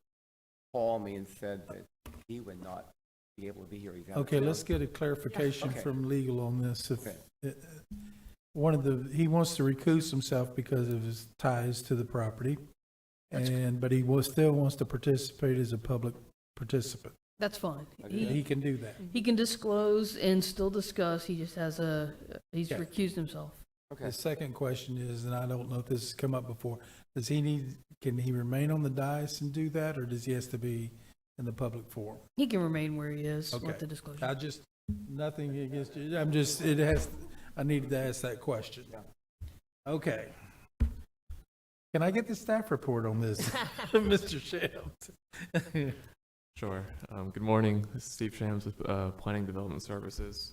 Speaker 7: called me and said that he would not be able to be here. He's out of
Speaker 1: Okay,
Speaker 7: town.
Speaker 1: let's get a clarification
Speaker 7: Okay.
Speaker 1: from legal on this. If
Speaker 7: Okay.
Speaker 1: he wants to recuse himself because of his ties to the property, but he still wants to participate as a public participant.
Speaker 5: That's fine.
Speaker 1: He can do that.
Speaker 5: He can disclose and still discuss, he just has he's
Speaker 1: Okay.
Speaker 5: recused himself.
Speaker 1: The second question is, and I don't know if this has come up before, can he remain on the dais and do that, or does he has to be in the public forum?
Speaker 5: He can remain where he is
Speaker 1: Okay.
Speaker 5: with the disclosure.
Speaker 1: Nothing against you, I needed to ask that question. Okay. Can I get the staff report on this, Mr. Shams?
Speaker 13: Sure. Good morning. This is Steve Shams with Planning Development Services.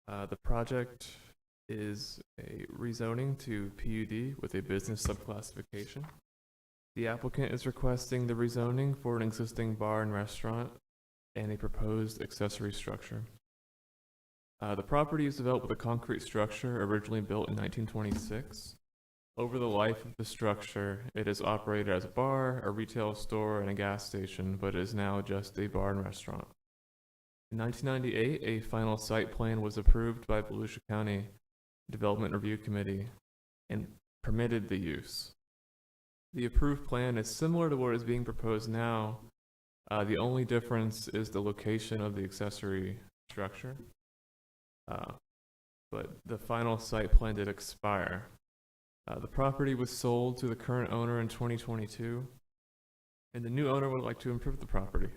Speaker 13: The project is a rezoning to PUD with a business subclassification. The applicant is requesting the rezoning for an existing bar and restaurant and a proposed accessory structure. The property is developed with a concrete structure originally built in 1926. Over the life of the structure, it is operated as a bar, a retail store, and a gas station, but it is now just a bar and restaurant. In 1998, a final site plan was approved by Volusia County Development Review Committee and permitted the use. The approved plan is similar to what is being proposed now. The only difference is the location of the accessory structure. But the final site plan did expire. The property was sold to the current owner in 2022, and the new owner would like to improve the property.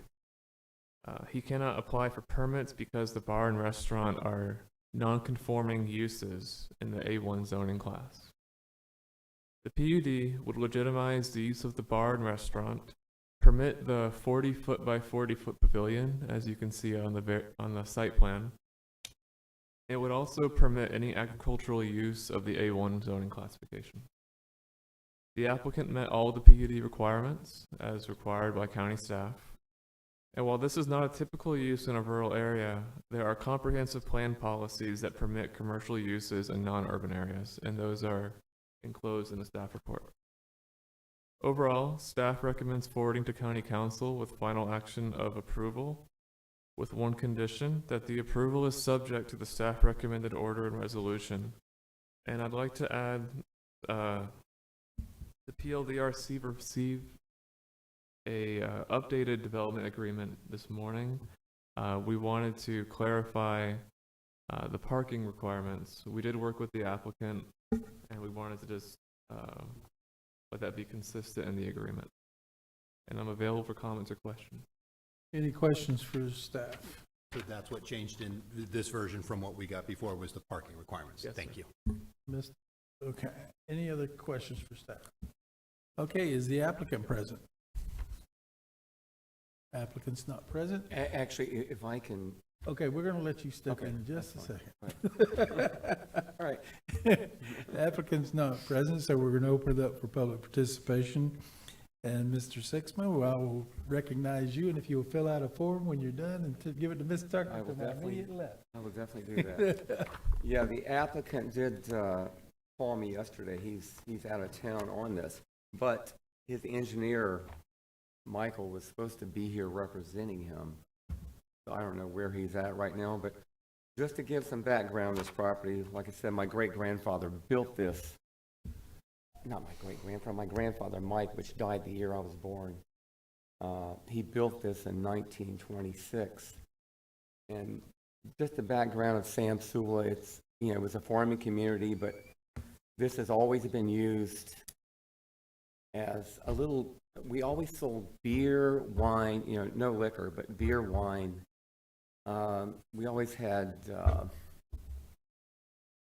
Speaker 13: He cannot apply for permits because the bar and restaurant are non-conforming uses in the A1 zoning class. The PUD would legitimize the use of the bar and restaurant, permit the 40-foot by 40-foot pavilion, as you can see on the site plan. It would also permit any agricultural use of the A1 zoning classification. The applicant met all of the PUD requirements as required by county staff. And while this is not a typical use in a rural area, there are comprehensive plan policies that permit commercial uses in non-urban areas, and those are enclosed in the staff report. Overall, staff recommends forwarding to County Council with final action of approval, with one condition, that the approval is subject to the staff recommended order and resolution. And I'd like to add, the PLDRC received a updated development agreement this morning. We wanted to clarify the parking requirements. We did work with the applicant, and we wanted to just let that be consistent in the agreement. And I'm available for comments or questions.
Speaker 1: Any questions for staff?
Speaker 3: So that's what changed in this version from what we got before was the parking requirements.
Speaker 13: Yes,
Speaker 3: Thank
Speaker 13: sir.
Speaker 3: you.
Speaker 1: Okay, any other questions for staff? Okay, is the applicant present? Applicant's not present?
Speaker 7: Actually, if I can,
Speaker 1: Okay, we're gonna let you step
Speaker 7: Okay,
Speaker 1: in just a
Speaker 7: that's
Speaker 1: second.
Speaker 7: all right.
Speaker 1: The applicant's not present, so we're gonna open it up for public participation. And Mr. Sixman, well, I will recognize you, and if you'll fill out a form when you're done and give it to Ms. Tucker
Speaker 7: I will
Speaker 1: to my
Speaker 7: definitely-
Speaker 1: immediate left.
Speaker 7: I will definitely do that. Yeah, the applicant did call me yesterday. He's out of town on this, but his engineer, Michael, was supposed to be here representing him. So I don't know where he's at right now, but just to give some background on this property, like I said, my great-grandfather built this. Not my great-grandfather, my grandfather, Mike, which died the year I was born. He built this in 1926. And just the background of Sam Sula, it's, you know, it was a farming community, but this has always been used as a little, we always sold beer, wine, you know, no liquor, but beer, wine. We always had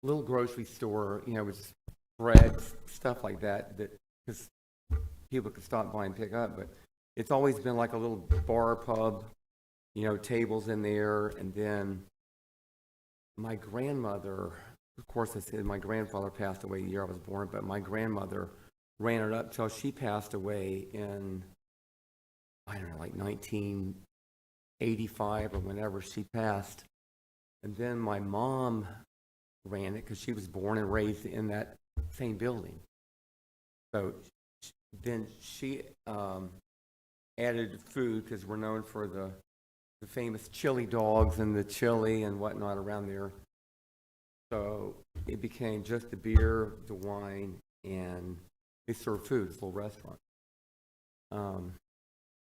Speaker 7: little grocery store, you know, with bread, stuff like that, because people could stop by and pick up, but it's always been like a little bar pub, you know, tables in there. And then my grandmother, of course I said my grandfather passed away the year I was born, but my grandmother ran it up till she passed away in, I don't know, like 1985 or whenever she passed. And then my mom ran it because she was born and raised in that same building. So then she added food, because we're known for the famous chili dogs and the chili and whatnot around there. So it became just the beer, the wine, and they serve food. It's a little restaurant. And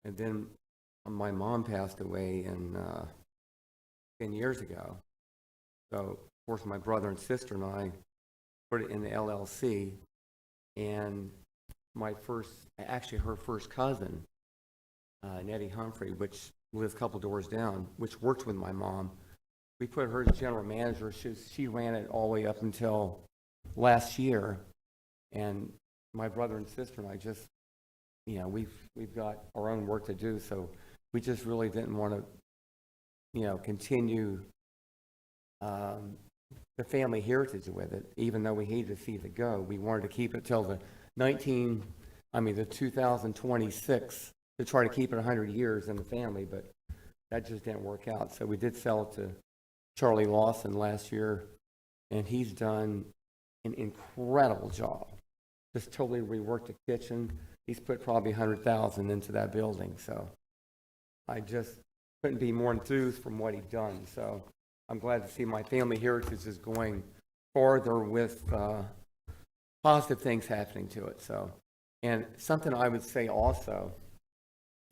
Speaker 7: then my mom passed away 10 years ago. So, of course, my brother and sister and I put it in the LLC. And her first cousin, Nettie Humphrey, which lives a couple doors down, which worked with my mom, we put her as general manager. She ran it all the way up until last year. And my brother and sister and I just, you know, we've got our own work to do, so we just really didn't want to, you know, continue the family heritage with it, even though we hated to see it go. We wanted to keep it till the 2026 to try to keep it 100 years in the family, but that just didn't work out. So we did sell it to Charlie Lawson last year, and he's done an incredible job. Just totally reworked the kitchen. He's put probably $100,000 into that building. So I just couldn't be more enthused from what he's done. So I'm glad to see my family heritage is going farther with positive things happening to it. So, and something I would say also,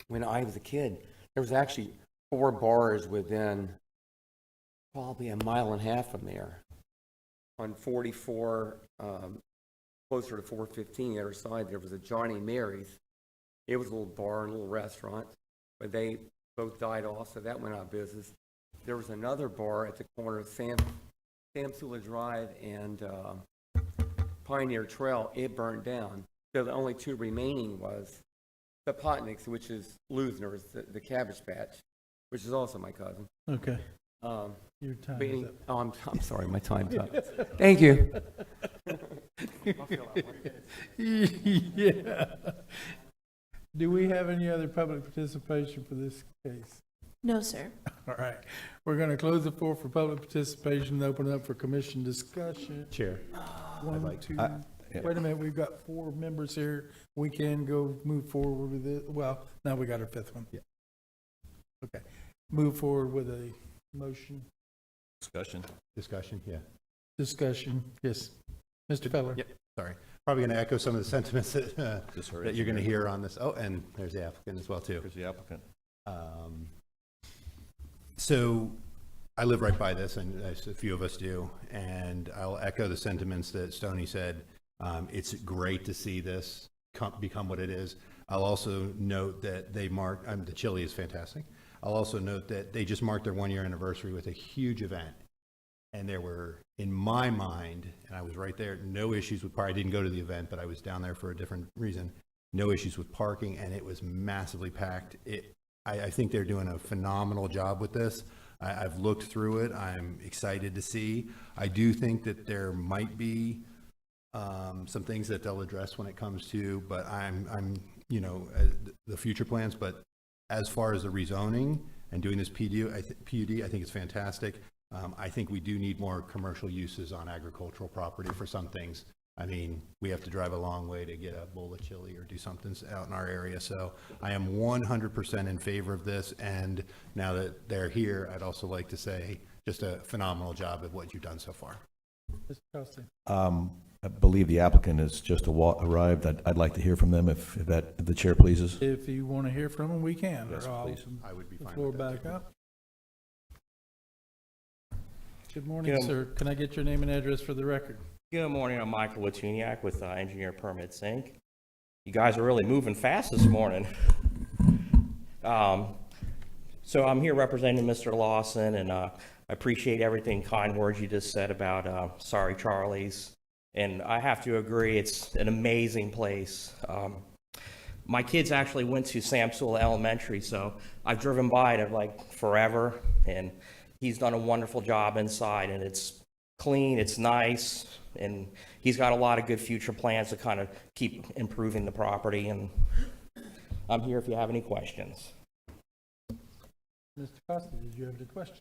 Speaker 7: when I was a kid, there was actually 4 bars within probably a mile and a half from there. On 44, closer to 415, the other side, there was a Johnny Mary's. It was a little bar and a little restaurant, but they both died off, so that went out of business. There was another bar at the corner of Sam Sula Drive and Pioneer Trail. It burned down. So the only 2 remaining was the Potniks, which is Lusner's, the Cabbage Patch, which is also my cousin.
Speaker 1: Okay. Your time is up.
Speaker 7: Oh, I'm sorry, my time's up. Thank you.
Speaker 1: Yeah. Do we have any other public participation for this case?
Speaker 9: No, sir.
Speaker 1: All right. We're going to close the floor for public participation and open it up for commission discussion.
Speaker 3: Chair.
Speaker 1: 1, 2. Wait a minute. We've got 4 members here. We can move forward with it. Well, now we got our 5th one.
Speaker 3: Yeah.
Speaker 1: Okay. Move forward with a motion.
Speaker 3: Discussion, yeah.
Speaker 1: Discussion. Yes. Mr. Feller.
Speaker 3: Yep, sorry. Probably going to echo some of the sentiments that you're going to hear on this. Oh, and there's the applicant as well, too.
Speaker 11: There's the applicant.
Speaker 3: So I live right by this, and as a few of us do, and I'll echo the sentiments that Stoney said. It's great to see this become what it is. I'll also note that they marked, the chili is fantastic. I'll also note that they just marked their 1-year anniversary with a huge event. And there were, in my mind, and I was right there, no issues with parking. I didn't go to the event, but I was down there for a different reason. No issues with parking, and it was massively packed. I think they're doing a phenomenal job with this. I've looked through it. I'm excited to see. I do think that there might be some things that they'll address when it comes to, but I'm the future plans. But as far as the rezoning and doing this PUD, I think it's fantastic. I think we do need more commercial uses on agricultural property for some things. I mean, we have to drive a long way to get a bowl of chili or do something out in our area. So I am 100% in favor of this. And now that they're here, I'd also like to say just a phenomenal job of what you've done so far.
Speaker 1: Mr. Costa.
Speaker 11: I believe the applicant has just arrived. I'd like to hear from them if the chair pleases.
Speaker 1: If you want to hear from them, we can.
Speaker 11: Yes,
Speaker 1: Or I'll
Speaker 11: please.
Speaker 3: I would be
Speaker 1: the
Speaker 3: fine
Speaker 1: floor
Speaker 3: with that.
Speaker 1: back up. Good morning, sir. Can I get your name and address for the record?
Speaker 15: Good morning, I'm Michael Wachuniak with Engineer Permits, Inc. You guys are really moving fast this morning. So I'm here representing Mr. Lawson, and I appreciate everything, kind words you just said about Sorry Charlie's. And I have to agree, it's an amazing place. My kids actually went to Samsula Elementary, so I've driven by it like forever, and he's done a wonderful job inside, and it's clean, it's nice, and he's got a lot of good future plans to kind of keep improving the property, and I'm here if you have any questions.
Speaker 1: Mr. Costa, did you have any questions?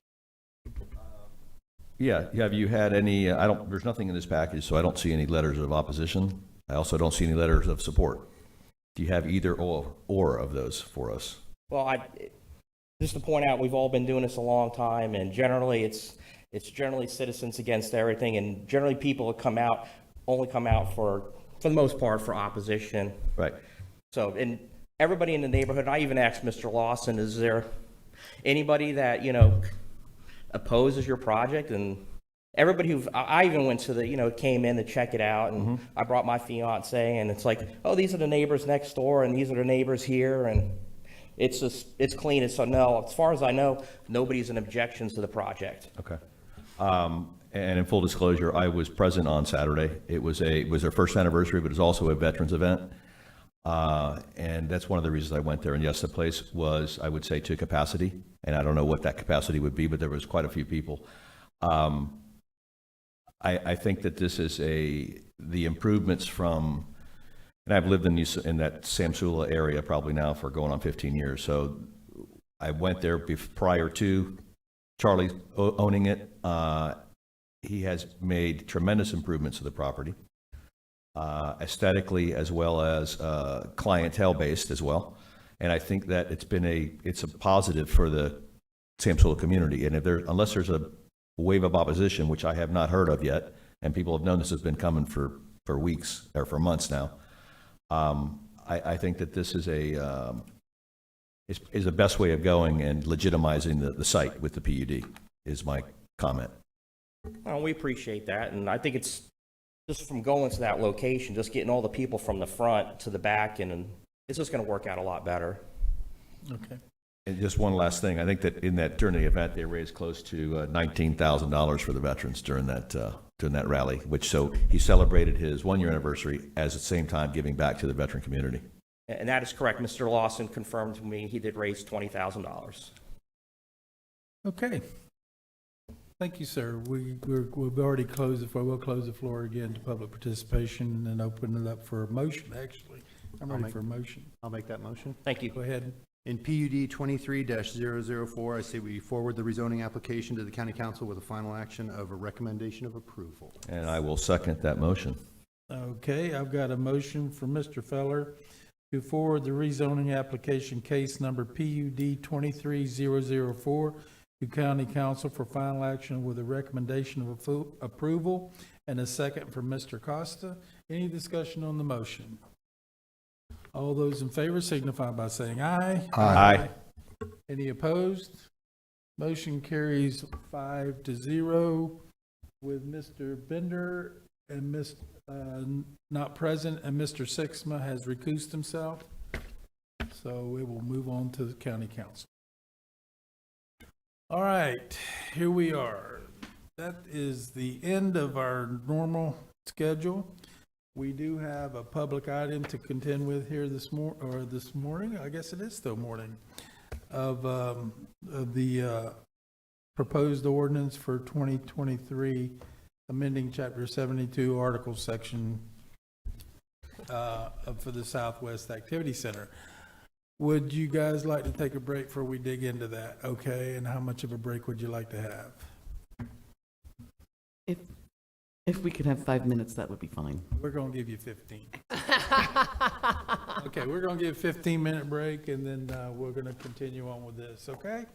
Speaker 11: Yeah, have you had any, there's nothing in this package, so I don't see any letters of opposition. I also don't see any letters of support. Do you have either or of those for us?
Speaker 15: Well, just to point out, we've all been doing this a long time, and generally it's generally citizens against everything, and generally people only come out for the most part for opposition.
Speaker 11: Right.
Speaker 15: So, and everybody in the neighborhood, I even asked Mr. Lawson, is there anybody that, opposes your project? And everybody I even went to came in to check it out, and I brought my fiance, and it's like, oh, these are the neighbors next door, and these are the neighbors here, and it's clean. And so no, as far as I know, nobody's in objections to the project.
Speaker 11: Okay. And in full disclosure, I was present on Saturday. It was their first anniversary, but it was also a veterans event. And that's one of the reasons I went there. And yes, the place was, I would say, to capacity. And I don't know what that capacity would be, but there was quite a few people. I think that this is the improvements from, and I've lived in that Samsula area probably now for going on 15 years. So I went there prior to Charlie owning it. He has made tremendous improvements to the property, aesthetically as well as clientele-based as well. And I think that it's a positive for the Samsula community. And unless there's a wave of opposition, which I have not heard of yet, and people have known this has been coming for weeks or for months now, I think that this is the best way of going and legitimizing the site with the PUD, is my comment.
Speaker 15: Well, we appreciate that, and I think it's just from going to that location, just getting all the people from the front to the back, and it's just going to work out a lot better.
Speaker 1: Okay.
Speaker 11: And just one last thing, I think that during the event, they raised close to $19,000 for the veterans during that rally, so he celebrated his 1-year anniversary at the same time giving back to the veteran community.
Speaker 15: And that is correct. Mr. Lawson confirmed to me he did raise $20,000.
Speaker 1: Okay. Thank you, sir. We've already closed the floor. We'll close the floor again to public participation and open it up for a motion, actually. I'm ready for a motion.
Speaker 3: I'll make that motion.
Speaker 15: Thank you.
Speaker 1: Go ahead.
Speaker 3: In PUD 23-004, I say we forward the rezoning application to the county council with a final action of a recommendation of approval.
Speaker 11: And I will second that motion.
Speaker 1: Okay, I've got a motion from Mr. Feller to forward the rezoning application case number PUD 23004 to county council for final action with a recommendation of approval, and a second from Mr. Costa. Any discussion on the motion? All those in favor signify by saying aye.
Speaker 11: Aye.
Speaker 1: Any opposed? Motion carries 5-0 with Mr. Bender and not present, and Mr. Sixma has recused himself. So we will move on to the county council. All right, here we are. that is the end of our normal schedule. We do have a public item to contend with here this morning, I guess it is still morning, of the proposed ordinance for 2023, amending Chapter 72, Article Section for the Southwest Activity Center. Would you guys like to take a break before we dig into that? Okay, and how much of a break would you like to have?
Speaker 4: If we could have 5 minutes, that would be fine.
Speaker 1: We're going to give you 15. Okay, we're going to give a 15-minute break, and then we're going to continue on with this, okay?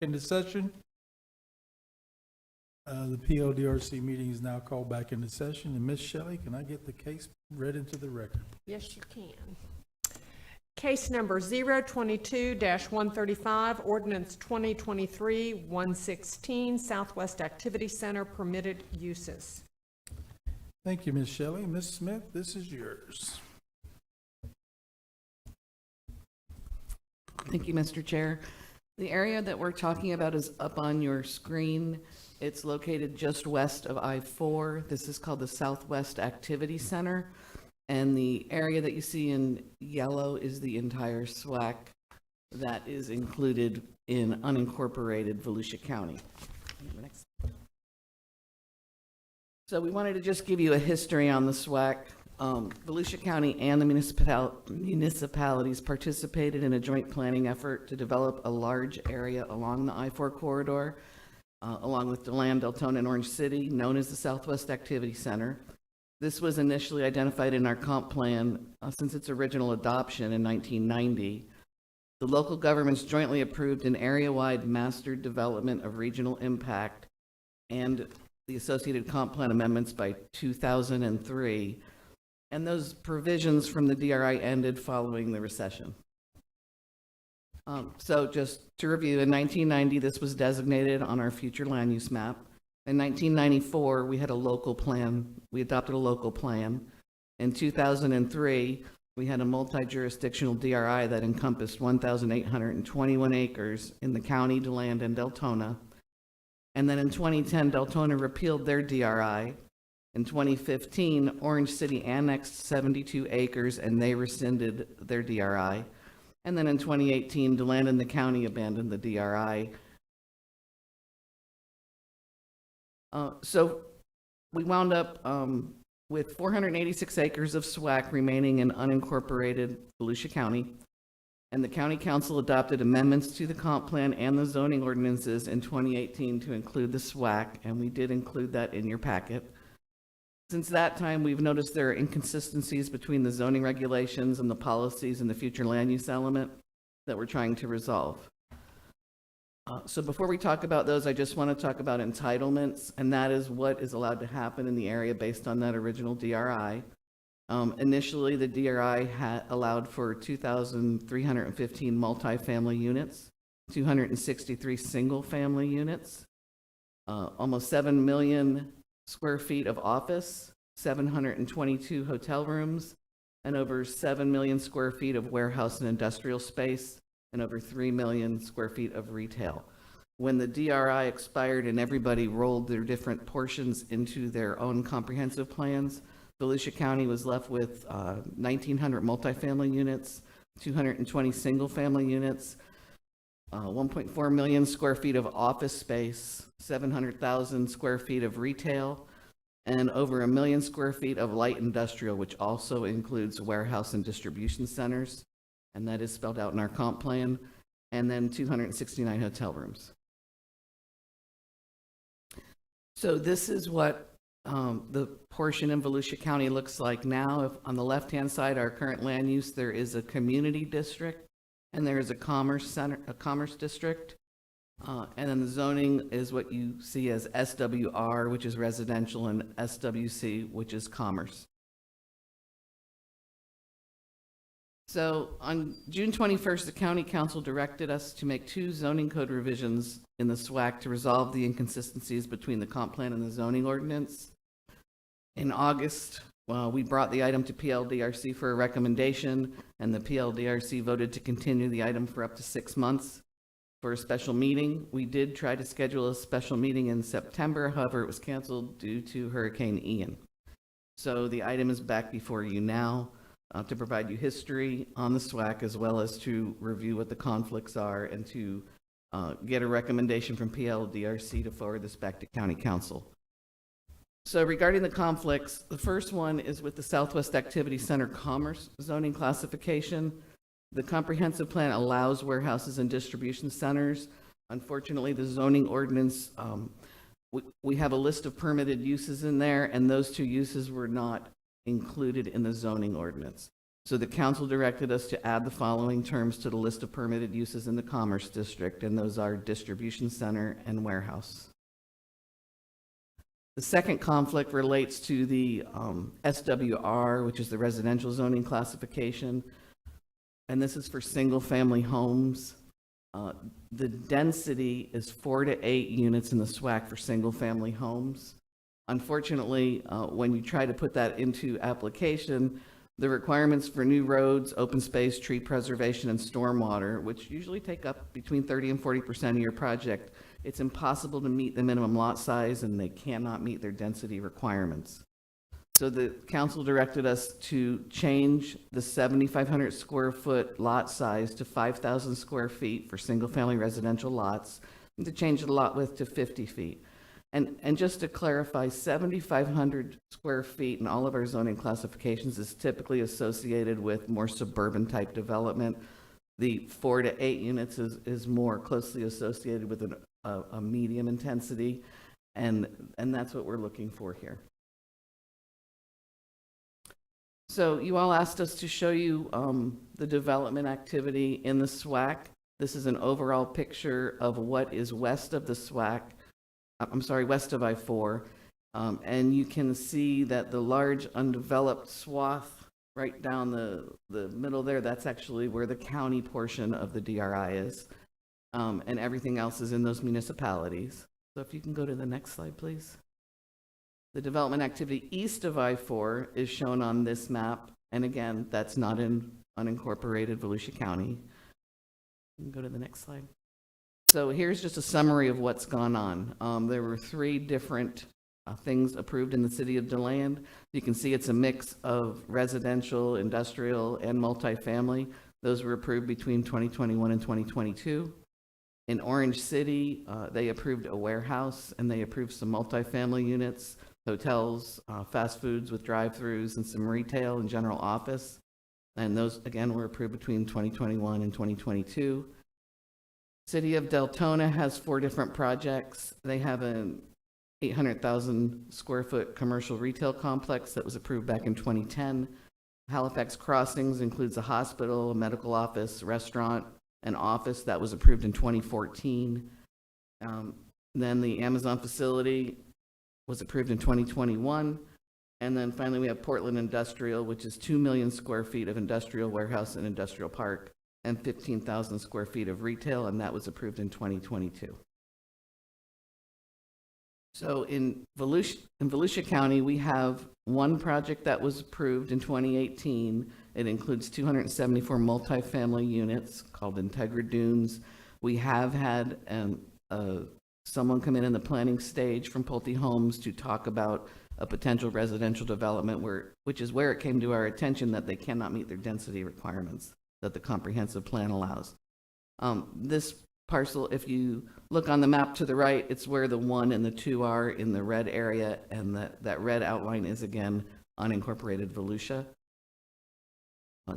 Speaker 1: into session. The PLDRC meeting is now called back into session. And Ms. Shelley, can I get the case read into the record?
Speaker 8: Yes, you can. Case number 022-135, ordinance 2023-116, Southwest Activity Center permitted uses.
Speaker 1: Thank you, Ms. Shelley. Ms. Smith, this is yours.
Speaker 4: Thank you, Mr. Chair. The area that we're talking about is up on your screen. It's located just west of I-4. This is called the Southwest Activity Center. And the area that you see in yellow is the entire SWAC that is included in unincorporated Volusia County. So we wanted to just give you a history on the SWAC. Volusia County and the municipalities participated in a joint planning effort to develop a large area along the I-4 corridor, along with DeLand, Deltona, and Orange City, known as the Southwest Activity Center. This was initially identified in our comp plan since its original adoption in 1990. The local governments jointly approved an area-wide master development of regional impact and the associated comp plan amendments by 2003. And those provisions from the DRI ended following the recession. So just to review, in 1990, this was designated on our future land use map. In 1994, we had a local plan. We adopted a local plan. In 2003, we had a multi-jurisdictional DRI that encompassed 1,821 acres in the county, DeLand, and Deltona. And then in 2010, Deltona repealed their DRI. In 2015, Orange City annexed 72 acres and they rescinded their DRI. And then in 2018, DeLand and the county abandoned the DRI. So we wound up with 486 acres of SWAC remaining in unincorporated Volusia County. And the county council adopted amendments to the comp plan and the zoning ordinances in 2018 to include the SWAC, and we did include that in your packet. Since that time, we've noticed there are inconsistencies between the zoning regulations and the policies in the future land use element that we're trying to resolve. So before we talk about those, I just want to talk about entitlements, and that is what is allowed to happen in the area based on that original DRI. Initially, the DRI allowed for 2,315 multifamily units, 263 single-family units, almost 7 million square feet of office, 722 hotel rooms, and over 7 million square feet of warehouse and industrial space, and over 3 million square feet of retail. When the DRI expired and everybody rolled their different portions into their own comprehensive plans, Volusia County was left with 1,900 multifamily units, 220 single-family units, 1.4 million square feet of office space, 700,000 square feet of retail, and over 1 million square feet of light industrial, which also includes warehouse and distribution centers, and that is spelled out in our comp plan, and then 269 hotel rooms. So this is what the portion in Volusia County looks like now. On the left-hand side, our current land use, there is a community district, and there is a commerce center, a commerce district. And then the zoning is what you see as SWR, which is residential, and SWC, which is commerce. So on June 21st, the county council directed us to make 2 zoning code revisions in the SWAC to resolve the inconsistencies between the comp plan and the zoning ordinance. In August, we brought the item to PLDRC for a recommendation, and the PLDRC voted to continue the item for up to 6 months for a special meeting. We did try to schedule a special meeting in September, however, it was canceled due to Hurricane Ian. So the item is back before you now to provide you history on the SWAC, as well as to review what the conflicts are and to get a recommendation from PLDRC to forward this back to County Council. So regarding the conflicts, the first one is with the Southwest Activity Center Commerce zoning classification. The comprehensive plan allows warehouses and distribution centers. Unfortunately, the zoning ordinance, we have a list of permitted uses in there, and those 2 uses were not included in the zoning ordinance. So the council directed us to add the following terms to the list of permitted uses in the Commerce District, and those are distribution center and warehouse. The second conflict relates to the SWR, which is the residential zoning classification, and this is for single-family homes. The density is 4 to 8 units in the SWAC for single-family homes. Unfortunately, when you try to put that into application, the requirements for new roads, open space, tree preservation, and stormwater, which usually take up between 30 and 40% of your project, it's impossible to meet the minimum lot size, and they cannot meet their density requirements. So the council directed us to change the 7,500 square foot lot size to 5,000 square feet for single-family residential lots, and to change the lot width to 50 feet. And just to clarify, 7,500 square feet in all of our zoning classifications is typically associated with more suburban type development. The 4 to 8 units is more closely associated with a medium intensity, and that's what we're looking for here. So you all asked us to show you the development activity in the SWAC. This is an overall picture of what is west of the SWAC. West of I-4. And you can see that the large undeveloped swath right down the middle there, that's actually where the county portion of the DRI is. And everything else is in those municipalities. So if you can go to the next slide, please. The development activity east of I-4 is shown on this map. And again, that's not in unincorporated Volusia County. You can go to the next slide. So here's just a summary of what's gone on. There were 3 different things approved in the city of DeLand. You can see it's a mix of residential, industrial, and multifamily. Those were approved between 2021 and 2022. In Orange City, they approved a warehouse, and they approved some multifamily units, hotels, fast foods with drive-throughs, and some retail and general office. And those, again, were approved between 2021 and 2022. City of Deltona has 4 different projects. They have an 800,000 square foot commercial retail complex that was approved back in 2010. Halifax Crossings includes a hospital, a medical office, restaurant, and office that was approved in 2014. Then the Amazon facility was approved in 2021. And then finally we have Portland Industrial, which is 2 million square feet of industrial warehouse and industrial park, and 15,000 square feet of retail, and that was approved in 2022. So in Volusia County, we have 1 project that was approved in 2018. It includes 274 multifamily units called Integra Dunes. We have had someone come in the planning stage from Pulte Homes to talk about a potential residential development, which is where it came to our attention that they cannot meet their density requirements that the comprehensive plan allows. This parcel, if you look on the map to the right, it's where the 1 and the 2 are in the red area, and that red outline is, again, unincorporated Volusia.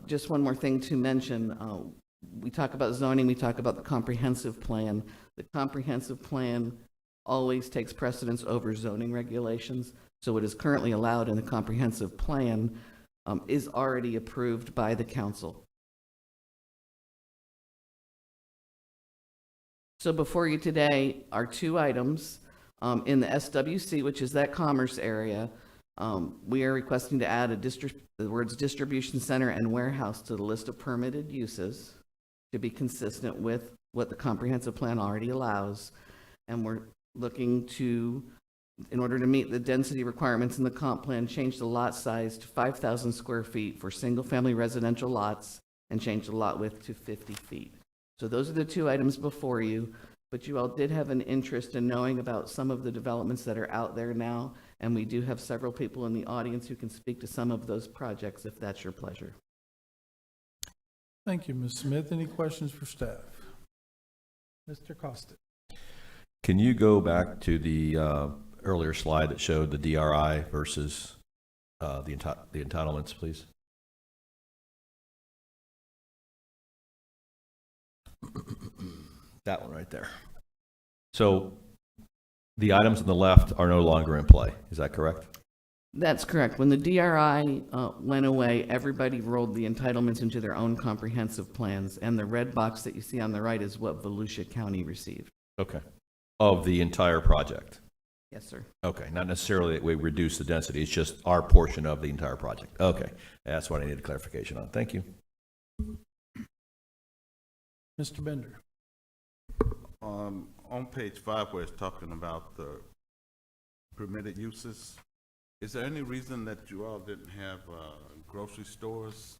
Speaker 4: Just one more thing to mention. We talk about zoning, we talk about the comprehensive plan. The comprehensive plan always takes precedence over zoning regulations. So what is currently allowed in the comprehensive plan is already approved by the council. So before you today are 2 items. In the SWC, which is that commerce area, we are requesting to add the words distribution center and warehouse to the list of permitted uses to be consistent with what the comprehensive plan already allows. And we're looking to, in order to meet the density requirements in the comp plan, change the lot size to 5,000 square feet for single-family residential lots and change the lot width to 50 feet. So those are the 2 items before you, but you all did have an interest in knowing about some of the developments that are out there now, and we do have several people in the audience who can speak to some of those projects if that's your pleasure.
Speaker 1: Thank you, Ms. Smith. Any questions for staff? Mr. Costa.
Speaker 11: Can you go back to the earlier slide that showed the DRI versus the entitlements, please? That one right there. So the items on the left are no longer in play. Is that correct?
Speaker 4: That's correct. When the DRI went away, everybody rolled the entitlements into their own comprehensive plans, and the red box that you see on the right is what Volusia County received.
Speaker 11: Okay. Of the entire project?
Speaker 4: Yes, sir.
Speaker 11: Okay, not necessarily that we reduce the density, it's just our portion of the entire project. Okay, that's what I needed clarification on. Thank you.
Speaker 1: Mr. Bender.
Speaker 10: On page 5 where it's talking about the permitted uses, is there any reason that you all didn't have grocery stores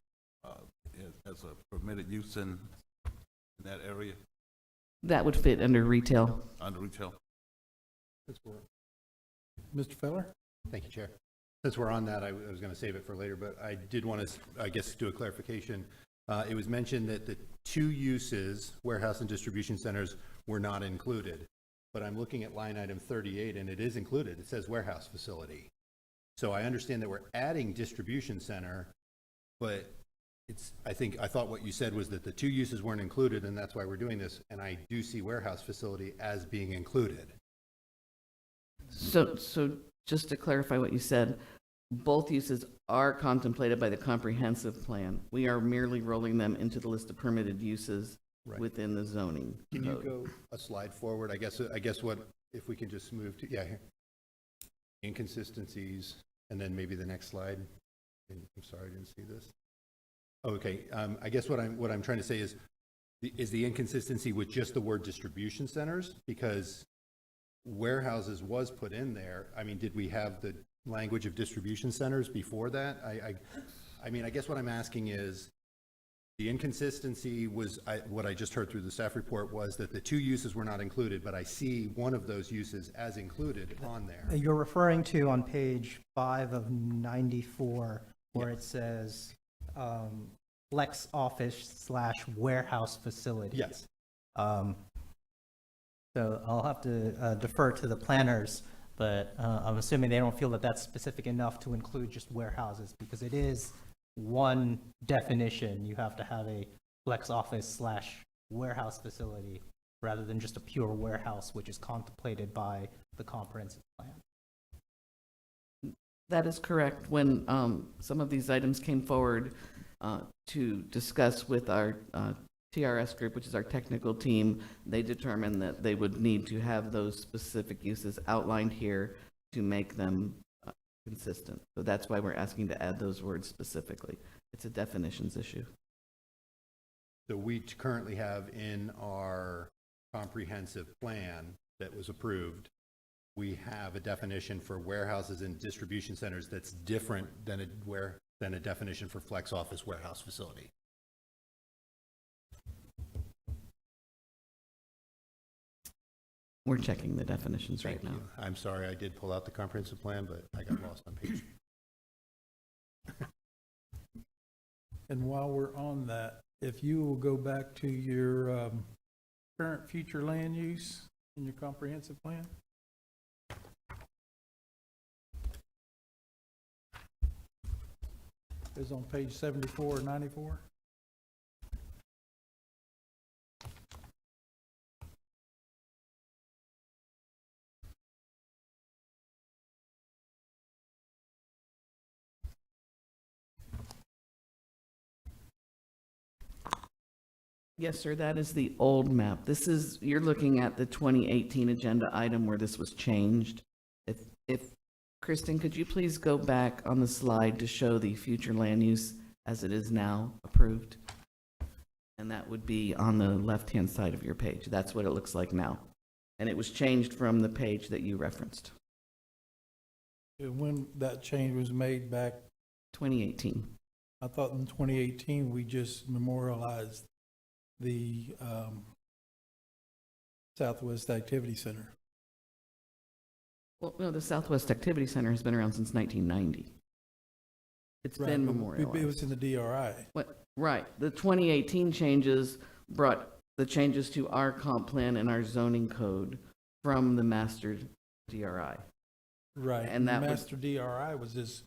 Speaker 10: as a permitted use in that area,
Speaker 4: That would fit under retail.
Speaker 10: under retail?
Speaker 1: Mr. Feller?
Speaker 3: Thank you, Chair. Since we're on that, I was going to save it for later, but I did want to, I guess, do a clarification. It was mentioned that the two uses, warehouse and distribution centers, were not included. But I'm looking at line item 38, and it is included. It says warehouse facility. So I understand that we're adding distribution center, but I thought what you said was that the two uses weren't included, and that's why we're doing this. And I do see warehouse facility as being included.
Speaker 4: So just to clarify what you said, both uses are contemplated by the comprehensive plan. We are merely rolling them into the list of permitted uses
Speaker 3: Right.
Speaker 4: within the zoning
Speaker 3: Can you
Speaker 4: code.
Speaker 3: go a slide forward? I guess what, if we can just move to, yeah, here. Inconsistencies, and then maybe the next slide. I'm sorry, I didn't see this. Okay, I guess what I'm trying to say is the inconsistency with just the word distribution centers? Because warehouses was put in there. I mean, did we have the language of distribution centers before that? I mean, I guess what I'm asking is, the inconsistency was, what I just heard through the staff report was that the two uses were not included, but I see one of those uses as included on there.
Speaker 16: You're referring to on page 5 of 94, where it says flex office / warehouse facility.
Speaker 3: Yes.
Speaker 16: So I'll have to defer to the planners, but I'm assuming they don't feel that that's specific enough to include just warehouses, because it is one definition. You have to have a flex office / warehouse facility rather than just a pure warehouse, which is contemplated by the comprehensive plan.
Speaker 4: That is correct. When some of these items came forward to discuss with our TRS group, which is our technical team, they determined that they would need to have those specific uses outlined here to make them consistent. So that's why we're asking to add those words specifically. It's a definitions issue.
Speaker 3: So we currently have in our comprehensive plan that was approved, we have a definition for warehouses and distribution centers that's different than a definition for flex office warehouse facility.
Speaker 4: We're checking the definitions right now.
Speaker 3: I'm sorry, I did pull out the comprehensive plan, but I got lost on page.
Speaker 1: And while we're on that, if you will go back to your current future land use in your comprehensive plan. It's on page 74 or 94.
Speaker 4: Yes, sir, that is the old map. This is, you're looking at the 2018 agenda item where this was changed. If Kristen, could you please go back on the slide to show the future land use as it is now approved? And that would be on the left-hand side of your page. That's what it looks like now. And it was changed from the page that you referenced.
Speaker 1: When that change was made back?
Speaker 4: 2018.
Speaker 1: I thought in 2018 we just memorialized the Southwest Activity Center.
Speaker 4: Well, no, the Southwest Activity Center has been around since 1990. It's
Speaker 1: Right,
Speaker 4: been
Speaker 1: but
Speaker 4: memorialized.
Speaker 1: It was in the DRI.
Speaker 4: Right. The 2018 changes brought the changes to our comp plan and our zoning code from the master DRI.
Speaker 1: Right.
Speaker 4: And that
Speaker 1: the
Speaker 4: was,
Speaker 1: master DRI was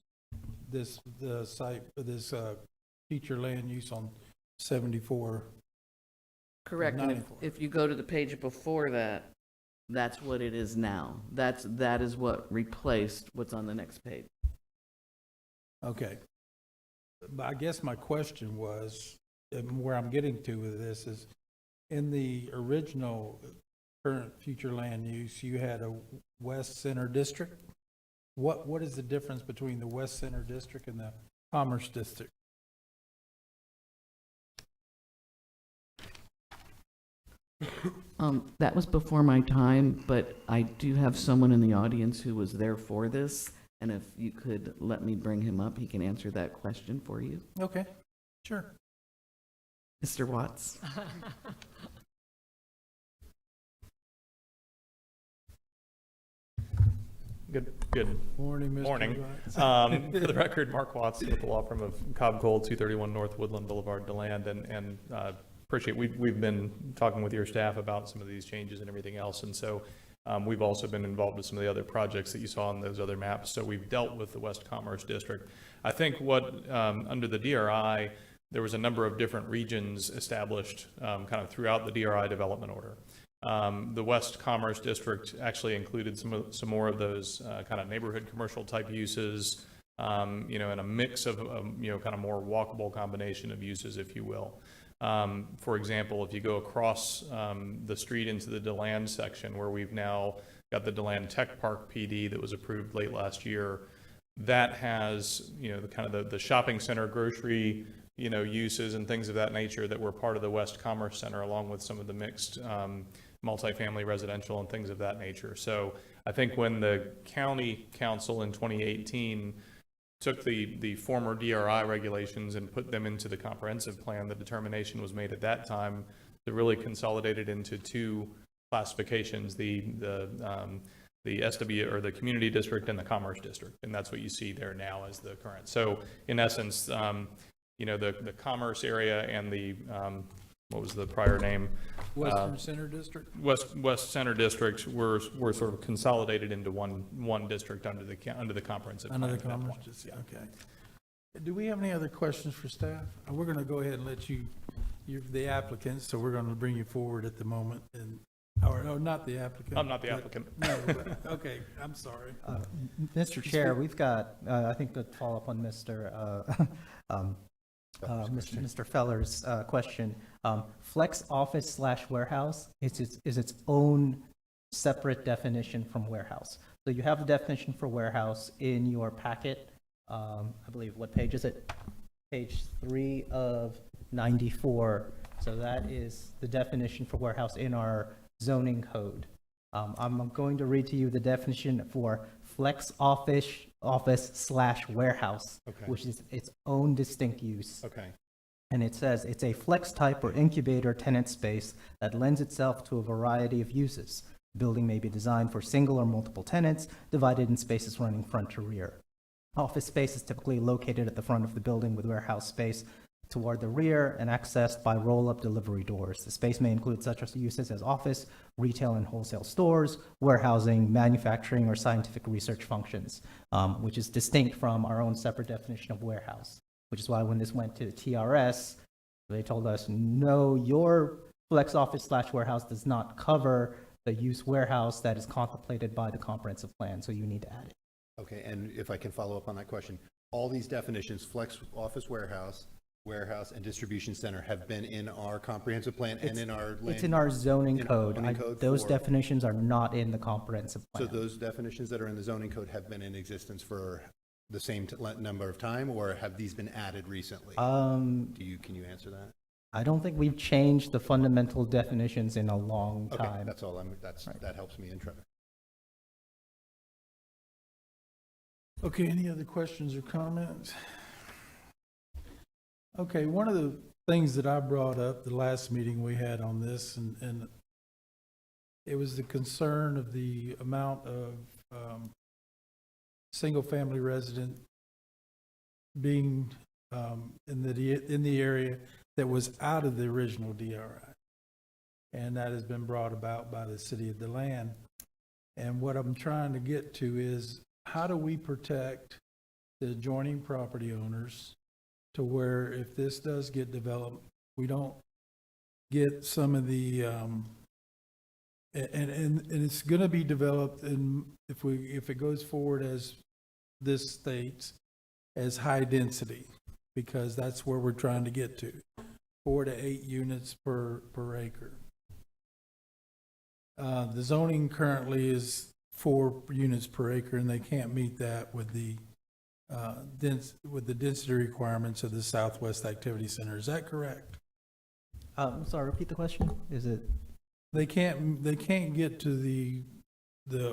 Speaker 1: the site for this future land use on 74.
Speaker 4: correct. And if you go to the page before that, that's what it is now. That is what replaced what's on the next page.
Speaker 1: Okay. But I guess my question was, and where I'm getting to with this is, in the original current future land use, you had a West Center District. What is the difference between the West Center District and the Commerce District?
Speaker 4: That was before my time, but I do have someone in the audience who was there for this, and if you could let me bring him up, he can answer that question for you.
Speaker 1: Okay, sure.
Speaker 4: Mr. Watts?
Speaker 18: Good
Speaker 1: Morning, Mr.
Speaker 18: morning.
Speaker 1: Watts.
Speaker 18: For the record, Mark Watts with the law firm of Cobb Cole, 231 North Woodland Boulevard, DeLand, and appreciate, we've been talking with your staff about some of these changes and everything else, and so we've also been involved with some of the other projects that you saw on those other maps, so we've dealt with the West Commerce District. I think what, under the DRI, there was a number of different regions established kind of throughout the DRI development order. The West Commerce District actually included some more of those kind of neighborhood commercial type uses, and a mix of, kind of more walkable combination of uses, if you will. For example, if you go across the street into the DeLand section, where we've now got the DeLand Tech Park PD that was approved late last year, that has, the kind of the shopping center, grocery, uses and things of that nature that were part of the West Commerce Center, along with some of the mixed multifamily residential and things of that nature. So I think when the county council in 2018 took the former DRI regulations and put them into the comprehensive plan, the determination was made at that time to really consolidate it into two classifications, the SW, or the community district, and the commerce district, and that's what you see there now as the current. So in essence, the commerce area and the what was the prior name?
Speaker 1: Western Center District?
Speaker 18: West Center District were sort of consolidated into one district under the comprehensive plan.
Speaker 1: Under the Commerce District, okay. Do we have any other questions for staff? We're going to go ahead and let you're the applicant, so we're going to bring you forward at the moment. Or not the applicant.
Speaker 18: I'm not the applicant.
Speaker 1: No, okay, I'm sorry.
Speaker 16: Mr. Chair, we've got, I think, to follow up on Mr. Feller's question. Flex office / warehouse is its own separate definition from warehouse. So you have the definition for warehouse in your packet. I believe, what page is it? Page 3 of 94. So that is the definition for warehouse in our zoning code. I'm going to read to you the definition for flex office / warehouse,
Speaker 3: Okay.
Speaker 16: which is its own distinct use.
Speaker 3: Okay.
Speaker 16: And it says it's a flex type or incubator tenant space that lends itself to a variety of uses. The building may be designed for single or multiple tenants, divided in spaces running front to rear. Office space is typically located at the front of the building, with warehouse space toward the rear and accessed by roll-up delivery doors. The space may include such uses as office, retail and wholesale stores, warehousing, manufacturing, or scientific research functions, which is distinct from our own separate definition of warehouse, which is why when this went to TRS, they told us, no, your flex office / warehouse does not cover the use warehouse that is contemplated by the comprehensive plan, so you need to add it.
Speaker 3: Okay, and if I can follow up on that question, all these definitions, flex office warehouse, and distribution center, have been in our comprehensive plan and in our land.
Speaker 16: It's in our zoning code. Those
Speaker 3: for-
Speaker 16: definitions are not in the comprehensive
Speaker 3: So
Speaker 16: plan.
Speaker 3: those definitions that are in the zoning code have been in existence for the same number of time, or have these been added recently? Can you answer that?
Speaker 16: I don't think we've changed the fundamental definitions in a long
Speaker 3: Okay,
Speaker 16: time.
Speaker 3: that's all. That helps me in trouble.
Speaker 1: Okay, any other questions or comments? Okay, one of the things that I brought up the last meeting we had on this, and it was the concern of the amount of single-family resident being in the area that was out of the original DRI. And that has been brought about by the city of DeLand. And what I'm trying to get to is, how do we protect the adjoining property owners to where, if this does get developed, we don't get some of the and it's going to be developed, and if it goes forward as this states, as high density, because that's where we're trying to get to, 4 to 8 units per acre. The zoning currently is 4 units per acre, and they can't meet that with the density requirements of the Southwest Activity Center. Is that correct?
Speaker 16: Sorry, repeat the question. Is it?
Speaker 1: They can't get to the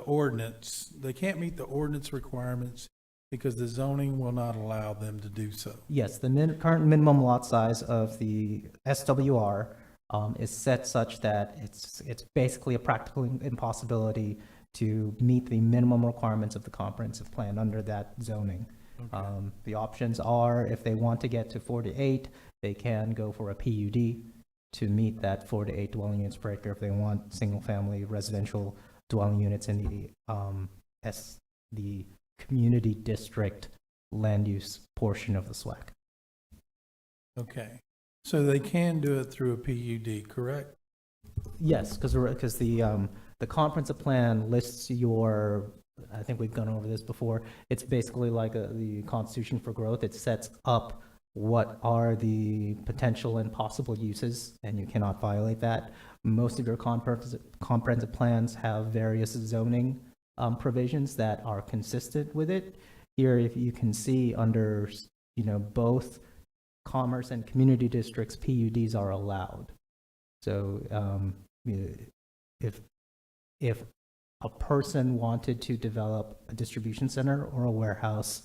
Speaker 1: ordinance. They can't meet the ordinance requirements because the zoning will not allow them to do so.
Speaker 16: Yes, the current minimum lot size of the SWR is set such that it's basically a practical impossibility to meet the minimum requirements of the comprehensive plan under that zoning.
Speaker 1: Okay.
Speaker 16: The options are, if they want to get to 4 to 8, they can go for a PUD to meet that 4 to 8 dwelling units per acre if they want single-family residential dwelling units in the community district land use portion of the SWAC.
Speaker 1: Okay. So they can do it through a PUD, correct?
Speaker 16: Yes, because the comprehensive plan lists your, I think we've gone over this before, it's basically like the Constitution for Growth. It sets up what are the potential and possible uses, and you cannot violate that. Most of your comprehensive plans have various zoning provisions that are consistent with it. Here, if you can see under, both commerce and community districts, PUDs are allowed. So if a person wanted to develop a distribution center or a warehouse,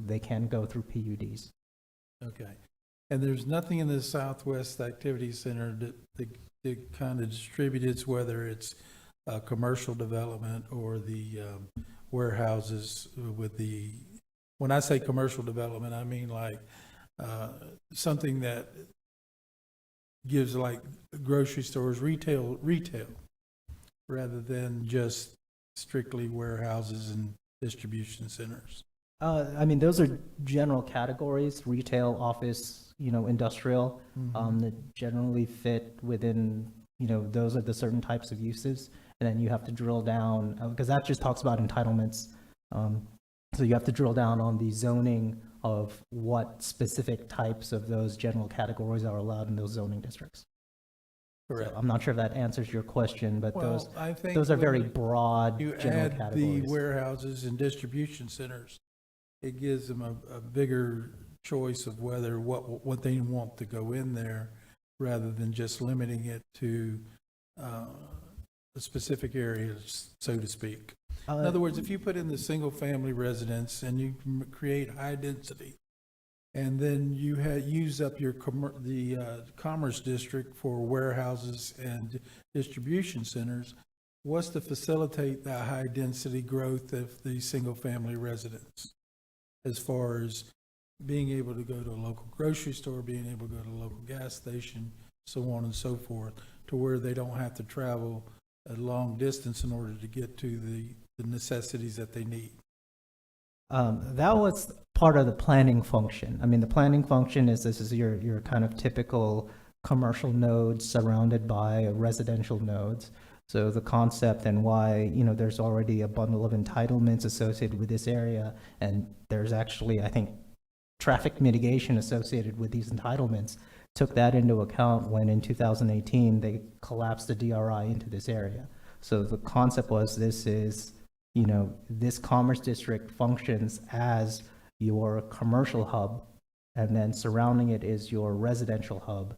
Speaker 16: they can go through PUDs.
Speaker 1: Okay. And there's nothing in the Southwest Activity Center that kind of distributes, whether it's commercial development or the warehouses with the, when I say commercial development, I mean like something that gives like grocery stores, retail, rather than just strictly warehouses and distribution centers.
Speaker 16: Those are general categories: retail, office, industrial, that generally fit within, those are the certain types of uses. And then you have to drill down, because that just talks about entitlements. So you have to drill down on the zoning of what specific types of those general categories are allowed in those zoning districts.
Speaker 1: Correct.
Speaker 16: So I'm not sure if that answers your question, but
Speaker 1: Well, I think
Speaker 16: those are very
Speaker 1: when
Speaker 16: broad
Speaker 1: you
Speaker 16: general
Speaker 1: add
Speaker 16: categories.
Speaker 1: the warehouses and distribution centers, it gives them a bigger choice of whether what they want to go in there, rather than just limiting it to a specific area, so to speak. In other words, if you put in the single-family residence and you create high density, and then you use up your commerce district for warehouses and distribution centers, what's to facilitate that high density growth of the single-family residence? As far as being able to go to a local grocery store, being able to go to a local gas station, so on and so forth, to where they don't have to travel a long distance in order to get to the necessities that they need.
Speaker 16: That was part of the planning function. The planning function is, this is your kind of typical commercial nodes surrounded by residential nodes. So the concept and why, there's already a bundle of entitlements associated with this area, and there's actually, I think, traffic mitigation associated with these entitlements, took that into account when in 2018 they collapsed the DRI into this area. So the concept was, this is, this commerce district functions as your commercial hub, and then surrounding it is your residential hub.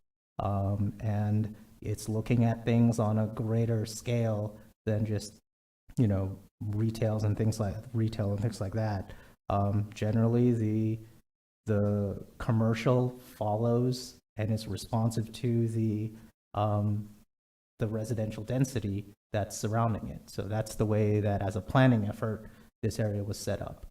Speaker 16: And it's looking at things on a greater scale than just, retail and things like that. Generally, the commercial follows and is responsive to the residential density that's surrounding it. So that's the way that, as a planning effort, this area was set up.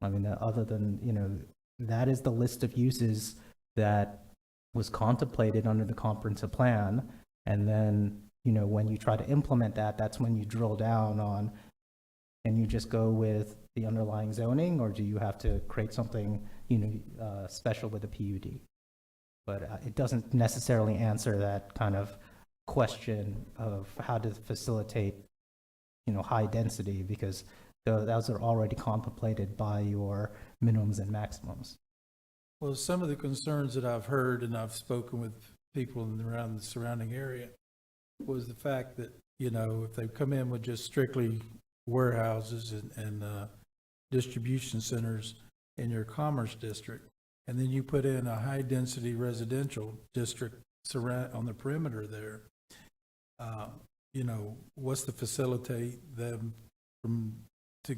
Speaker 16: Other than, that is the list of uses that was contemplated under the comprehensive plan. And then, when you try to implement that, that's when you drill down on, and you just go with the underlying zoning, or do you have to create something, special with a PUD? But it doesn't necessarily answer that kind of question of how to facilitate, high density, because So those are already contemplated by your minimums and maximums.
Speaker 1: Well, some of the concerns that I've heard, and I've spoken with people around the surrounding area, was the fact that, you know, if they come in with just strictly warehouses and distribution centers in your commerce district, and then you put in a high-density residential district on the perimeter there, you know, what's to facilitate them to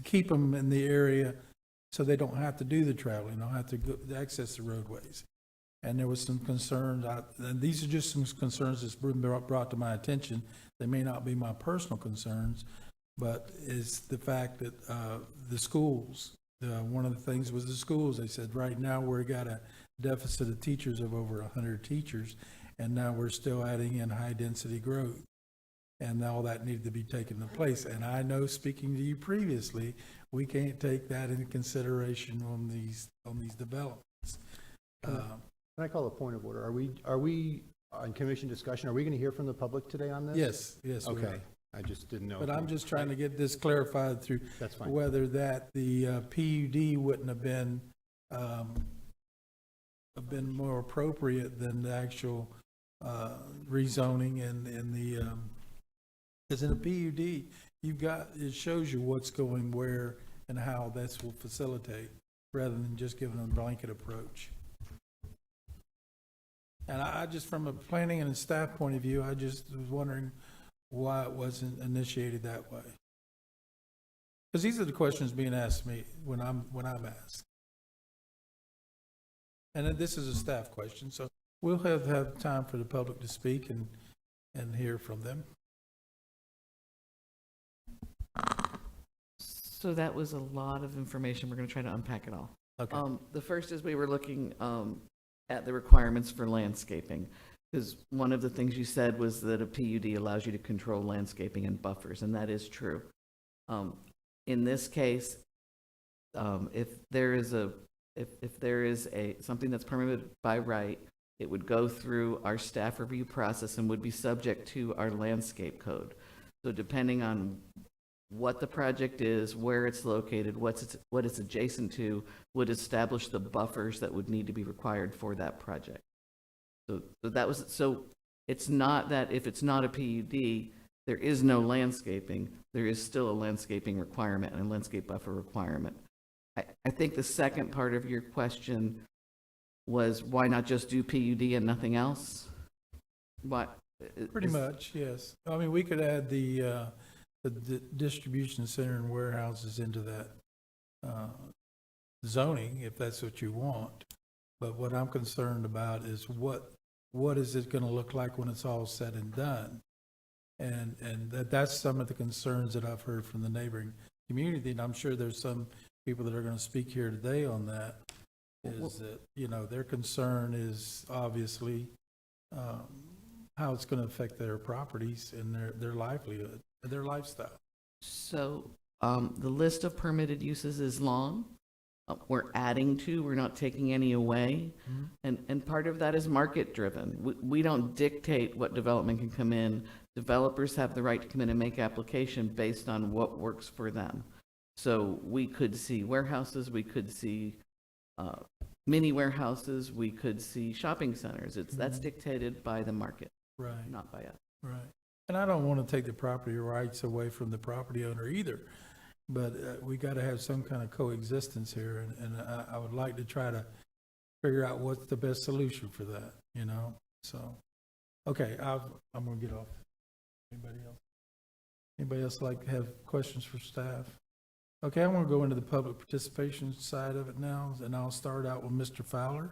Speaker 1: keep them in the area so they don't have to do the traveling, don't have to go, access the roadways. And there was some concerns, and these are just some concerns that's been brought to my attention. They may not be my personal concerns, but is the fact that the schools, one of the things was the schools. They said right now we've got a deficit of teachers of over 100 teachers, and now we're still adding in high-density growth. And all that needed to be taken into place. And I know, speaking to you previously, we can't take that into consideration on these developments.
Speaker 3: Can I call a point of order? Are we on commission discussion? Are we going to hear from the public today on this?
Speaker 1: Yes, yes. we
Speaker 3: Okay.
Speaker 1: are.
Speaker 3: I just didn't know.
Speaker 1: But I'm just trying to get this clarified through
Speaker 3: That's fine.
Speaker 1: whether that the PUD wouldn't have been more appropriate than the actual rezoning and the because in a PUD, it shows you what's going where and how this will facilitate, rather than just giving a blanket approach. And I just, from a planning and a staff point of view, I just was wondering why it wasn't initiated that way. Because these are the questions being asked me when I'm asked. And then this is a staff question, so we'll have time for the public to speak and hear from them.
Speaker 4: So that was a lot of information. We're going to try to unpack it all.
Speaker 1: Okay.
Speaker 4: The first is we were looking at the requirements for landscaping, because one of the things you said was that a PUD allows you to control landscaping and buffers, and that is true. In this case, if there is something that's permitted by right, it would go through our staff review process and would be subject to our landscape code. So depending on what the project is, where it's located, what it's adjacent to, would establish the buffers that would need to be required for that project. So it's not that if it's not a PUD, there is no landscaping. There is still a landscaping requirement and a landscape buffer requirement. I think the second part of your question was, why not just do PUD and nothing else?
Speaker 1: Pretty much, yes. I mean, we could add the distribution center and warehouses into that zoning if that's what you want. But what I'm concerned about is what is it going to look like when it's all said and done? And that's some of the concerns that I've heard from the neighboring community, and I'm sure there's some people that are going to speak here today on that, is that, you know, their concern is obviously how it's going to affect their properties and their livelihood and their lifestyle.
Speaker 4: So the list of permitted uses is long. We're adding to, we're not taking any away. And part of that is market driven. We don't dictate what development can come in. Developers have the right to come in and make application based on what works for them. So we could see warehouses, we could see mini warehouses, we could see shopping centers. That's dictated by the market,
Speaker 1: Right.
Speaker 4: not by us.
Speaker 1: Right. And I don't want to take the property rights away from the property owner either, but we got to have some kind of coexistence here, and I would like to try to figure out what's the best solution for that, you know? So, okay, I'm going to get off. Anybody else? Anybody else like to have questions for staff? Okay, I'm going to go into the public participation side of it now, and I'll start out with Mr. Fowler.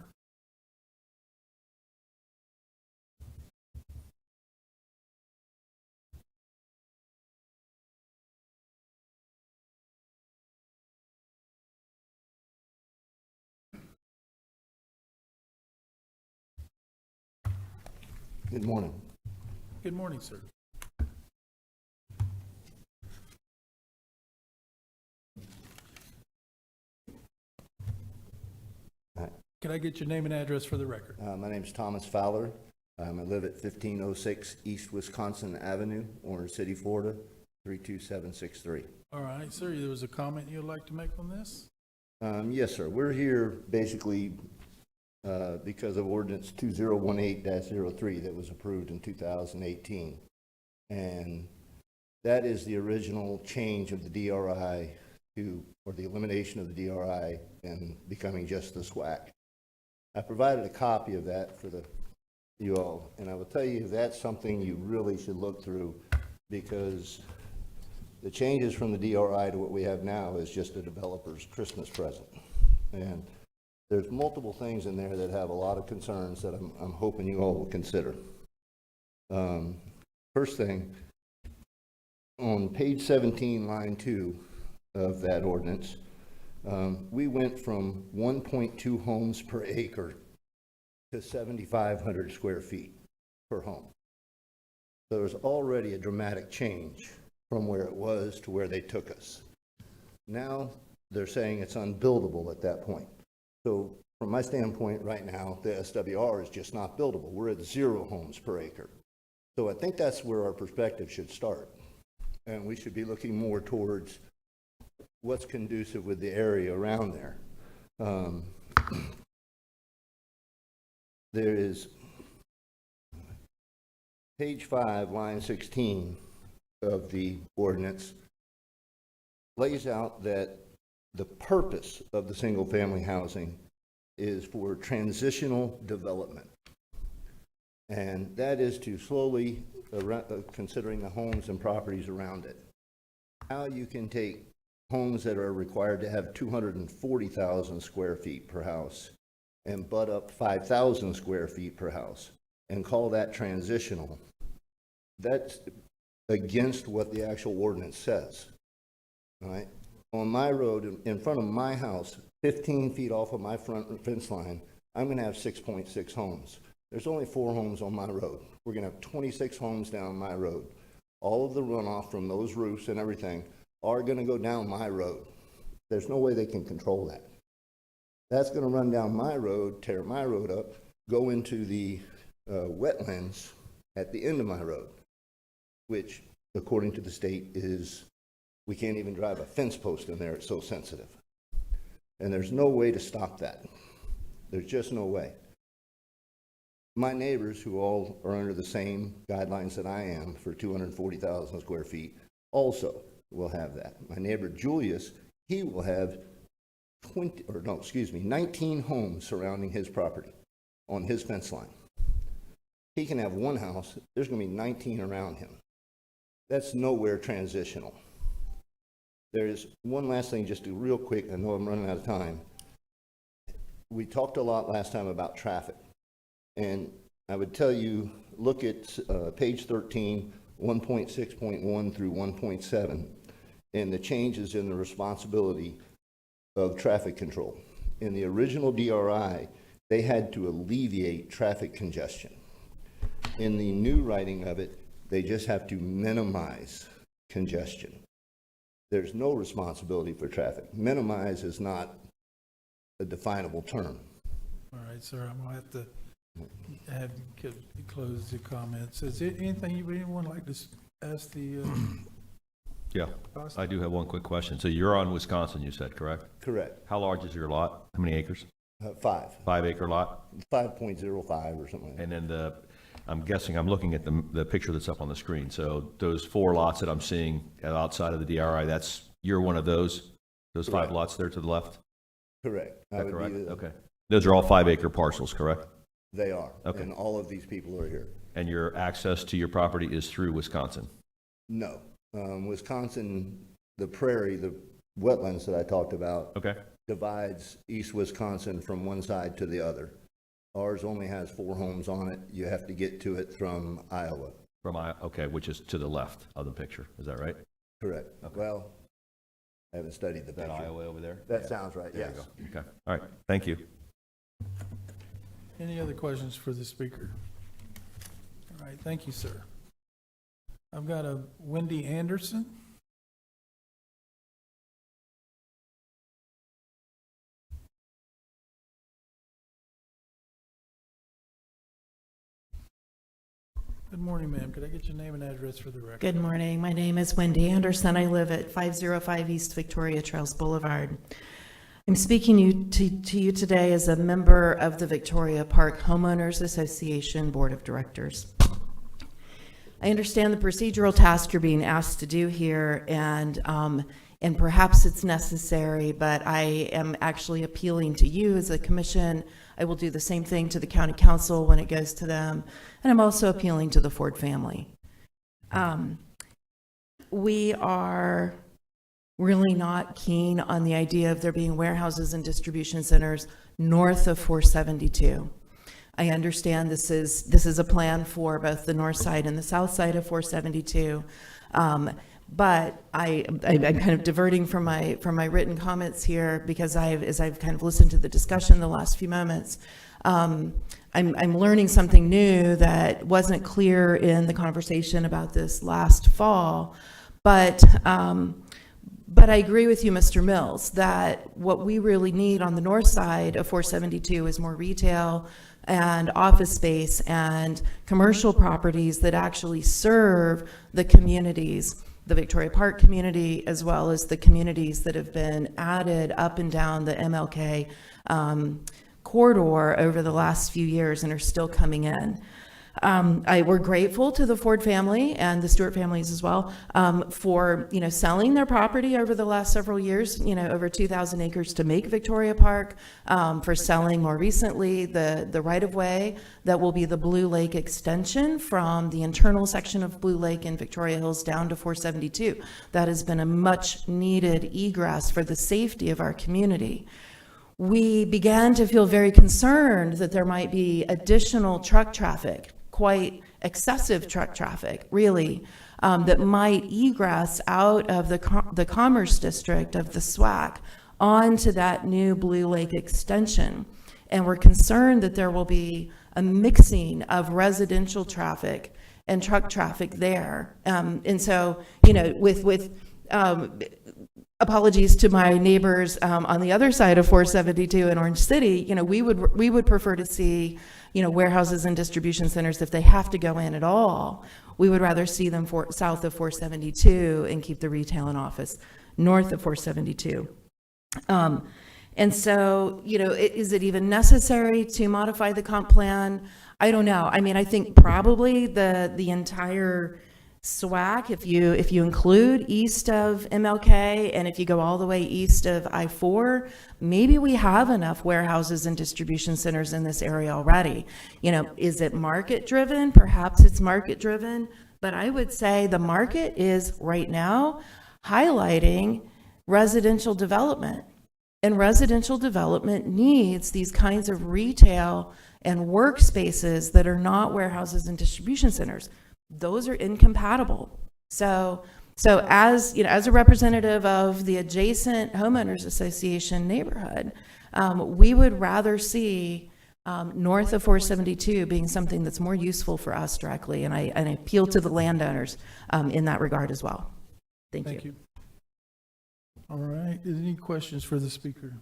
Speaker 17: Good morning.
Speaker 1: Good morning, sir. Can I get your name and address for the record?
Speaker 17: My name is Thomas Fowler. I live at 1506 East Wisconsin Avenue, Orange City, Florida, 32763.
Speaker 1: All right, sir, there was a comment you'd like to make on this?
Speaker 17: Yes, sir. We're here basically because of ordinance 2018-03 that was approved in 2018. And that is the original change of the DRI or the elimination of the DRI and becoming just the SWAC. I provided a copy of that for you all, and I will tell you that's something you really should look through, because the changes from the DRI to what we have now is just a developer's Christmas present. And there's multiple things in there that have a lot of concerns that I'm hoping you all will consider. First thing, on page 17, line 2 of that ordinance, we went from 1.2 homes per acre to 7,500 square feet per home. So there's already a dramatic change from where it was to where they took us. Now they're saying it's unbuildable at that point. So from my standpoint right now, the SWR is just not buildable. We're at 0 homes per acre. So I think that's where our perspective should start. And we should be looking more towards what's conducive with the area around there. There is page 5, line 16 of the ordinance lays out that the purpose of the single-family housing is for transitional development. And that is to slowly, considering the homes and properties around it, how you can take homes that are required to have 240,000 square feet per house and butt up 5,000 square feet per house and call that transitional. That's against what the actual ordinance says. All right? On my road, in front of my house, 15 feet off of my front fence line, I'm going to have 6.6 homes. There's only 4 homes on my road. We're going to have 26 homes down my road. All of the runoff from those roofs and everything are going to go down my road. There's no way they can control that. That's going to run down my road, tear my road up, go into the wetlands at the end of my road, which, according to the state, is we can't even drive a fence post in there. It's so sensitive. And there's no way to stop that. There's just no way. My neighbors, who all are under the same guidelines that I am for 240,000 square feet, also will have that. My neighbor Julius, he will have 19 homes surrounding his property on his fence line. He can have one house, there's going to be 19 around him. That's nowhere transitional. There's one last thing, just to real quick, I know I'm running out of time. We talked a lot last time about traffic. And I would tell you, look at page 13, 1.6.1 through 1.7, and the changes in the responsibility of traffic control. In the original DRI, they had to alleviate traffic congestion. In the new writing of it, they just have to minimize congestion. There's no responsibility for traffic. Minimize is not a definable term.
Speaker 1: All right, sir, I'm going to have to have you close the comments. Is there anything anyone like to ask the?
Speaker 11: Yeah, I do have one quick question. So you're on Wisconsin, you said, correct?
Speaker 17: Correct.
Speaker 11: How large is your lot? How many acres?
Speaker 17: 5.
Speaker 11: 5 acre lot?
Speaker 17: 5.05 or something like that.
Speaker 11: And then I'm guessing, I'm looking at the picture that's up on the screen. So those 4 lots that I'm seeing outside of the DRI, you're one of those 5 lots there to the left?
Speaker 17: Correct.
Speaker 11: Is that correct? Okay. Those are all 5 acre parcels, correct?
Speaker 17: They are.
Speaker 11: Okay.
Speaker 17: And all of these people are here.
Speaker 11: And your access to your property is through Wisconsin?
Speaker 17: No. Wisconsin, the prairie, the wetlands that I talked about,
Speaker 11: okay,
Speaker 17: divides East Wisconsin from one side to the other. Ours only has 4 homes on it. You have to get to it from Iowa.
Speaker 11: From Iowa, okay, which is to the left of the picture. Is that right?
Speaker 17: Correct. Okay. Well, I haven't studied the picture.
Speaker 11: That Iowa over there?
Speaker 17: That sounds right,
Speaker 11: there
Speaker 17: yes.
Speaker 11: You go. Okay. All right. Thank you.
Speaker 1: Any other questions for the speaker? All right, thank you, sir. I've got a Wendy Anderson. Good morning, ma'am. Could I get your name and address for the record?
Speaker 19: Good morning. My name is Wendy Anderson. I live at 505 East Victoria Trails Boulevard. I'm speaking to you today as a member of the Victoria Park Homeowners Association Board of Directors. I understand the procedural task you're being asked to do here, and perhaps it's necessary, but I am actually appealing to you as a commission. I will do the same thing to the county council when it goes to them, and I'm also appealing to the Ford family. We are really not keen on the idea of there being warehouses and distribution centers north of 472. I understand this is a plan for both the north side and the south side of 472. But I'm kind of diverting from my written comments here because as I've kind of listened to the discussion the last few moments, I'm learning something new that wasn't clear in the conversation about this last fall. But I agree with you, Mr. Mills, that what we really need on the north side of 472 is more retail and office space and commercial properties that actually serve the communities, the Victoria Park community, as well as the communities that have been added up and down the MLK corridor over the last few years and are still coming in. We're grateful to the Ford family and the Stewart families as well for selling their property over the last several years, over 2,000 acres to make Victoria Park, for selling more recently the right-of-way that will be the Blue Lake extension from the internal section of Blue Lake in Victoria Hills down to 472. That has been a much needed egress for the safety of our community. We began to feel very concerned that there might be additional truck traffic, quite excessive truck traffic, really, that might egress out of the Commerce District of the SWAC onto that new Blue Lake extension. And we're concerned that there will be a mixing of residential traffic and truck traffic there. And so, with apologies to my neighbors on the other side of 472 in Orange City, we would prefer to see, warehouses and distribution centers, if they have to go in at all. We would rather see them south of 472 and keep the retail and office north of 472. And so, is it even necessary to modify the comp plan? I don't know. I mean, I think probably the entire SWAC, if you include east of MLK and if you go all the way east of I-4, maybe we have enough warehouses and distribution centers in this area already. Is it market driven? Perhaps it's market driven, but I would say the market is right now highlighting residential development, and residential development needs these kinds of retail and workspaces that are not warehouses and distribution centers. Those are incompatible. So as a representative of the adjacent homeowners association neighborhood, we would rather see north of 472 being something that's more useful for us directly, and I appeal to the landowners in that regard as well. Thank you.
Speaker 1: All right. Is any questions for the speaker?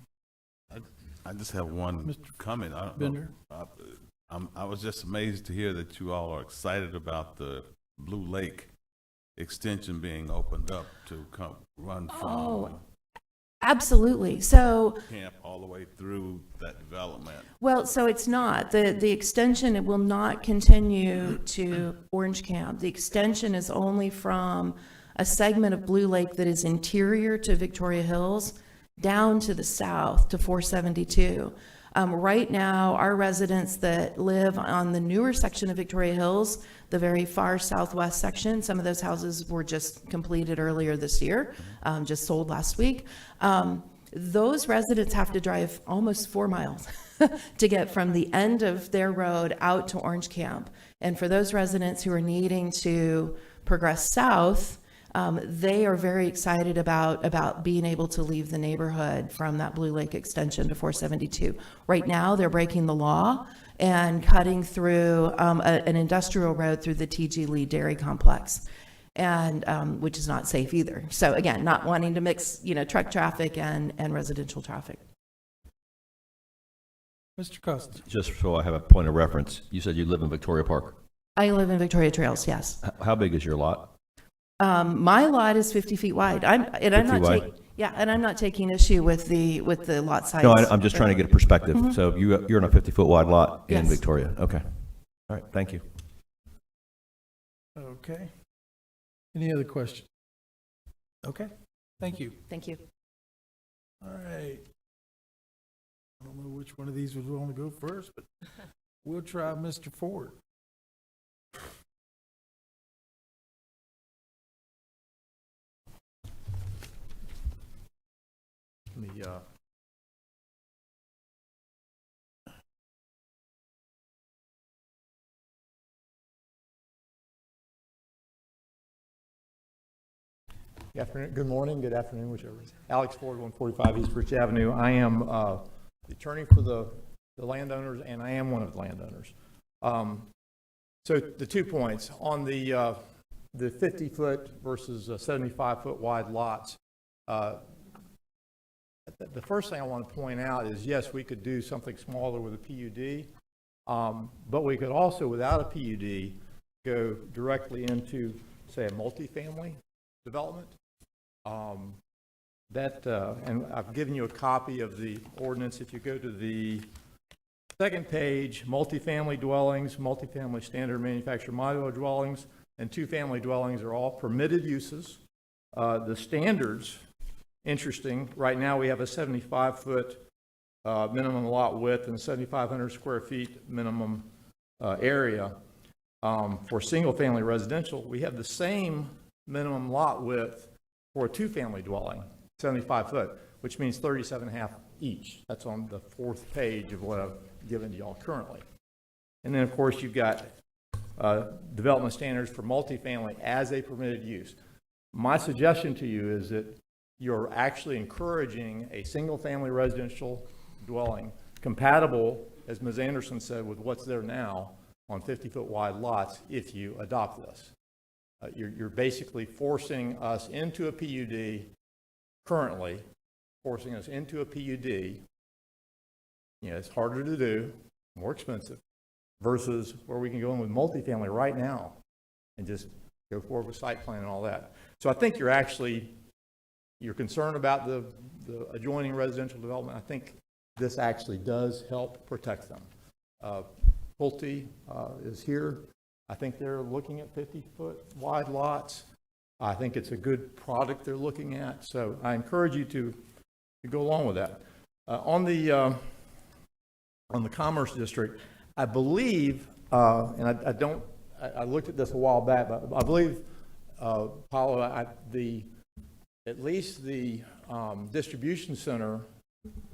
Speaker 10: I just have one
Speaker 1: Mr.
Speaker 10: comment.
Speaker 1: Bender?
Speaker 10: I was just amazed to hear that you all are excited about the Blue Lake extension being opened up to run from
Speaker 19: Absolutely. So
Speaker 10: camp all the way through that development.
Speaker 19: Well, so it's not. The extension, it will not continue to Orange Camp. The extension is only from a segment of Blue Lake that is interior to Victoria Hills down to the south to 472. Right now, our residents that live on the newer section of Victoria Hills, the very far southwest section, some of those houses were just completed earlier this year, just sold last week. Those residents have to drive almost 4 miles to get from the end of their road out to Orange Camp. And for those residents who are needing to progress south, they are very excited about being able to leave the neighborhood from that Blue Lake extension to 472. Right now, they're breaking the law and cutting through an industrial road through the T.G. Lee Dairy Complex, and which is not safe either. So again, not wanting to mix, truck traffic and residential traffic.
Speaker 1: Mr. Costa.
Speaker 11: Just so I have a point of reference, you said you live in Victoria Park?
Speaker 19: I live in Victoria Trails, yes.
Speaker 11: How big is your lot?
Speaker 19: My lot is 50 feet wide. I'm
Speaker 11: 50
Speaker 19: not
Speaker 11: wide?
Speaker 19: and I'm not taking issue with the lot size.
Speaker 11: No, I'm just trying to get a perspective.
Speaker 19: Mhm.
Speaker 11: So you're in a 50-foot wide lot in
Speaker 19: Yes.
Speaker 11: Victoria? Okay. All right, thank you.
Speaker 1: Okay. Any other questions? Okay, thank you.
Speaker 19: Thank you.
Speaker 1: All right. I don't know which one of these would want to go first, but we'll try Mr. Ford.
Speaker 12: Good afternoon, good morning, good afternoon, whichever. Alex Ford, 145 East Rich Avenue. I am the attorney for the landowners, and I am one of the landowners. So the 2 points on the 50-foot versus 75-foot wide lots. The first thing I want to point out is, yes, we could do something smaller with a PUD, but we could also, without a PUD, go directly into, say, a multifamily development. And I've given you a copy of the ordinance. If you go to the second page, multifamily dwellings, multifamily standard manufactured modular dwellings, and two-family dwellings are all permitted uses. The standards, interesting, right now we have a 75-foot minimum lot width and 7,500 square feet minimum area. For single-family residential, we have the same minimum lot width for a two-family dwelling, 75 foot, which means 37.5 each. That's on the fourth page of what I've given to y'all currently. And then, of course, you've got development standards for multifamily as a permitted use. My suggestion to you is that you're actually encouraging a single-family residential dwelling compatible, as Ms. Anderson said, with what's there now on 50-foot wide lots if you adopt this. You're basically forcing us into a PUD currently, forcing us into a PUD. You know, it's harder to do, more expensive, versus where we can go in with multifamily right now and just go forward with site plan and all that. So I think you're concerned about the adjoining residential development. I think this actually does help protect them. Pulte is here. I think they're looking at 50-foot wide lots. I think it's a good product they're looking at. So I encourage you to go along with that. On the Commerce District, I believe, and I looked at this a while back, but I believe, Paulo, at least the distribution center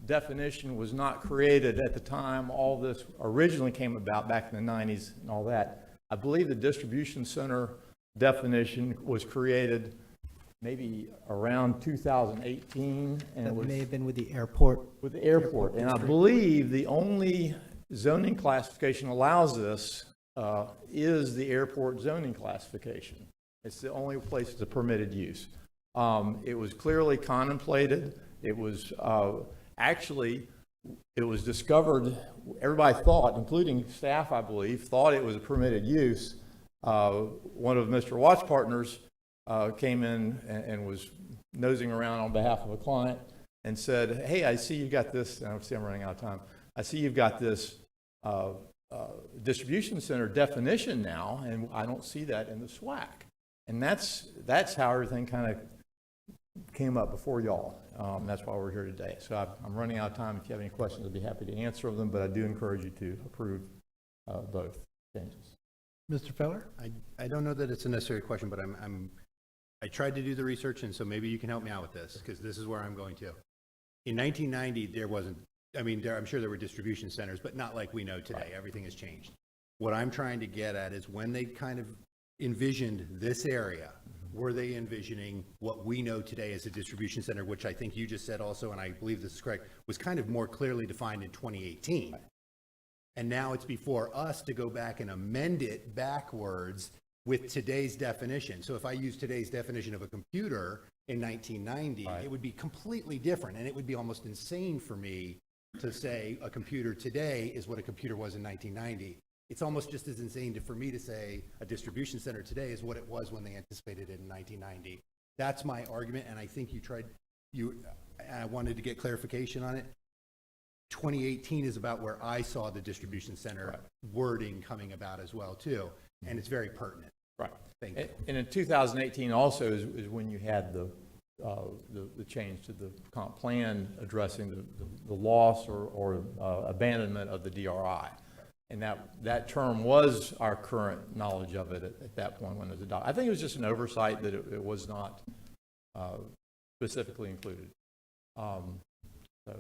Speaker 12: definition was not created at the time all this originally came about back in the 90s and all that. I believe the distribution center definition was created maybe around 2018. And
Speaker 16: That
Speaker 12: it was
Speaker 16: may have been with the airport.
Speaker 12: with the airport. And I believe the only zoning classification allows this is the airport zoning classification. It's the only place it's a permitted use. It was clearly contemplated. It was it was discovered, everybody thought, including staff, I believe, thought it was a permitted use. One of Mr. Watt's partners came in and was nosing around on behalf of a client and said, hey, I see you've got this, and I see I'm running out of time. I see you've got this distribution center definition now, and I don't see that in the SWAC. And that's how everything kind of came up before y'all. That's why we're here today. So I'm running out of time. If you have any questions, I'd be happy to answer them, but I do encourage you to approve both changes.
Speaker 1: Mr. Feller?
Speaker 3: I don't know that it's a necessary question, but I tried to do the research, and so maybe you can help me out with this, because this is where I'm going to. In 1990, there wasn't, I'm sure there were distribution centers, but not like we know today. Right. Everything has changed. What I'm trying to get at is when they kind of envisioned this area, were they envisioning what we know today as a distribution center, which I think you just said also, and I believe this is correct, was kind of more clearly defined in 2018. And now it's before us to go back and amend it backwards with today's definition. So if I use today's definition of a computer in 1990, right, it would be completely different. And it would be almost insane for me to say a computer today is what a computer was in 1990. it's almost just as insane for me to say a distribution center today is what it was when they anticipated it in 1990. That's my argument, and I think I wanted to get clarification on it. 2018 is about where I saw the distribution center wording coming about as well, too, and it's very pertinent.
Speaker 12: Right.
Speaker 3: Thank you.
Speaker 12: And in 2018 also is when you had the change to the comp plan addressing the loss or abandonment of the DRI. And that term was our current knowledge of it at that point when it was adopted. I think it was just an oversight that it was not specifically included. So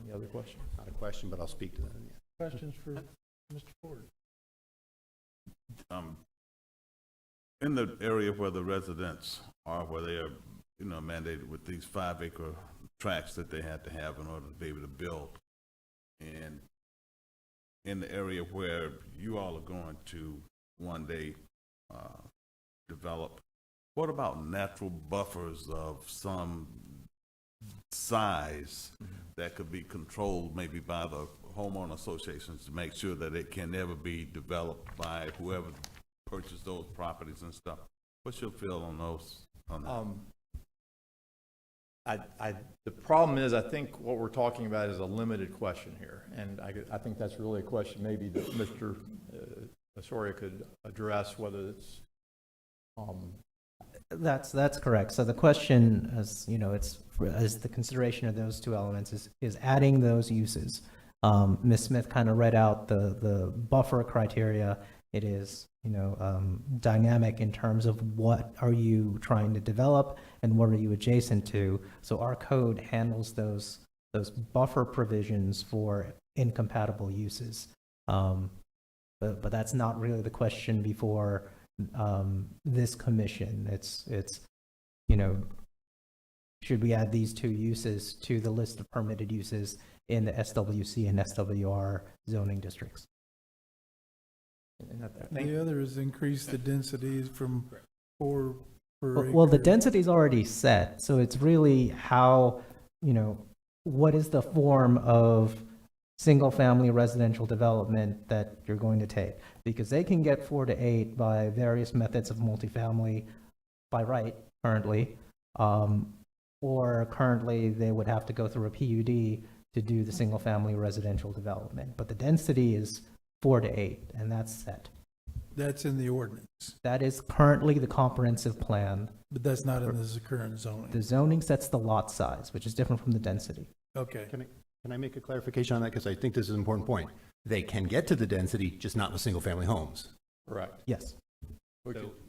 Speaker 12: any other questions?
Speaker 3: Not a question, but I'll speak to that.
Speaker 12: Questions for Mr. Ford?
Speaker 10: In the area where the residents are, where they are, mandated with these 5-acre tracts that they had to have in order to be able to build, and in the area where you all are going to one day develop, what about natural buffers of some size that could be controlled maybe by the homeowner associations to make sure that it can never be developed by whoever purchased those properties and stuff? What's your feel on those?
Speaker 12: The problem is, I think what we're talking about is a limited question here, and I think that's really a question maybe that Mr. Osorio could address, whether it's.
Speaker 16: That's correct. So the question, as you know, it's as the consideration of those two elements is adding those uses. Ms. Smith kind of read out the buffer criteria. It is, dynamic in terms of what are you trying to develop and what are you adjacent to. So our code handles those buffer provisions for incompatible uses. But that's not really the question before this commission. It's should we add these two uses to the list of permitted uses in the SWC and SWR zoning districts?
Speaker 1: The other is increase the densities from 4 per acre.
Speaker 16: Well, the density is already set, so it's really how, what is the form of single-family residential development that you're going to take? Because they can get 4 to 8 by various methods of multifamily by right currently, or currently they would have to go through a PUD to do the single-family residential development. But the density is 4 to 8, and that's set.
Speaker 1: That's in the ordinance,
Speaker 16: That is currently the comprehensive plan.
Speaker 1: but that's not in this current zoning.
Speaker 16: The zoning sets the lot size, which is different from the density.
Speaker 1: Okay.
Speaker 3: Can I make a clarification on that? Because I think this is an important point. They can get to the density, just not with single-family homes.
Speaker 12: Correct.
Speaker 16: Yes.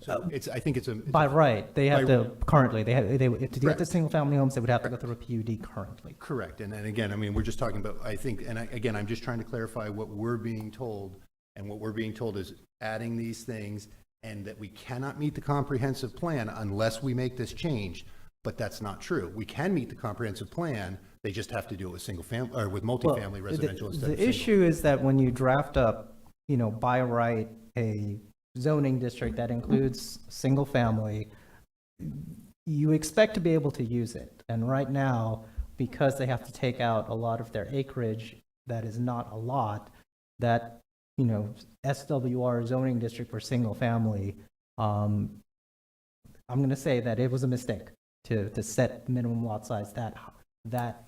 Speaker 3: So I think it's
Speaker 16: By right, they have to, currently, to get to
Speaker 3: Correct.
Speaker 16: single-family homes, they would have to go through a PUD currently.
Speaker 3: Correct. And then again, we're just talking about, I think, again, I'm just trying to clarify what we're being told. And what we're being told is adding these things and that we cannot meet the comprehensive plan unless we make this change. But that's not true. We can meet the comprehensive plan. They just have to do it with single-family, or with multifamily residential instead of
Speaker 16: The issue is that when you draft up, by right, a zoning district that includes single-family, you expect to be able to use it. And right now, because they have to take out a lot of their acreage, that is not a lot, that, SWR zoning district for single-family, I'm going to say that it was a mistake to set minimum lot size that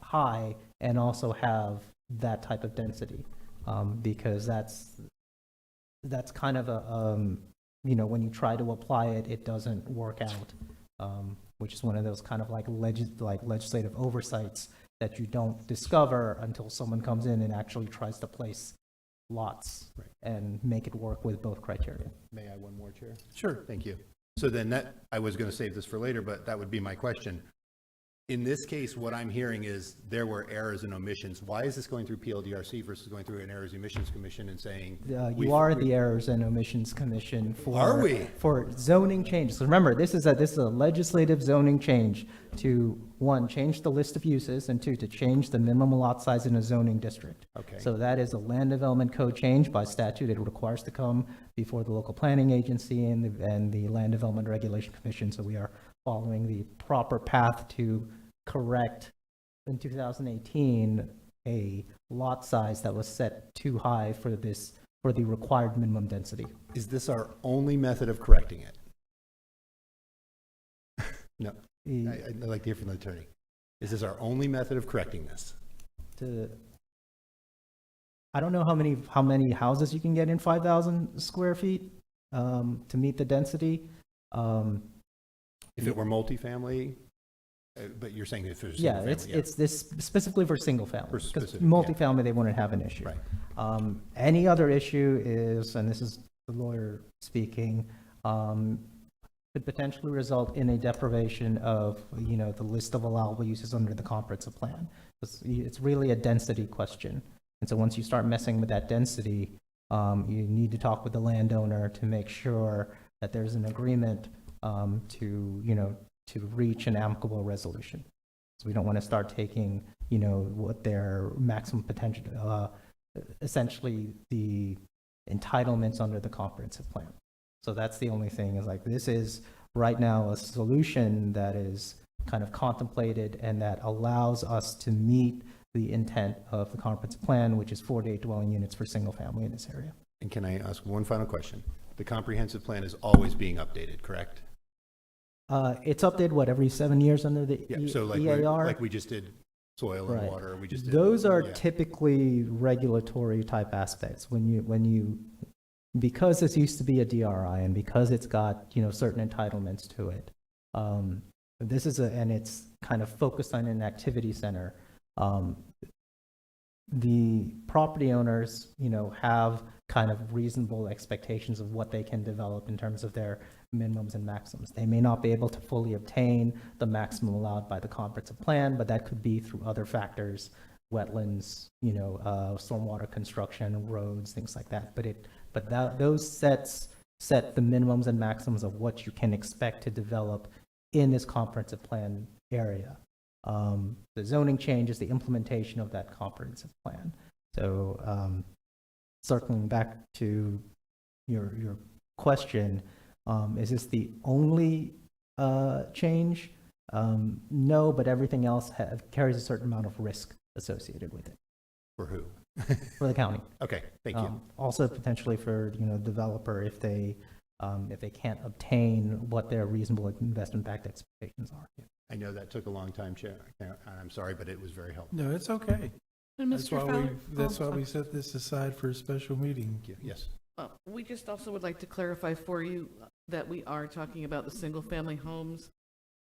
Speaker 16: high and also have that type of density, because that's kind of a, when you try to apply it, it doesn't work out, which is one of those kind of like legislative oversights that you don't discover until someone comes in and actually tries to place lots and make it work with both criteria.
Speaker 3: May I one more, Chair?
Speaker 1: Sure.
Speaker 3: Thank you. So then I was going to save this for later, but that would be my question. In this case, what I'm hearing is there were errors and omissions. Why is this going through PLDRC versus going through an Errors and Omissions Commission and saying?
Speaker 16: You are the Errors and Omissions Commission for.
Speaker 3: Are we?
Speaker 16: For zoning changes. So remember, this is a legislative zoning change to, 1, change the list of uses, and 2, to change the minimum lot size in a zoning district.
Speaker 3: Okay.
Speaker 16: So that is a land development code change by statute. It requires to come before the local planning agency and the Land Development Regulation Commission. So we are following the proper path to correct in 2018 a lot size that was set too high for this for the required minimum density.
Speaker 3: Is this our only method of correcting it? No, I'd like to hear from the attorney. Is this our only method of correcting this?
Speaker 16: I don't know how many houses you can get in 5,000 square feet to meet the density.
Speaker 3: If it were multifamily, but you're saying if it was
Speaker 16: Yeah,
Speaker 3: single family,
Speaker 16: it's this specifically for single family.
Speaker 3: For
Speaker 16: Because
Speaker 3: specific,
Speaker 16: multifamily, they wouldn't have an issue.
Speaker 3: Right.
Speaker 16: Any other issue is, and this is the lawyer speaking, could potentially result in a deprivation of, the list of allowable uses under the comprehensive plan. It's really a density question. And so once you start messing with that density, you need to talk with the landowner to make sure that there's an agreement to reach an amicable resolution. So we don't want to start taking, what their maximum potential, essentially the entitlements under the comprehensive plan. So that's the only thing, is like, this is right now a solution that is kind of contemplated and that allows us to meet the intent of the comprehensive plan, which is 4 to 8 dwelling units for single family in this area.
Speaker 3: And can I ask one final question? The comprehensive plan is always being updated, correct?
Speaker 16: It's updated, every 7 years under the
Speaker 3: So like
Speaker 16: EAR?
Speaker 3: like we just did soil and
Speaker 16: Right.
Speaker 3: water, we just did.
Speaker 16: Those are
Speaker 3: yeah.
Speaker 16: typically regulatory type aspects. Because this used to be a DRI and because it's got, certain entitlements to it, this is and it's kind of focused on an activity center. The property owners, have kind of reasonable expectations of what they can develop in terms of their minimums and maximums. They may not be able to fully obtain the maximum allowed by the comprehensive plan, but that could be through other factors, wetlands, stormwater construction, roads, things like that. Those set the minimums and maximums of what you can expect to develop in this comprehensive plan area. The zoning change is the implementation of that comprehensive plan. So circling back to your question, is this the only change? No, but everything else carries a certain amount of risk associated with it.
Speaker 3: For who?
Speaker 16: For the county.
Speaker 3: Okay, thank you.
Speaker 16: Also potentially for, developer if they can't obtain what their reasonable investment-backed expectations are.
Speaker 3: I know that took a long time, Chair. I'm sorry, but it was very helpful.
Speaker 1: No, it's okay.
Speaker 2: And
Speaker 1: That's
Speaker 2: Mr.
Speaker 1: why
Speaker 2: Fowler?
Speaker 1: that's why we set this aside for a special meeting.
Speaker 3: Yes.
Speaker 4: We just also would like to clarify for you that we are talking about the single-family homes.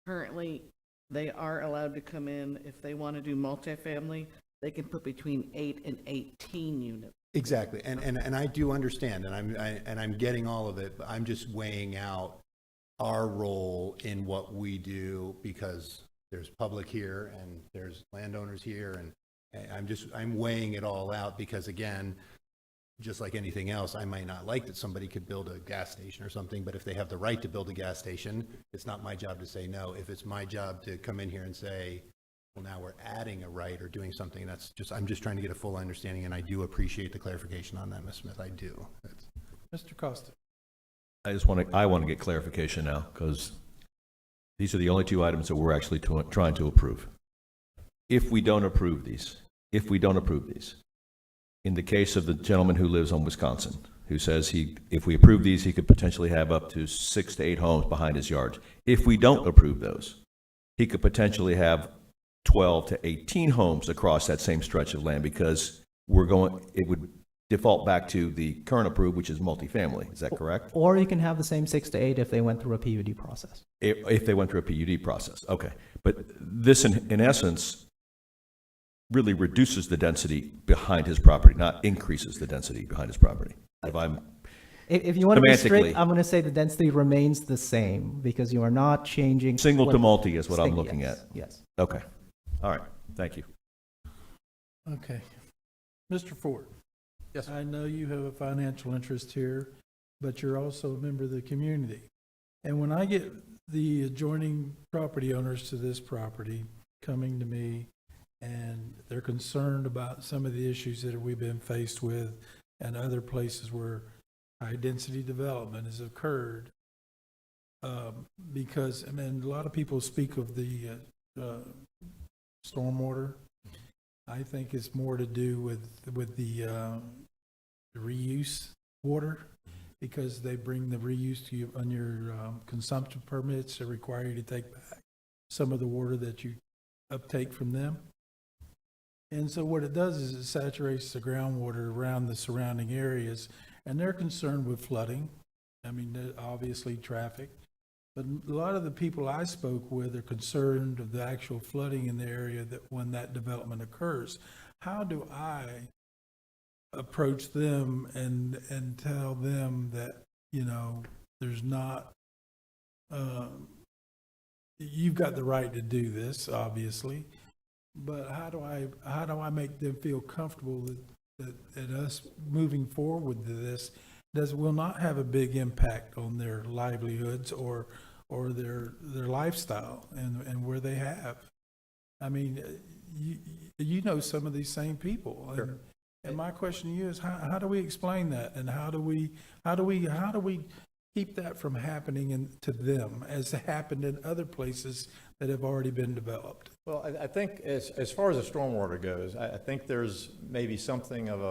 Speaker 4: Currently, they are allowed to come in, if they want to do multifamily, they can put between 8 and 18 units.
Speaker 3: Exactly, and I do understand, and I'm getting all of it, but I'm just weighing out our role in what we do, because there's public here and there's landowners here, and I'm weighing it all out, because again, just like anything else, I might not like that somebody could build a gas station or something, but if they have the right to build a gas station, it's not my job to say no. If it's my job to come in here and say, well, now we're adding a right or doing something, I'm just trying to get a full understanding, and I do appreciate the clarification on that, Ms. Smith, I do.
Speaker 1: Mr. Costa.
Speaker 11: I want to get clarification now, because these are the only two items that we're actually trying to approve. If we don't approve these, in the case of the gentleman who lives on Wisconsin, who says if we approve these, he could potentially have up to 6 to 8 homes behind his yard. If we don't approve those, he could potentially have 12 to 18 homes across that same stretch of land, because it would default back to the current approved, which is multifamily. Is that correct?
Speaker 16: Or you can have the same 6 to 8 if they went through a PUD process.
Speaker 11: If they went through a PUD process, okay. But this, in essence, really reduces the density behind his property, not increases the density behind his property.
Speaker 16: If you want to be strict, I'm going to say the density remains the same, because you are not changing.
Speaker 11: Single to multi is what I'm looking at.
Speaker 16: Yes.
Speaker 11: Okay. All right. Thank you.
Speaker 1: Okay. Mr. Ford.
Speaker 3: Yes.
Speaker 1: I know you have a financial interest here, but you're also a member of the community. And when I get the adjoining property owners to this property coming to me, and they're concerned about some of the issues that we've been faced with and other places where high-density development has occurred, because, a lot of people speak of the stormwater. I think it's more to do with the reuse water, because they bring the reuse to you on your consumption permits that require you to take back some of the water that you uptake from them. And so what it does is it saturates the groundwater around the surrounding areas, and they're concerned with flooding. I mean, obviously traffic, but a lot of the people I spoke with are concerned of the actual flooding in the area that when that development occurs. How do I approach them and tell them that, you know, there's not, you've got the right to do this, obviously, but how do I make them feel comfortable that us moving forward with this will not have a big impact on their livelihoods or their lifestyle and where they have. I mean, you know some of these same people.
Speaker 12: Sure.
Speaker 1: And my question to you is how do we explain that, and how do we keep that from happening to them as happened in other places that have already been developed?
Speaker 12: Well, I think as far as the stormwater goes, I think there's maybe something of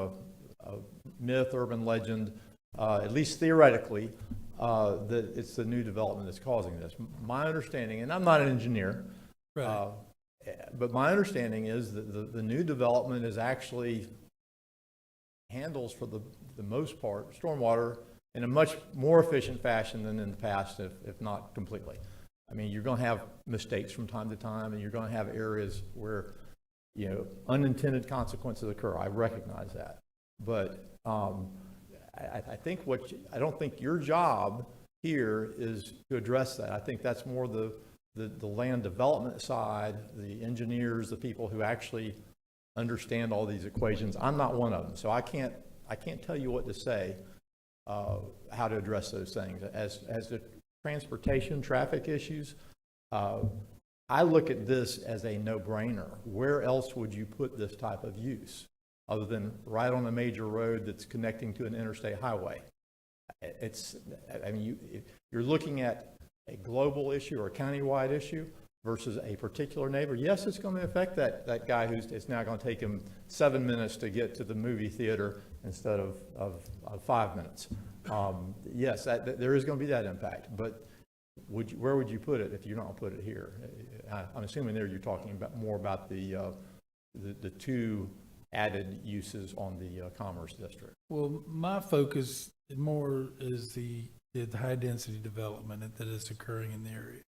Speaker 12: a myth, urban legend, at least theoretically, that it's the new development that's causing this. My understanding, and I'm not an engineer,
Speaker 1: Right.
Speaker 12: but my understanding is that the new development is actually handles, for the most part, stormwater in a much more efficient fashion than in the past, if not completely. I mean, you're going to have mistakes from time to time, and you're going to have areas where, you know, unintended consequences occur. I recognize that. But I think I don't think your job here is to address that. I think that's more the land development side, the engineers, the people who actually understand all these equations. I'm not one of them, so I can't tell you what to say, how to address those things. As the transportation traffic issues, I look at this as a no-brainer. Where else would you put this type of use other than right on a major road that's connecting to an interstate highway? I mean, you're looking at a global issue or a countywide issue versus a particular neighbor. Yes, it's going to affect that guy it's now going to take him 7 minutes to get to the movie theater instead of 5 minutes. Yes, there is going to be that impact, but where would you put it if you don't put it here? I'm assuming there you're talking more about the two added uses on the Commerce District.
Speaker 1: Well, my focus more is the high-density development that is occurring in the area.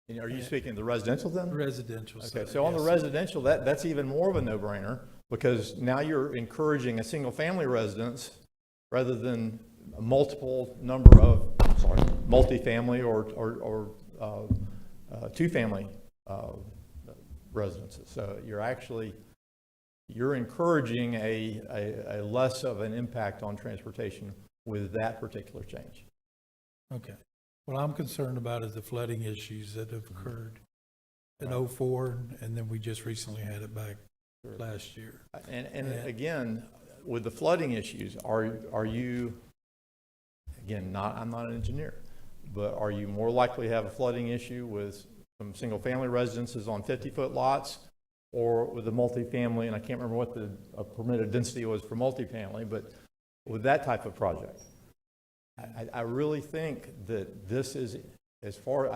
Speaker 12: And are you speaking of the residential then?
Speaker 1: Residential.
Speaker 12: Okay,
Speaker 1: side,
Speaker 12: so on the
Speaker 1: yes.
Speaker 12: residential, that's even more of a no-brainer, because now you're encouraging a single-family residence rather than a multiple number of, multifamily or two-family residences. So you're encouraging a less of an impact on transportation with that particular change.
Speaker 1: Okay. What I'm concerned about is the flooding issues that have occurred in '04, and then we just recently had it back last year.
Speaker 12: And again, with the flooding issues, are you, again, I'm not an engineer, but are you more likely to have a flooding issue with some single-family residences on 50-foot lots, or with a multifamily, and I can't remember what the permitted density was for multifamily, but with that type of project? I really think that this is, as far,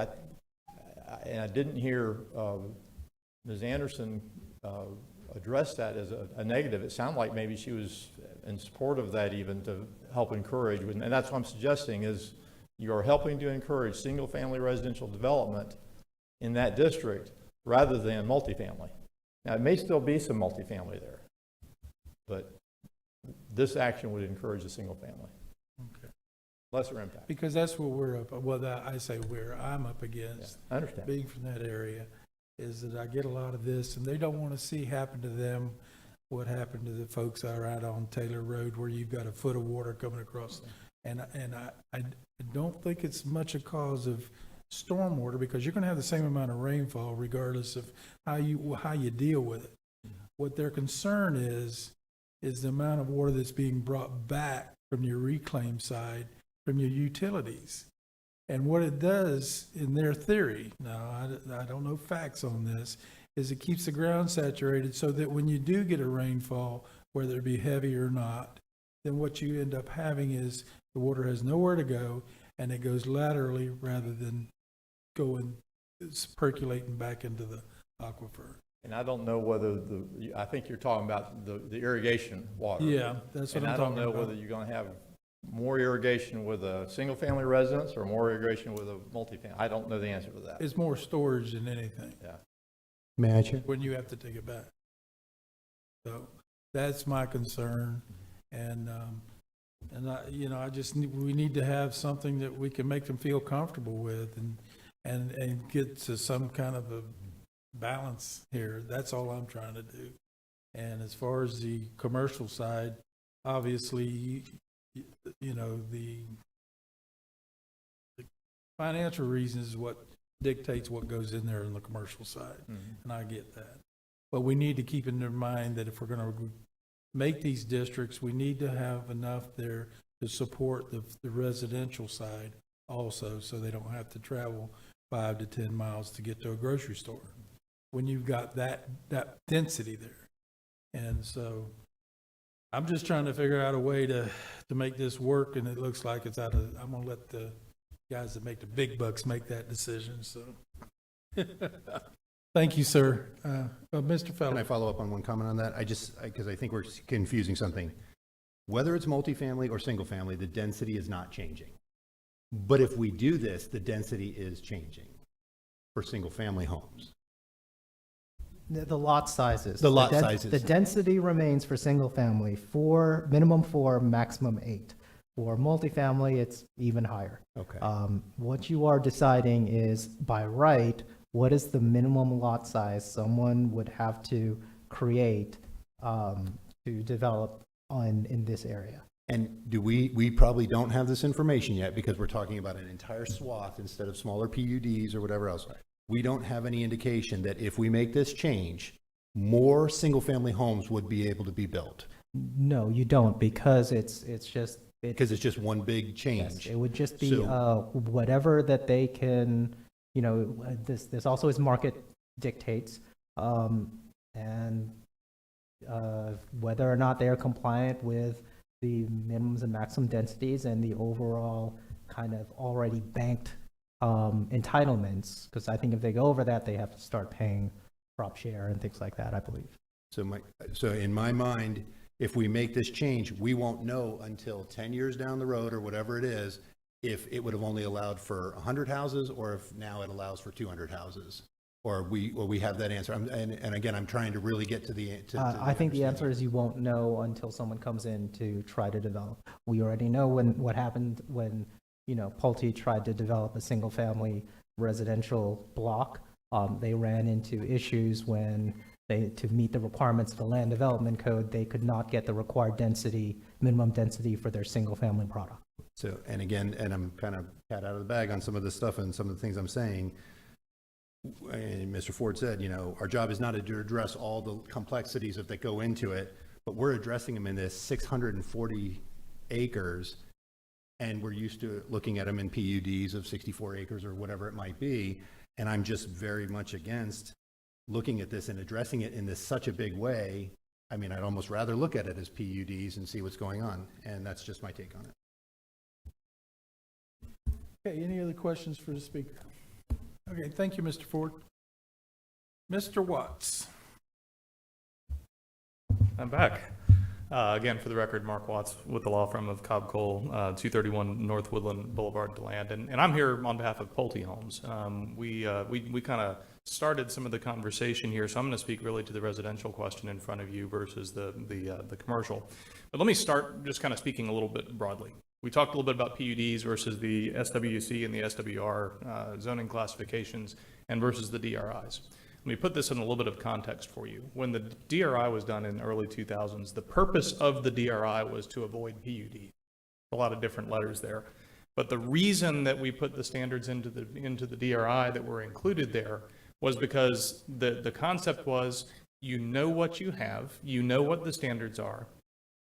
Speaker 12: and I didn't hear Ms. Anderson address that as a negative. It sounded like maybe she was in support of that, even to help encourage, and that's what I'm suggesting is you are helping to encourage single-family residential development in that district rather than multifamily. Now, it may still be some multifamily there, but this action would encourage the single-family.
Speaker 1: Okay.
Speaker 12: Lesser impact.
Speaker 1: Because that's what we're up, I'm up against.
Speaker 12: Yeah, I understand.
Speaker 1: Being from that area, is that I get a lot of this, and they don't want to see happen to them what happened to the folks that are out on Taylor Road, where you've got a foot of water coming across. And I don't think it's much a cause of stormwater, because you're going to have the same amount of rainfall regardless of how you deal with it. What their concern is the amount of water that's being brought back from your reclaim side, from your utilities. And what it does in their theory, now I don't know facts on this, is it keeps the ground saturated so that when you do get a rainfall, whether it be heavy or not, then what you end up having is the water has nowhere to go, and it goes laterally rather than going, it's percolating back into the aquifer.
Speaker 12: And I don't know whether I think you're talking about the irrigation water.
Speaker 1: Yeah, that's what I'm talking
Speaker 12: And I don't know
Speaker 1: about.
Speaker 12: whether you're going to have more irrigation with a single-family residence or more irrigation with a multifamily. I don't know the answer to that.
Speaker 1: It's more storage than anything.
Speaker 12: Yeah.
Speaker 16: May I, Chair?
Speaker 1: When you have to take it back. So that's my concern. And I just, we need to have something that we can make them feel comfortable with and get to some kind of a balance here. That's all I'm trying to do. And as far as the commercial side, obviously, the financial reasons is what dictates what goes in there on the commercial side. And I get that. But we need to keep in mind that if we're going to make these districts, we need to have enough there to support the residential side also, so they don't have to travel 5 to 10 miles to get to a grocery store when you've got that density there. And so I'm just trying to figure out a way to make this work, and it looks like it's I'm going to let the guys that make the big bucks make that decision. So thank you, sir. Mr. Feller.
Speaker 3: Can I follow up on one comment on that? Because I think we're confusing something. Whether it's multifamily or single family, the density is not changing. But if we do this, the density is changing for single family homes.
Speaker 16: The lot sizes.
Speaker 3: The lot sizes.
Speaker 16: The density remains for single family, minimum 4, maximum 8. For multifamily, it's even higher.
Speaker 3: Okay.
Speaker 16: What you are deciding is, by right, what is the minimum lot size someone would have to create to develop in this area?
Speaker 3: And we probably don't have this information yet because we're talking about an entire swath instead of smaller PUDs or whatever else. We don't have any indication that if we make this change, more single-family homes would be able to be built.
Speaker 16: No, you don't, because it's just
Speaker 3: one big change.
Speaker 16: Yes, it would just be whatever that they can. This also is market dictates, and whether or not they are compliant with the minimums and maximum densities and the overall kind of already banked entitlements, because I think if they go over that, they have to start paying prop share and things like that, I believe.
Speaker 3: So in my mind, if we make this change, we won't know until 10 years down the road or whatever it is, if it would have only allowed for 100 houses or if now it allows for 200 houses. Or we have that answer. And again, I'm trying to really get to the
Speaker 16: I think the answer is you won't know until someone comes in to try to develop. We already know what happened when Pulte tried to develop a single-family residential block. They ran into issues when to meet the requirements of the Land Development Code, they could not get the required minimum density for their single-family product.
Speaker 3: So, and again, and I'm kind of cat out of the bag on some of this stuff and some of the things I'm saying. And Mr. Ford said, our job is not to address all the complexities that go into it, but we're addressing them in this 640 acres. And we're used to looking at them in PUDs of 64 acres or whatever it might be. And I'm just very much against looking at this and addressing it in such a big way. I mean, I'd almost rather look at it as PUDs and see what's going on. And that's just my take on it.
Speaker 1: Okay, any other questions for the speaker? Okay, thank you, Mr. Ford. Mr. Watts.
Speaker 18: I'm back. Again, for the record, Mark Watts with the law firm of Cobb Cole, 231 North Woodland Boulevard, DeLand, and I'm here on behalf of Pulte Homes. We kind of started some of the conversation here, so I'm going to speak really to the residential question in front of you versus the commercial. But let me start just kind of speaking a little bit broadly. We talked a little bit about PUDs versus the SWC and the SWR zoning classifications and versus the DRIs. Let me put this in a little bit of context for you. When the DRI was done in the early 2000s, the purpose of the DRI was to avoid PUD. A lot of different letters there. But the reason that we put the standards into the DRI that were included there was because the concept was, you know what you have, you know what the standards are.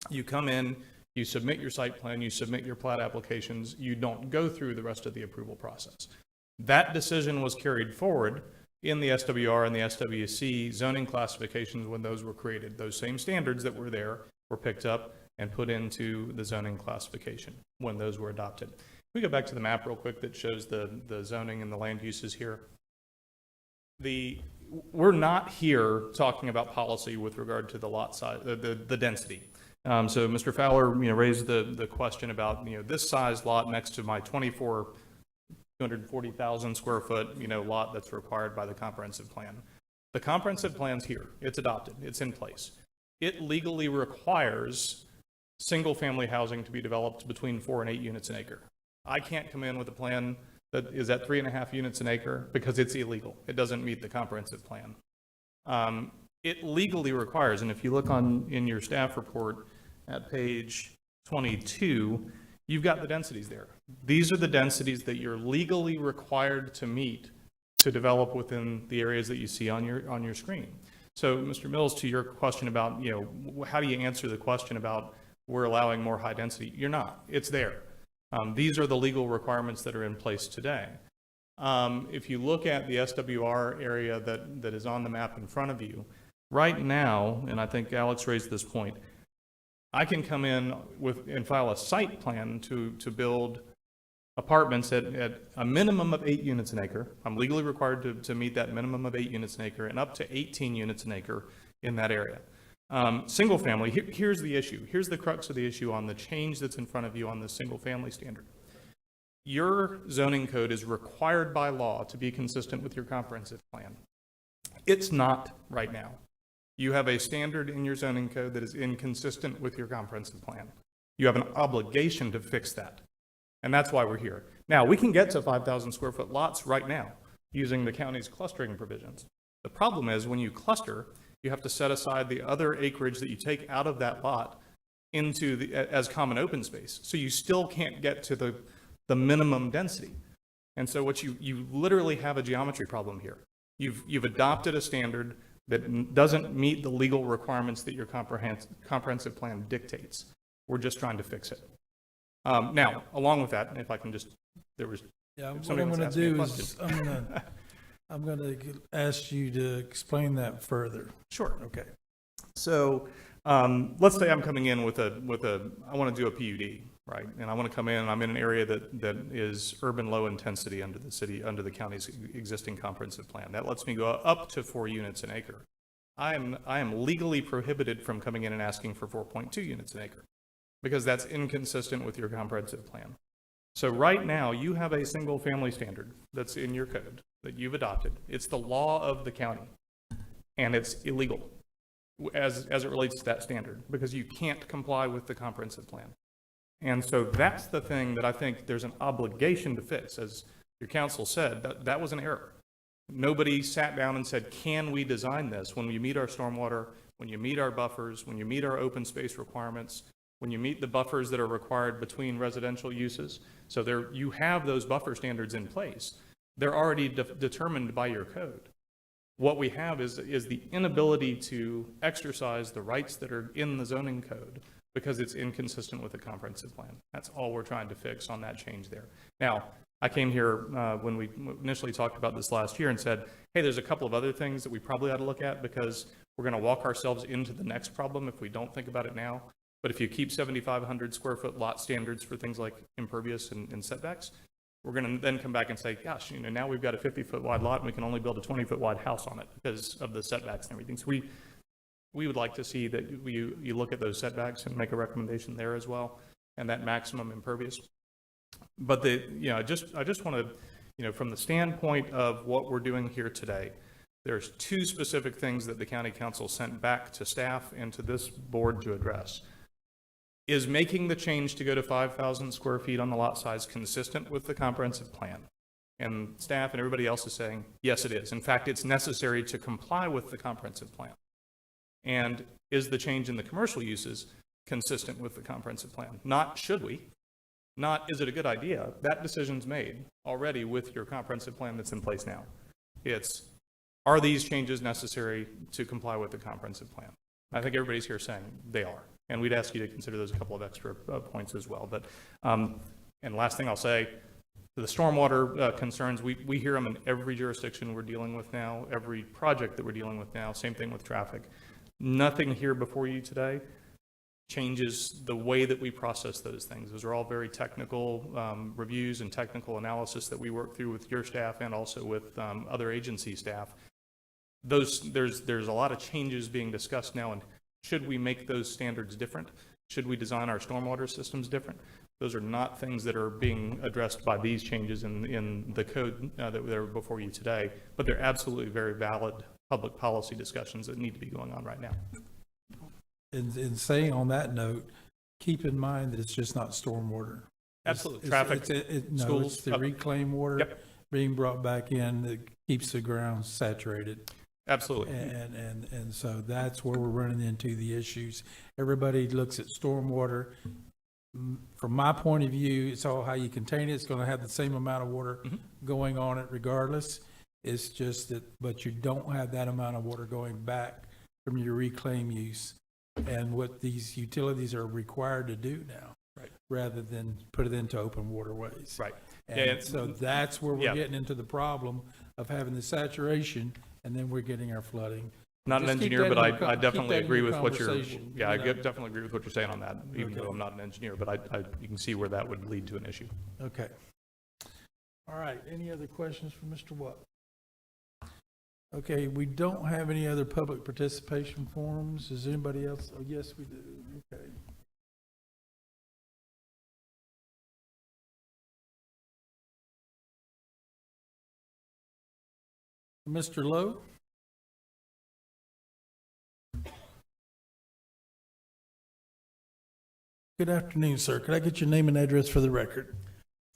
Speaker 18: You come in, you submit your site plan, you submit your plat applications, you don't go through the rest of the approval process. That decision was carried forward in the SWR and the SWC zoning classifications when those were created. Those same standards that were there were picked up. and put into the zoning classification when those were adopted. We go back to the map real quick that shows the zoning and the land uses here. We're not here talking about policy with regard to the lot size, the density. So Mr. Fowler, raised the question about, this size lot next to my 240,000 square foot, lot that's required by the comprehensive plan. The comprehensive plan's here. It's adopted. It's in place. It legally requires single-family housing to be developed between 4 and 8 units an acre. I can't come in with a plan that is at 3.5 units an acre because it's illegal. It doesn't meet the comprehensive plan. It legally requires, and if you look in your staff report at page 22, you've got the densities there. These are the densities that you're legally required to meet to develop within the areas that you see on your screen. So, Mr. Mills, to your question about, how do you answer the question about we're allowing more high density? You're not. It's there. These are the legal requirements that are in place today. If you look at the SWR area that is on the map in front of you, right now, and I think Alex raised this point, I can come in and file a site plan to build apartments at a minimum of 8 units an acre. I'm legally required to meet that minimum of 8 units an acre and up to 18 units an acre in that area. Single family, here's the issue. Here's the crux of the issue on the change that's in front of you on the single family standard. Your zoning code is required by law to be consistent with your comprehensive plan. It's not right now. You have a standard in your zoning code that is inconsistent with your comprehensive plan. You have an obligation to fix that. And that's why we're here. Now, we can get to 5,000 square foot lots right now using the county's clustering provisions. The problem is when you cluster, you have to set aside the other acreage that you take out of that lot into as common open space. So you still can't get to the minimum density. And so what you literally have a geometry problem here. You've adopted a standard that doesn't meet the legal requirements that your comprehensive plan dictates. We're just trying to fix it. Now, along with that, if I can just, what I'm going to do is
Speaker 1: I'm going to ask you to explain that further.
Speaker 18: Sure. Okay. So let's say I'm coming in with I want to do a PUD, right? And I want to come in and I'm in an area that is urban low intensity under the county's existing comprehensive plan. That lets me go up to 4 units an acre. I am legally prohibited from coming in and asking for 4.2 units an acre because that's inconsistent with your comprehensive plan. So right now you have a single family standard that's in your code that you've adopted. It's the law of the county and it's illegal as it relates to that standard because you can't comply with the comprehensive plan. And so that's the thing that I think there's an obligation to fix. As your counsel said, that was an error. Nobody sat down and said, can we design this when you meet our stormwater, when you meet our buffers, when you meet our open space requirements, when you meet the buffers that are required between residential uses. So you have those buffer standards in place. They're already determined by your code. What we have is the inability to exercise the rights that are in the zoning code because it's inconsistent with the comprehensive plan. That's all we're trying to fix on that change there. Now, I came here when we initially talked about this last year and said, hey, there's a couple of other things that we probably ought to look at because we're going to walk ourselves into the next problem if we don't think about it now. But if you keep 7,500 square foot lot standards for things like impervious and setbacks, we're going to then come back and say, gosh, now we've got a 50-foot wide lot and we can only build a 20-foot wide house on it because of the setbacks and everything. So we would like to see that you look at those setbacks and make a recommendation there as well, and that maximum impervious. But I just want to, from the standpoint of what we're doing here today, there's 2 specific things that the county council sent back to staff and to this board to address. Is making the change to go to 5,000 square feet on the lot size consistent with the comprehensive plan? And staff and everybody else is saying, yes, it is. In fact, it's necessary to comply with the comprehensive plan. And is the change in the commercial uses consistent with the comprehensive plan? Not should we, not is it a good idea. That decision's made already with your comprehensive plan that's in place now. It's, are these changes necessary to comply with the comprehensive plan? I think everybody's here saying they are. And we'd ask you to consider those a couple of extra points as well. But, and last thing I'll say, the stormwater concerns, we hear them in every jurisdiction we're dealing with now, every project that we're dealing with now, same thing with traffic. Nothing here before you today changes the way that we process those things. Those are all very technical reviews and technical analysis that we work through with your staff and also with other agency staff. There's a lot of changes being discussed now, and should we make those standards different? Should we design our stormwater systems different? Those are not things that are being addressed by these changes in the code that are before you today, but they're absolutely very valid public policy discussions that need to be going on right now.
Speaker 1: And saying on that note, keep in mind that it's just not stormwater.
Speaker 18: Absolutely. Traffic, schools.
Speaker 1: It's the reclaimed water
Speaker 18: Yep.
Speaker 1: being brought back in that keeps the ground saturated.
Speaker 18: Absolutely.
Speaker 1: And so that's where we're running into the issues. Everybody looks at stormwater. From my point of view, it's all how you contain it. It's going to have the same amount of water going on it regardless. It's just that, but you don't have that amount of water going back from your reclaim use. And what these utilities are required to do now,
Speaker 18: right,
Speaker 1: rather than put it into open waterways.
Speaker 18: Right.
Speaker 1: And so that's where we're getting into the problem of having the saturation, and then we're getting our flooding.
Speaker 18: Not an
Speaker 1: Just keep
Speaker 18: engineer,
Speaker 1: that
Speaker 18: but
Speaker 1: in your
Speaker 18: I
Speaker 1: keep
Speaker 18: definitely
Speaker 1: that in
Speaker 18: agree
Speaker 1: your
Speaker 18: with what you're,
Speaker 1: conversation,
Speaker 18: yeah, I
Speaker 1: you know.
Speaker 18: definitely agree with what you're saying on that, even though I'm not an engineer, but you can see where that would lead to an issue.
Speaker 1: Okay. All right, any other questions for Mr. Watt? Okay, we don't have any other public participation forums. Does anybody else? Oh, yes, we do. Okay. Mr. Lowe? Good afternoon, sir. Could I get your name and address for the record?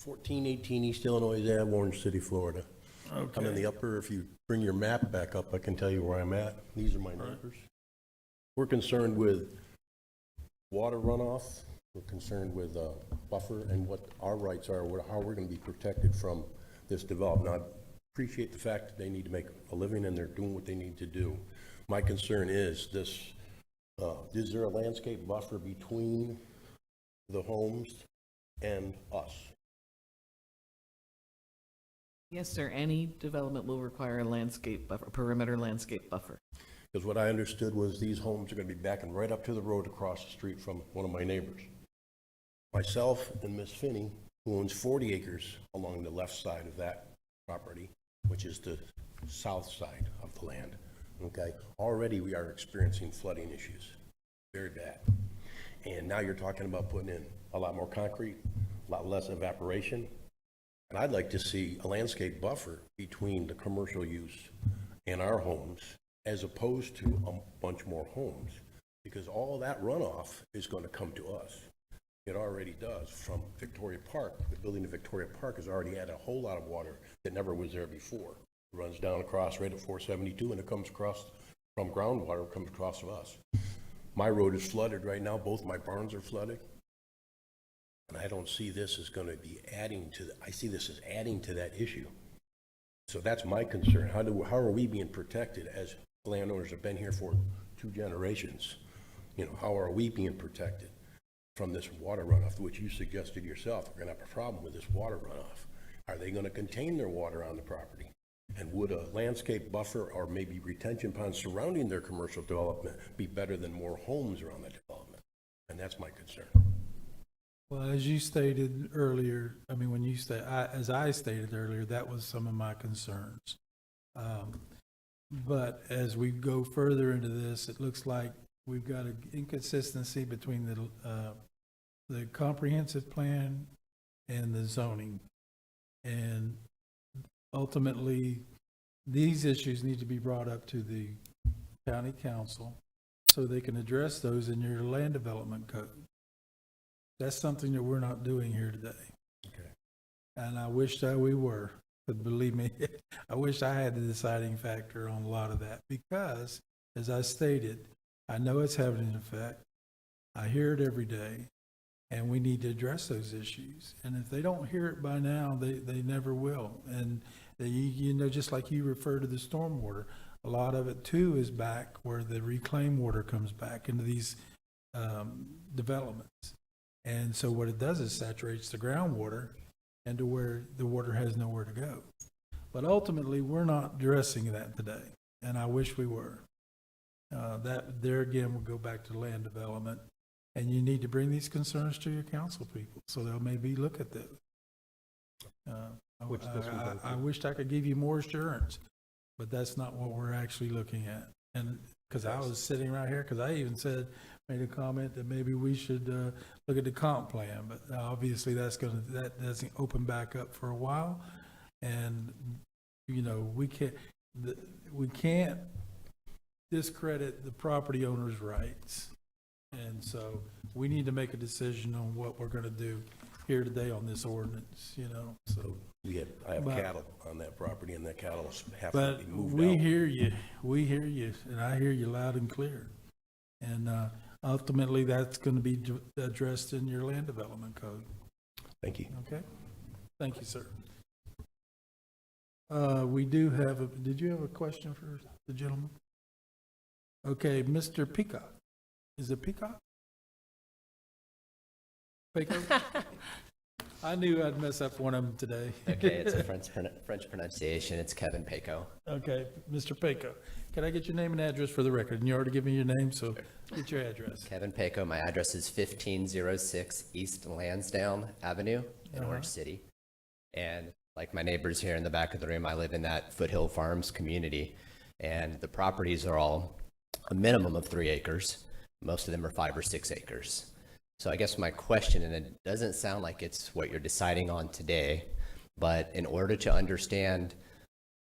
Speaker 20: 1418 East Illinois Ave, Orange City, Florida. I'm in the upper, if you bring your map back up, I can tell you where I'm at. These are my neighbors. We're concerned with water runoff. We're concerned with buffer and what our rights are, how we're going to be protected from this development. Now, I appreciate the fact that they need to make a living and they're doing what they need to do. My concern is this, is there a landscape buffer between the homes and us?
Speaker 4: Yes, sir. Any development will require a landscape buffer, perimeter landscape buffer.
Speaker 20: Because what I understood was these homes are going to be backing right up to the road across the street from one of my neighbors. Myself and Miss Finney, who owns 40 acres along the left side of that property, which is the south side of the land, okay? Already we are experiencing flooding issues, very bad. And now you're talking about putting in a lot more concrete, a lot less evaporation. And I'd like to see a landscape buffer between the commercial use and our homes, as opposed to a bunch more homes, because all that runoff is going to come to us. It already does from Victoria Park. The building of Victoria Park has already had a whole lot of water that never was there before. It runs down across right at 472, and it comes across from groundwater, comes across to us. My road is flooded right now. Both my barns are flooded. And I don't see this as going to be adding to I see this as adding to that issue. So that's my concern. How are we being protected as landowners have been here for 2 generations? You know, how are we being protected from this water runoff, which you suggested yourself? We're going to have a problem with this water runoff. Are they going to contain their water on the property? And would a landscape buffer or maybe retention ponds surrounding their commercial development be better than more homes around the development? And that's my concern.
Speaker 1: Well, as you stated earlier, I mean, when you say, as I stated earlier, that was some of my concerns. But as we go further into this, it looks like we've got an inconsistency between the comprehensive plan and the zoning. And ultimately, these issues need to be brought up to the county council so they can address those in your land development code. That's something that we're not doing here today.
Speaker 20: Okay.
Speaker 1: And I wish that we were, but believe me, I wish I had the deciding factor on a lot of that, because, as I stated, I know it's having an effect. I hear it every day, and we need to address those issues. And if they don't hear it by now, they never will. And you know, just like you refer to the stormwater, a lot of it too is back where the reclaimed water comes back into these developments. And so what it does is saturates the groundwater and to where the water has nowhere to go. But ultimately, we're not addressing that today, and I wish we were. That there again, we'll go back to land development And you need to bring these concerns to your council people, so they'll maybe look at that. I wished I could give you more assurance, but that's not what we're actually looking at. And, because I was sitting right here, because I even made a comment that maybe we should look at the comp plan, but obviously that doesn't open back up for a while. And, you know, we can't discredit the property owner's rights. And so we need to make a decision on what we're going to do here today on this ordinance, you know, so.
Speaker 20: I have cattle on that property, and that cattle have to
Speaker 1: But
Speaker 20: be moved
Speaker 1: we
Speaker 20: out.
Speaker 1: hear you, and I hear you loud and clear. And ultimately, that's going to be addressed in your land development code.
Speaker 20: Thank you.
Speaker 1: Okay? Thank you, sir. We do have did you have a question for the gentleman? Okay, Mr. Peacock. Is it Peacock? Peacock? I knew I'd mess up one of them today.
Speaker 21: Okay, it's a French pronunciation. It's Kevin Paco.
Speaker 1: Okay, Mr. Paco. Can I get your name and address for the record? And you already given me your name, so get your address.
Speaker 21: Kevin Paco. My address is 1506 East Lansdowne Avenue in Orange City. And like my neighbors here in the back of the room, I live in that Foothill Farms community. And the properties are all a minimum of 3 acres. Most of them are 5 or 6 acres. So I guess my question, and it doesn't sound like it's what you're deciding on today, but in order to understand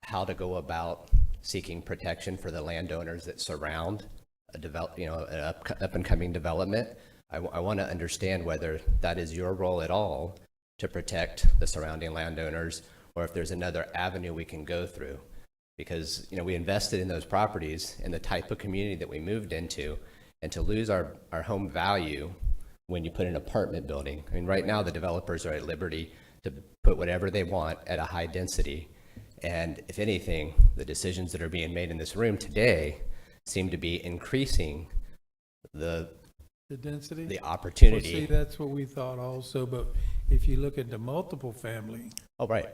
Speaker 21: how to go about seeking protection for the landowners that surround an up and coming development, I want to understand whether that is your role at all to protect the surrounding landowners, or if there's another avenue we can go through. Because, you know, we invested in those properties in the type of community that we moved into, and to lose our home value when you put an apartment building. I mean, right now the developers are at liberty to put whatever they want at a high density. And if anything, the decisions that are being made in this room today seem to be increasing the
Speaker 1: density?
Speaker 21: The opportunity.
Speaker 1: Well, see, that's what we thought also, but if you look at the multiple family.
Speaker 21: Oh, right.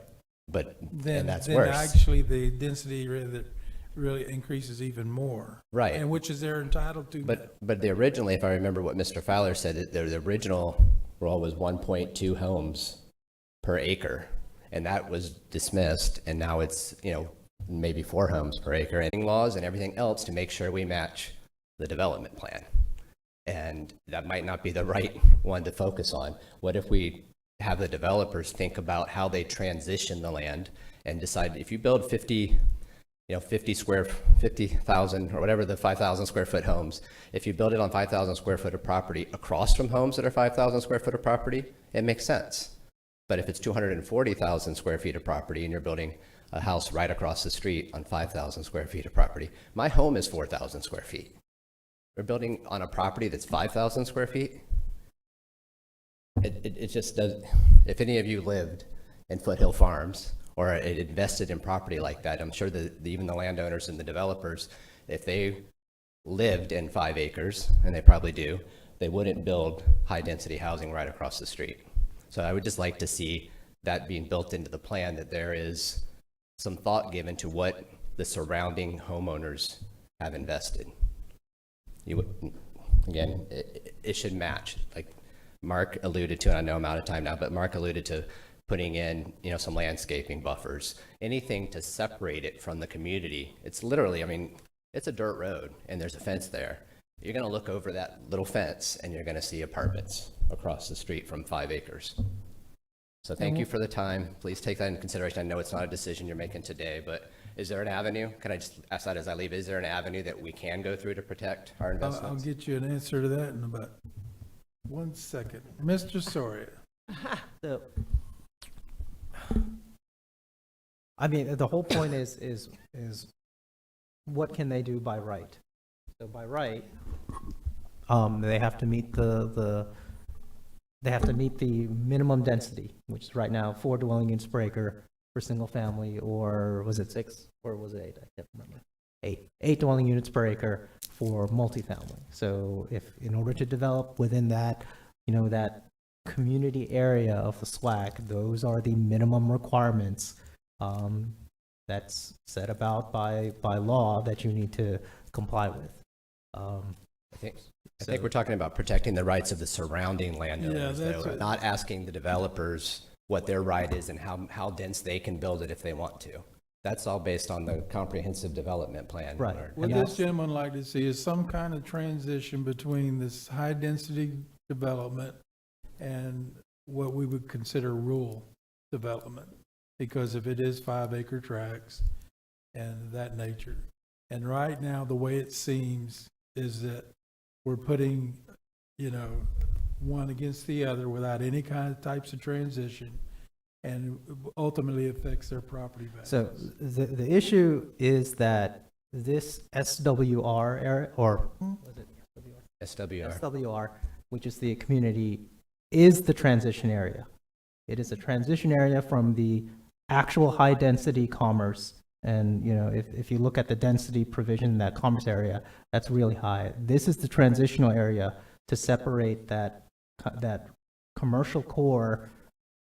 Speaker 21: But
Speaker 1: then
Speaker 21: that's
Speaker 1: then
Speaker 21: worse.
Speaker 1: Actually the density really increases even more.
Speaker 21: Right.
Speaker 1: And which is they're entitled to.
Speaker 21: But the originally, if I remember what Mr. Fowler said, the original rule was 1.2 homes per acre, and that was dismissed, and now it's, you know, maybe 4 homes per acre, and laws and everything else to make sure we match the development plan. And that might not be the right one to focus on. What if we have the developers think about how they transition the land and decide if you build 50,000 or whatever the 5,000 square foot homes, if you build it on 5,000 square foot of property across from homes that are 5,000 square foot of property, it makes sense. But if it's 240,000 square feet of property and you're building a house right across the street on 5,000 square feet of property, my home is 4,000 square feet. We're building on a property that's 5,000 square feet. It just does. If any of you lived in Foothill Farms or invested in property like that, I'm sure that even the landowners and the developers, if they lived in 5 acres, and they probably do, they wouldn't build high-density housing right across the street. So I would just like to see that being built into the plan, that there is some thought given to what the surrounding homeowners have invested. Again, it should match. Like Mark alluded to, and I know I'm out of time now, but Mark alluded to putting in, you know, some landscaping buffers, anything to separate it from the community. It's literally, I mean, it's a dirt road and there's a fence there. You're going to look over that little fence and you're going to see apartments across the street from 5 acres. So thank you for the time. Please take that into consideration. I know it's not a decision you're making today, but is there an avenue? Can I just ask that as I leave? Is there an avenue that we can go through to protect our investments?
Speaker 1: I'll get you an answer to that in about 1 second. Mr. Soria.
Speaker 16: So, I mean, the whole point is what can they do by right? So by right, they have to meet the minimum density, which is right now 4 dwelling units per acre for single family, or was it 6 or was it 8? I can't remember. 8 dwelling units per acre for multifamily. So if in order to develop within that, you know, that community area of the SWAC, those are the minimum requirements that's set about by law that you need to comply with.
Speaker 21: I think we're talking about protecting the rights of the surrounding landowners,
Speaker 1: that's
Speaker 21: though,
Speaker 1: what-
Speaker 21: not asking the developers what their right is and how dense they can build it if they want to. That's all based on the comprehensive development plan.
Speaker 16: Right.
Speaker 1: What this gentleman like to see is some kind of transition between this high-density development and what we would consider rural development. Because if it is 5-acre tracts and that nature. And right now, the way it seems is that we're putting, one against the other without any kind of types of transition, and ultimately affects their property value.
Speaker 16: So the issue is that this SWR area, or was it
Speaker 21: SWR.
Speaker 16: SWR, which is the community, is the transition area. It is a transition area from the actual high-density commerce. And, if you look at the density provision in that commerce area, that's really high. This is the transitional area to separate that commercial core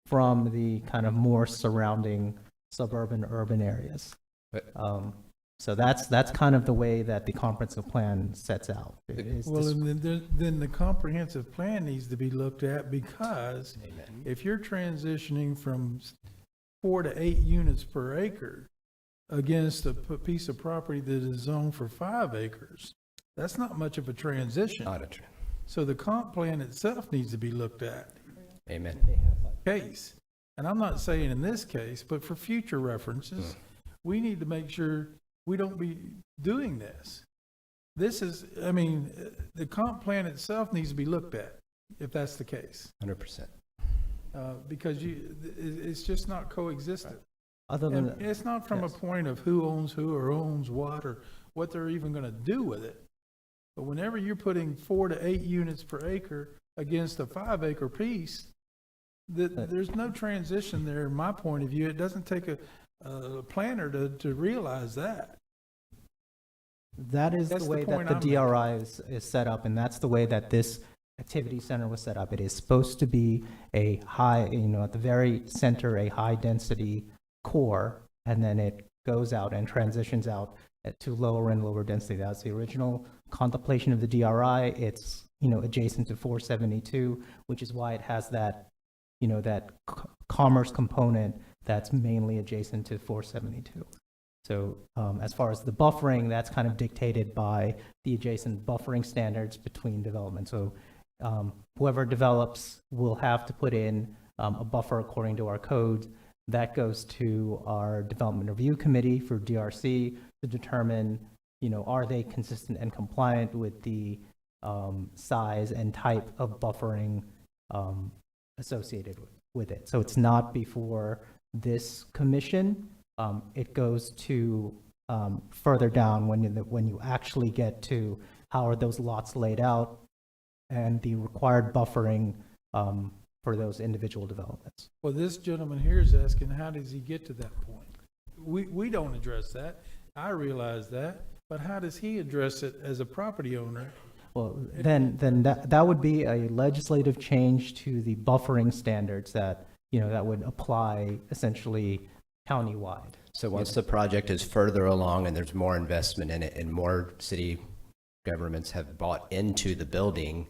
Speaker 16: from the kind of more surrounding suburban, urban areas. So that's kind of the way that the comprehensive plan sets out.
Speaker 1: Well, and then the comprehensive plan needs to be looked at, because if you're transitioning from 4 to 8 units per acre against a piece of property that is zoned for 5 acres, that's not much of a transition.
Speaker 21: Not a trend.
Speaker 1: So the comp plan itself needs to be looked at.
Speaker 21: Amen.
Speaker 1: Case. And I'm not saying in this case, but for future references, we need to make sure we don't be doing this. This is, the comp plan itself needs to be looked at, if that's the case.
Speaker 21: 100%.
Speaker 1: Because it's just not coexistent.
Speaker 16: Other than
Speaker 1: And it's not from a point of who owns who or owns what or what they're even going to do with it. But whenever you're putting 4 to 8 units per acre against a 5-acre piece, there's no transition there, in my point of view. It doesn't take a planner to realize that.
Speaker 16: That is
Speaker 1: That's
Speaker 16: the
Speaker 1: the
Speaker 16: way
Speaker 1: point
Speaker 16: that the
Speaker 1: I'm
Speaker 16: DRI is set up, and that's the way that this activity center was set up. It is supposed to be a high, at the very center, a high-density core, and then it goes out and transitions out to lower and lower density. That's the original contemplation of the DRI. It's, adjacent to 472, which is why it has that, that commerce component that's mainly adjacent to 472. So as far as the buffering, that's kind of dictated by the adjacent buffering standards between developments. So whoever develops will have to put in a buffer according to our code. That goes to our development review committee for DRC to determine, are they consistent and compliant with the size and type of buffering associated with it. So it's not before this commission. It goes to further down when you actually get to how are those lots laid out and the required buffering for those individual developments.
Speaker 1: Well, this gentleman here is asking, how does he get to that point? We don't address that. I realize that. But how does he address it as a property owner?
Speaker 16: Well, then that would be a legislative change to the buffering standards that, that would apply essentially countywide.
Speaker 21: So once the project is further along and there's more investment in it and more city governments have bought into the building,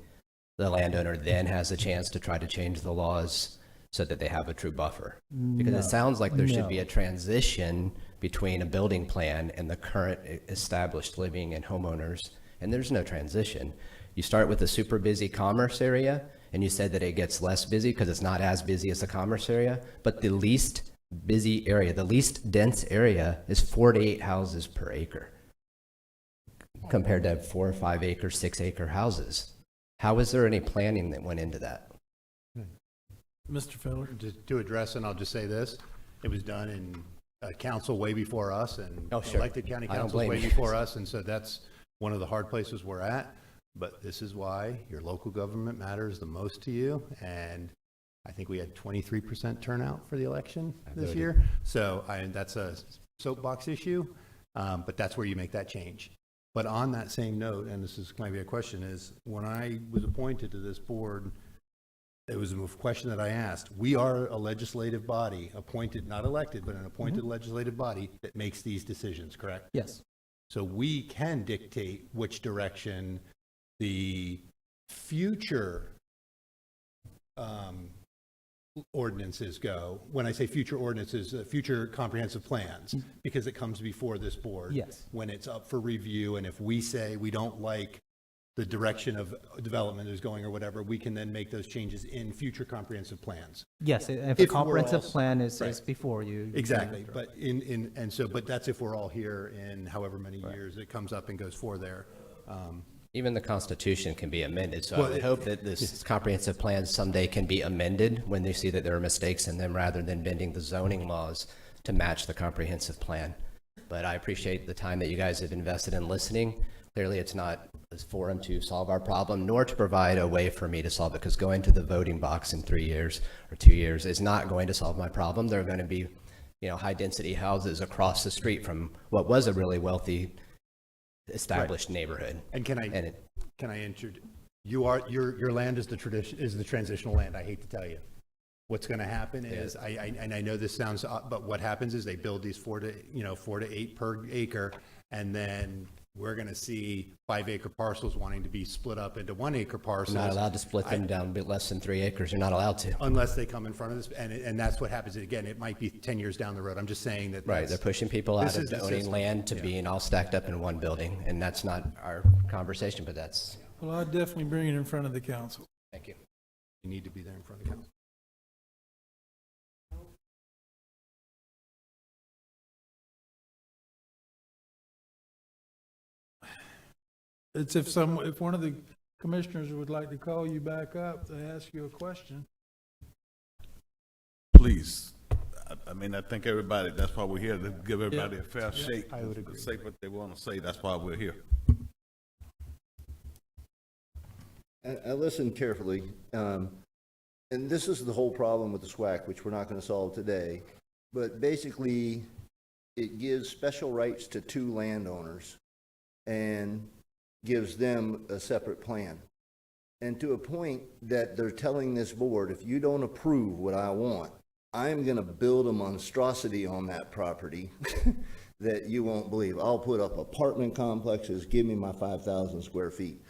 Speaker 21: the landowner then has a chance to try to change the laws so that they have a true buffer. Because it sounds like there should be a transition between a building plan and the current established living and homeowners, and there's no transition. You start with a super busy commerce area, and you said that it gets less busy because it's not as busy as a commerce area, but the least busy area, the least dense area is 4 to 8 houses per acre compared to 4 or 5 acre, 6 acre houses. How is there any planning that went into that?
Speaker 1: Mr. Feller?
Speaker 3: To address, and I'll just say this, it was done in council way before us, and elected county councils way before us, and so that's one of the hard places we're at. But this is why your local government matters the most to you, and I think we had 23% turnout for the election this year. So that's a soapbox issue, but that's where you make that change. But on that same note, and this is maybe a question, is when I was appointed to this board, it was a question that I asked. We are a legislative body, appointed, not elected, but an appointed legislative body that makes these decisions, correct?
Speaker 16: Yes.
Speaker 3: So we can dictate which direction the future ordinances go, when I say future ordinances, future comprehensive plans, because it comes before this board.
Speaker 16: Yes.
Speaker 3: When it's up for review, and if we say we don't like the direction of development is going or whatever, we can then make those changes in future comprehensive plans.
Speaker 16: Yes, if a
Speaker 3: If we're
Speaker 16: comprehensive
Speaker 3: all-
Speaker 16: plan is
Speaker 3: right.
Speaker 16: before you.
Speaker 3: Exactly, but but that's if we're all here in however many years it comes up and goes for there.
Speaker 21: Even the Constitution can be amended, so
Speaker 3: Well,
Speaker 21: I would hope that this comprehensive plan someday can be amended when they see that there are mistakes in them, rather than bending the zoning laws to match the comprehensive plan. But I appreciate the time that you guys have invested in listening. Clearly, it's not a forum to solve our problem, nor to provide a way for me to solve it, because going to the voting box in 3 years or 2 years is not going to solve my problem. There are going to be, high-density houses across the street from what was a really wealthy established neighborhood.
Speaker 3: And can I introduce, your land is the transitional land, I hate to tell you. What's going to happen is, I know this sounds odd, but what happens is they build these 4 to 8 per acre, and then we're going to see 5-acre parcels wanting to be split up into 1-acre parcels.
Speaker 21: You're not allowed to split them down a bit less than 3 acres. You're not allowed to.
Speaker 3: Unless they come in front of this, and that's what happens. Again, it might be 10 years down the road. I'm just saying that.
Speaker 21: Right, they're pushing people out
Speaker 3: this
Speaker 21: of
Speaker 3: is the
Speaker 21: owning
Speaker 3: system.
Speaker 21: land to being all stacked up in one building, and that's not our conversation, but that's,
Speaker 1: Well, I'd definitely bring it in front of the council.
Speaker 21: thank you.
Speaker 3: You need to be there in front of council.
Speaker 1: It's if one of the commissioners would like to call you back up to ask you a question.
Speaker 10: Please. I mean, I think everybody, that's why we're here, to give everybody a fair shake.
Speaker 16: I would agree.
Speaker 10: To say what they want to say, that's why we're here.
Speaker 17: I listened carefully, and this is the whole problem with the SWAC, which we're not going to solve today. But basically, it gives special rights to 2 landowners and gives them a separate plan. And to a point that they're telling this board, if you don't approve what I want, I'm going to build a monstrosity on that property that you won't believe. I'll put up apartment complexes, give me my 5,000 square feet.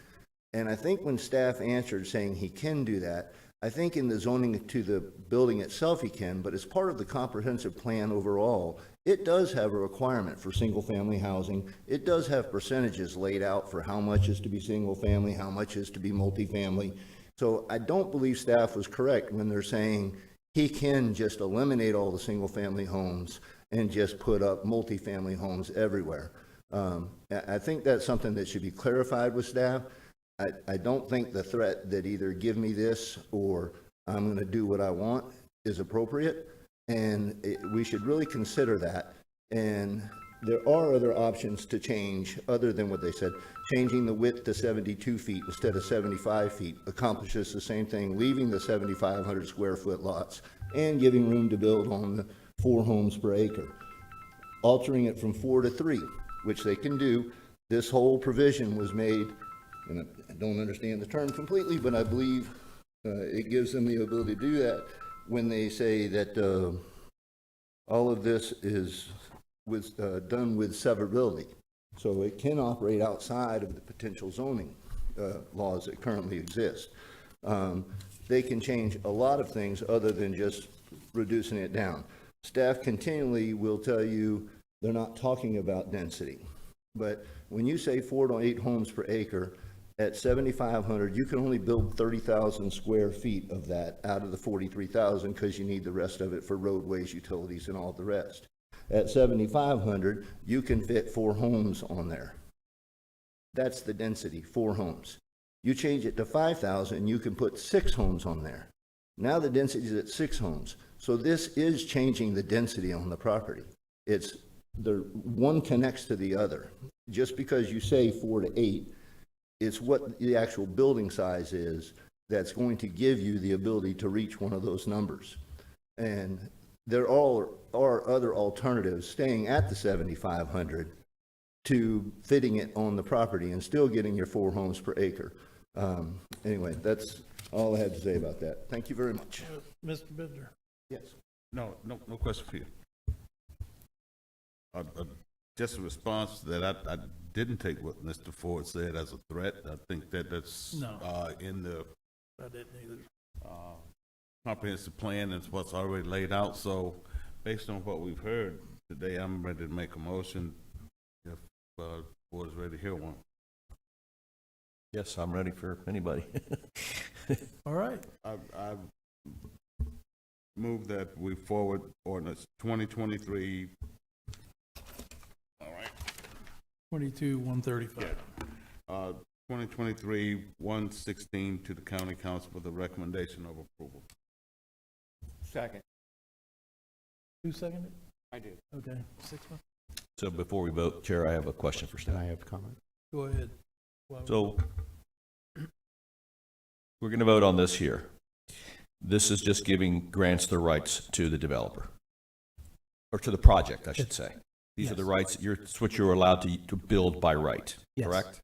Speaker 17: And I think when staff answered saying he can do that, I think in the zoning to the building itself he can, but as part of the comprehensive plan overall, it does have a requirement for single-family housing. It does have percentages laid out for how much is to be single-family, how much is to be multifamily. So I don't believe staff was correct when they're saying he can just eliminate all the single-family homes and just put up multifamily homes everywhere. I think that's something that should be clarified with staff. I don't think the threat that either give me this or I'm going to do what I want is appropriate, and we should really consider that. And there are other options to change other than what they said. Changing the width to 72 feet instead of 75 feet accomplishes the same thing, leaving the 7,500 square foot lots and giving room to build on the 4 homes per acre. Altering it from 4 to 3, which they can do. This whole provision was made, and I don't understand the term completely, but I believe it gives them the ability to do that when they say that all of this is done with severability. So it can operate outside of the potential zoning laws that currently exist. They can change a lot of things other than just reducing it down. Staff continually will tell you they're not talking about density. But when you say 4 to 8 homes per acre, at 7,500, you can only build 30,000 square feet of that out of the 43,000 because you need the rest of it for roadways, utilities, and all the rest. At 7,500, you can fit 4 homes on there. That's the density, 4 homes. You change it to 5,000, you can put 6 homes on there. Now the density is at 6 homes. So this is changing the density on the property. One connects to the other. Just because you say 4 to 8, it's what the actual building size is that's going to give you the ability to reach one of those numbers. And there are other alternatives staying at the 7,500 to fitting it on the property and still getting your 4 homes per acre. Anyway, that's all I had to say about that. Thank you very much.
Speaker 1: Mr. Bidler?
Speaker 3: Yes.
Speaker 10: No question for you. just a response that I didn't take what Mr. Ford said as a threat. I think that that's
Speaker 1: No.
Speaker 10: in the
Speaker 1: I didn't either.
Speaker 10: comprehensive plan is what's already laid out. So based on what we've heard today, I'm ready to make a motion if board is ready to hear one.
Speaker 11: Yes, I'm ready for anybody.
Speaker 1: All right.
Speaker 10: I move that we forward ordinance 2023. All right.
Speaker 1: 22-135.
Speaker 10: 2023-116 to the county council with a recommendation of approval.
Speaker 7: Second.
Speaker 1: Who seconded?
Speaker 7: I did.
Speaker 1: Okay. 6 months.
Speaker 11: So before we vote, Chair, I have a question for staff.
Speaker 3: I have a comment.
Speaker 1: Go ahead.
Speaker 11: So we're going to vote on this here. This is just giving grants the rights to the developer, or to the project, I should say. These are the rights, it's what you're allowed to build by right,
Speaker 16: Yes.
Speaker 11: correct?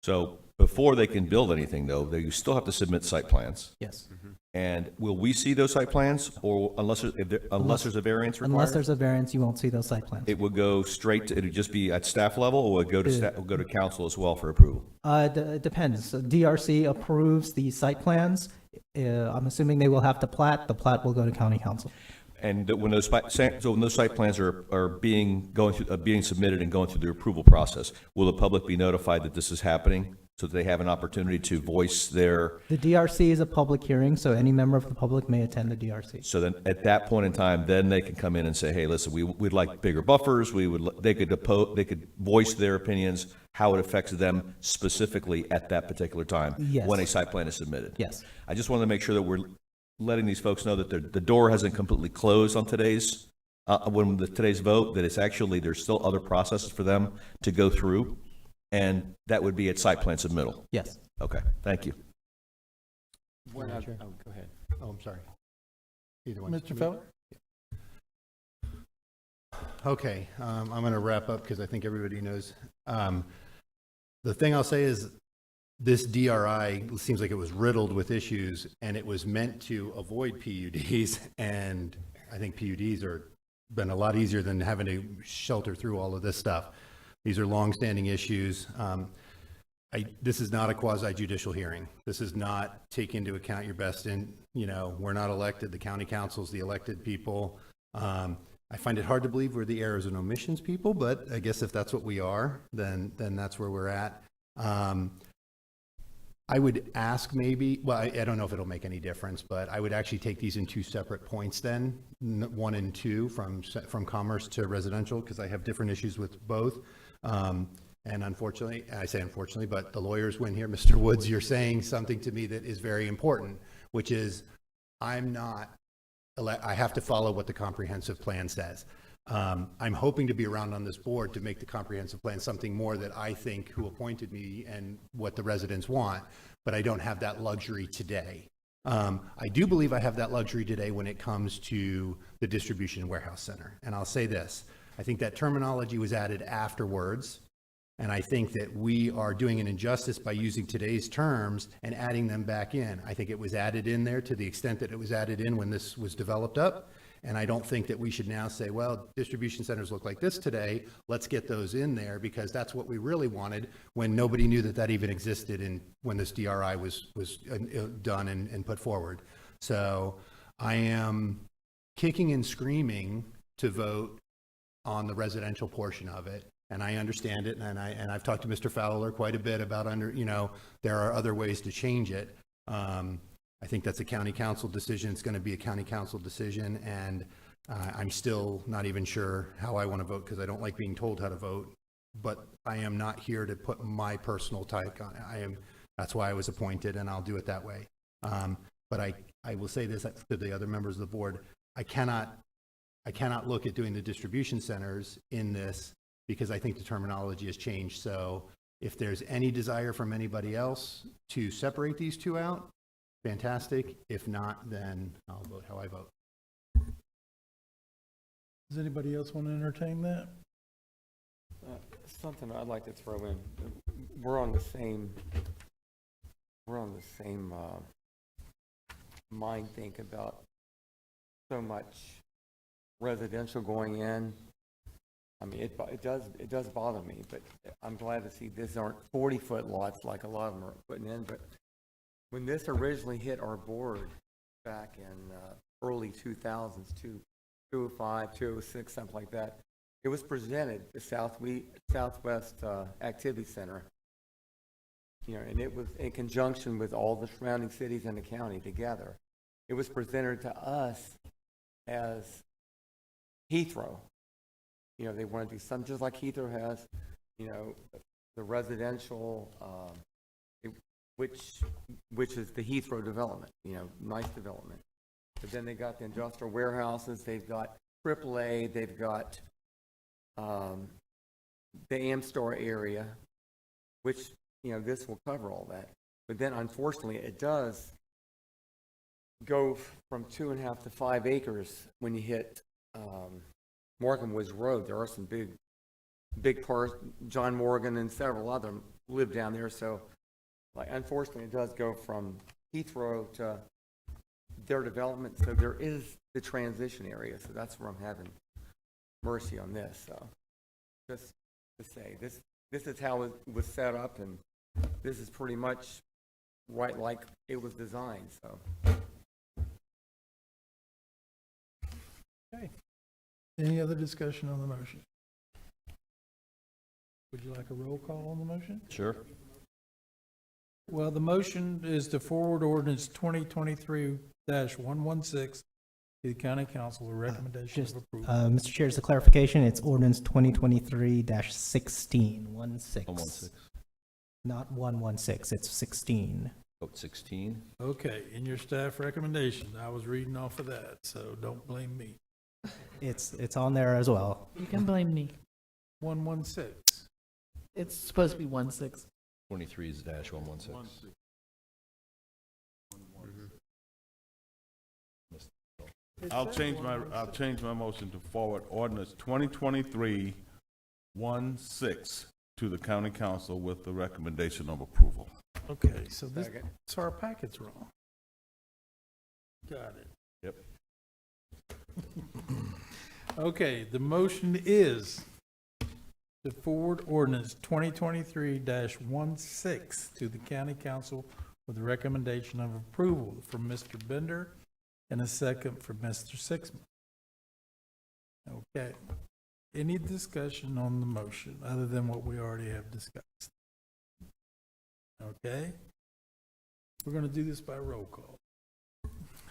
Speaker 11: So before they can build anything, though, they still have to submit site plans.
Speaker 16: Yes.
Speaker 11: And will we see those site plans, or unless there's a variance required?
Speaker 16: Unless there's a variance, you won't see those site plans.
Speaker 11: It would go straight to, it'd just be at staff level, or would it go to council as well for approval?
Speaker 16: It depends. So DRC approves the site plans. I'm assuming they will have to plat. The plat will go to county council.
Speaker 11: And when those site plans are being submitted and going through the approval process, will the public be notified that this is happening, so that they have an opportunity to voice their?
Speaker 16: The DRC is a public hearing, so any member of the public may attend the DRC.
Speaker 11: So then, at that point in time, then they can come in and say, hey, listen, we'd like bigger buffers. They could voice their opinions, how it affects them specifically at that particular time.
Speaker 16: Yes.
Speaker 11: When a site plan is submitted.
Speaker 16: Yes.
Speaker 11: I just wanted to make sure that we're letting these folks know that the door hasn't completely closed on today's vote, that it's actually, there's still other processes for them to go through, and that would be at site plan submittal.
Speaker 16: Yes.
Speaker 11: Okay, thank you.
Speaker 7: Go ahead.
Speaker 3: Oh, I'm sorry. Either one.
Speaker 1: Mr. Feller?
Speaker 3: Okay, I'm going to wrap up because I think everybody knows. The thing I'll say is this DRI seems like it was riddled with issues, and it was meant to avoid PUDs, and I think PUDs are been a lot easier than having to shelter through all of this stuff. These are longstanding issues. This is not a quasi judicial hearing. This is not take into account your best we're not elected. The county council's the elected people. I find it hard to believe we're the errors and omissions people, but I guess if that's what we are, then that's where we're at. I would ask maybe, well, I don't know if it'll make any difference, but I would actually take these in two separate points then, 1 and 2 from commerce to residential, because I have different issues with both. And unfortunately, I say unfortunately, but the lawyers win here. Mr. Woods, you're saying something to me that is very important, which is I have to follow what the comprehensive plan says. I'm hoping to be around on this board to make the comprehensive plan something more that I think who appointed me and what the residents want, but I don't have that luxury today. I do believe I have that luxury today when it comes to the distribution warehouse center. And I'll say this, I think that terminology was added afterwards, and I think that we are doing an injustice by using today's terms and adding them back in. I think it was added in there to the extent that it was added in when this was developed up. And I don't think that we should now say, well, distribution centers look like this today, let's get those in there, because that's what we really wanted when nobody knew that even existed when this DRI was done and put forward. So I am kicking and screaming to vote on the residential portion of it. And I understand it, and I've talked to Mr. Fowler quite a bit about there are other ways to change it. I think that's a county council decision. It's going to be a county council decision, and I'm still not even sure how I want to vote because I don't like being told how to vote. But I am not here to put my personal take on it. That's why I was appointed, and I'll do it that way. But I will say this to the other members of the board: I cannot look at doing the distribution centers in this because I think the terminology has changed. So if there's any desire from anybody else to separate these two out, fantastic. If not, then I'll vote how I vote.
Speaker 1: Does anybody else want to entertain that?
Speaker 7: Something I'd like to throw in. We're on the same mind think about so much residential going in. I mean, it does bother me, but I'm glad to see these aren't 40-foot lots like a lot of them are putting in. But when this originally hit our board back in early 2000s, 2005, 2006, something like that, it was presented the Southwest Activity Center, you know, and it was in conjunction with all the surrounding cities in the county together. It was presented to us as Heathrow. You know, they want to do something just like Heathrow has, you know, the residential, which is the Heathrow development, you know, nice development. But then they got the industrial warehouses, they've got AAA, they've got the Amstar area, which, you know, this will cover all that. But then unfortunately it does go from 2.5 to 5 acres when you hit Morgan Woods Road. There are some big parts. John Morgan and several other them live down there. So, like, unfortunately, it does go from Heathrow to their development. So there is the transition area. So that's where I'm having mercy on this. So, just to say, this is how it was set up, and this is pretty much right like it was designed. So.
Speaker 1: Okay. Any other discussion on the motion? Would you like a roll call on the motion?
Speaker 11: Sure.
Speaker 1: Well, the motion is to forward ordinance 2023-116 to the county council with recommendation of approval.
Speaker 16: Mr. Chair, as a clarification, it's ordinance 2023-16, 16. Not 116, it's 16.
Speaker 11: Vote 16.
Speaker 1: Okay, in your staff recommendation, I was reading off of that, so don't blame me.
Speaker 16: It's on there as well.
Speaker 4: You can blame me.
Speaker 1: 116.
Speaker 4: It's supposed to be 16.
Speaker 11: 23 is -116.
Speaker 10: I'll change my motion to forward ordinance 2023-16 to the county council with the recommendation of approval.
Speaker 1: Okay, so our packet's wrong. Got it.
Speaker 11: Yep.
Speaker 1: Okay, the motion is to forward ordinance 2023-16 to the county council with a recommendation of approval from Mr. Bender and a second from Mr. Sixman. Okay. Any discussion on the motion other than what we already have discussed? Okay. We're going to do this by roll call.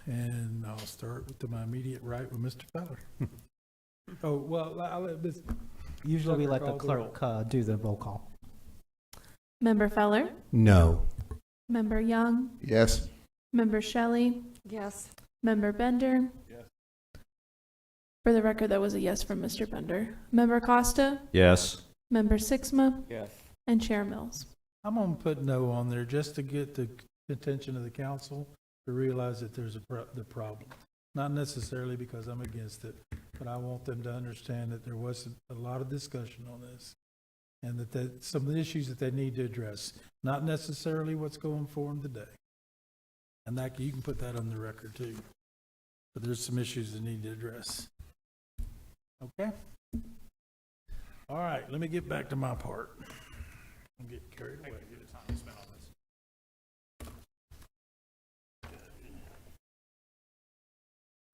Speaker 1: And I'll start to my immediate right with Mr. Feller. Oh, well, I'll let Ms.
Speaker 16: Usually we let the clerk do the roll call.
Speaker 2: Member Feller,
Speaker 3: No.
Speaker 2: Member Young,
Speaker 6: Yes.
Speaker 2: Member Shelley,
Speaker 8: Yes.
Speaker 2: Member Bender.
Speaker 10: Yes.
Speaker 2: For the record, that was a yes from Mr. Bender. Member Costa,
Speaker 11: Yes.
Speaker 2: Member Sixma,
Speaker 7: Yes.
Speaker 2: and Chair Mills.
Speaker 1: I'm going to put no on there just to get the attention of the council to realize that there's the problem. Not necessarily because I'm against it, but I want them to understand that there was a lot of discussion on this and that some of the issues that they need to address, not necessarily what's going for them today. And that you can put that on the record too. But there's some issues that need to address. Okay? All right, let me get back to my part. I'm getting carried away.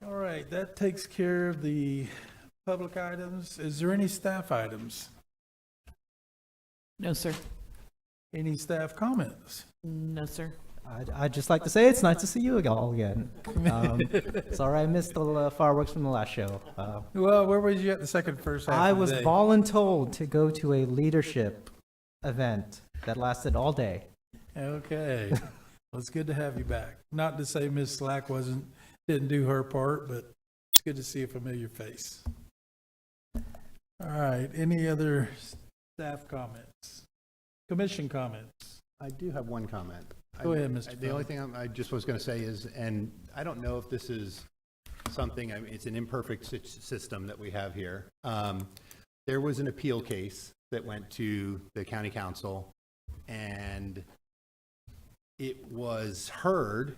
Speaker 1: All right, that takes care of the public items. Is there any staff items?
Speaker 4: No, sir.
Speaker 1: Any staff comments?
Speaker 4: No, sir.
Speaker 16: I'd just like to say it's nice to see you all again. Sorry I missed the fireworks from the last show.
Speaker 1: Well, where was you at the first half
Speaker 16: I
Speaker 1: of the
Speaker 16: was
Speaker 1: day?
Speaker 16: voluntold to go to a leadership event that lasted all day.
Speaker 1: Okay. Well, it's good to have you back. Not to say Ms. Slack didn't do her part, but it's good to see a familiar face. All right, any other staff comments? Commission comments?
Speaker 3: I do have one comment.
Speaker 1: Go ahead, Mr.
Speaker 3: The only thing I just was going to say is, and I don't know if this is something, I mean, it's an imperfect system that we have here. There was an appeal case that went to the county council, and it was heard,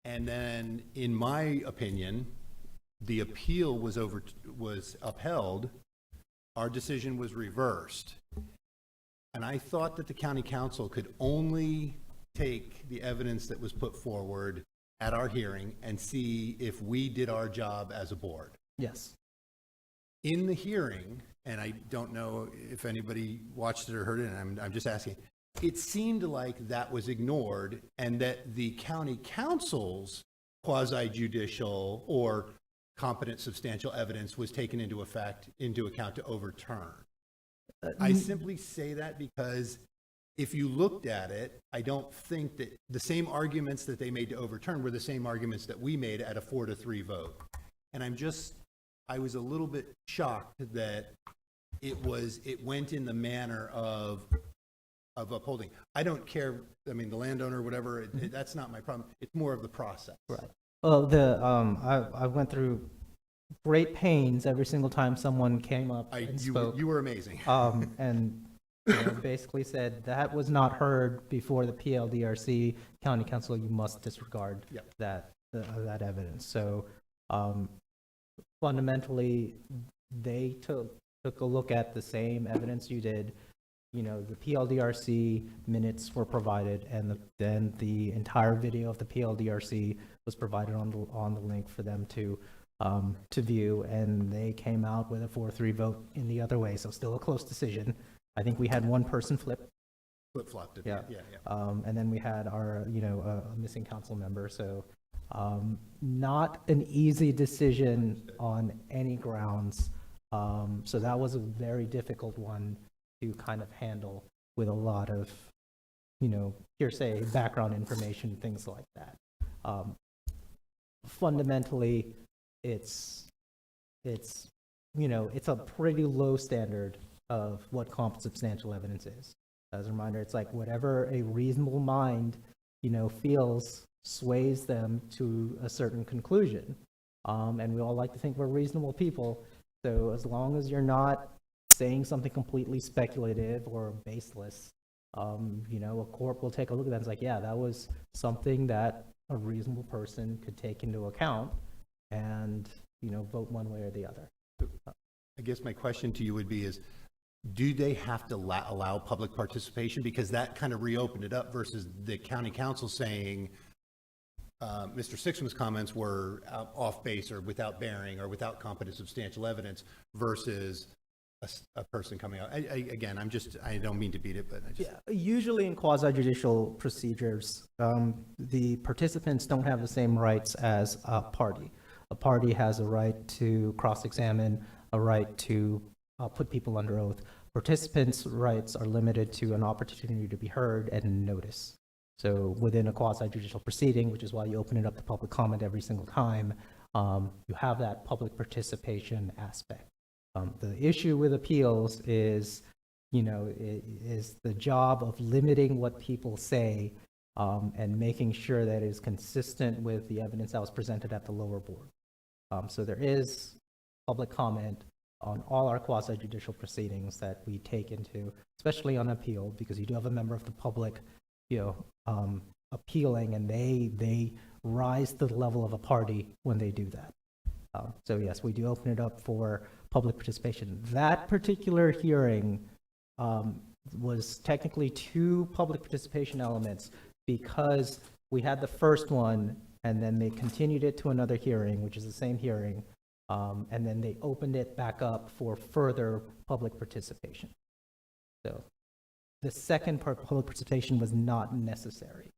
Speaker 3: and then, in my opinion, the appeal was upheld, our decision was reversed. And I thought that the county council could only take the evidence that was put forward at our hearing and see if we did our job as a board.
Speaker 16: Yes.
Speaker 3: In the hearing, and I don't know if anybody watched it or heard it, and I'm just asking, it seemed like that was ignored and that the county council's quasi-judicial or competent substantial evidence was taken into account to overturn. I simply say that because if you looked at it, I don't think that the same arguments that they made to overturn were the same arguments that we made at a 4-3 vote. And I was a little bit shocked that it went in the manner of upholding. I don't care, I mean, the landowner or whatever, that's not my problem. It's more of the process.
Speaker 16: Right. Well, I went through great pains every single time someone came up and spoke.
Speaker 3: You were amazing.
Speaker 16: And basically said that was not heard before the PLDRC county council. You must disregard that evidence. So fundamentally, they took a look at the same evidence you did. The PLDRC minutes were provided, and then the entire video of the PLDRC was provided on the link for them to view, and they came out with a 4-3 vote in the other way. So still a close decision. I think we had one person
Speaker 3: Flip-flopped it.
Speaker 16: Yeah. And then we had our, a missing council member. So not an easy decision on any grounds. So that was a very difficult one to kind of handle with a lot of, hearsay, background information, things like that. Fundamentally, it's a pretty low standard of what competent substantial evidence is. As a reminder, it's like whatever a reasonable mind, feels sways them to a certain conclusion. And we all like to think we're reasonable people. So as long as you're not saying something completely speculative or baseless, a court will take a look at that and it's like, yeah, that was something that a reasonable person could take into account and, vote one way or the other.
Speaker 3: I guess my question to you would be do they have to allow public participation? Because that kind of reopened it up versus the county council saying Mr. Sixman's comments were off base or without bearing or without competent substantial evidence versus a person coming out. Again, I don't mean to beat it, but
Speaker 16: Usually in quasi-judicial procedures, the participants don't have the same rights as a party. A party has a right to cross-examine, a right to put people under oath. Participants' rights are limited to an opportunity to be heard and notice. So within a quasi-judicial proceeding, which is why you open it up to public comment every single time, you have that public participation aspect. The issue with appeals is, is the job of limiting what people say and making sure that it is consistent with the evidence that was presented at the lower board. So there is public comment on all our quasi-judicial proceedings that we take into, especially on appeal, because you do have a member of the public, appealing, and they rise to the level of a party when they do that. So yes, we do open it up for public participation. That particular hearing was technically 2 public participation elements because we had the first one and then they continued it to another hearing, which is the same hearing, and then they opened it back up for further public participation. So the second part, public participation, was not necessary.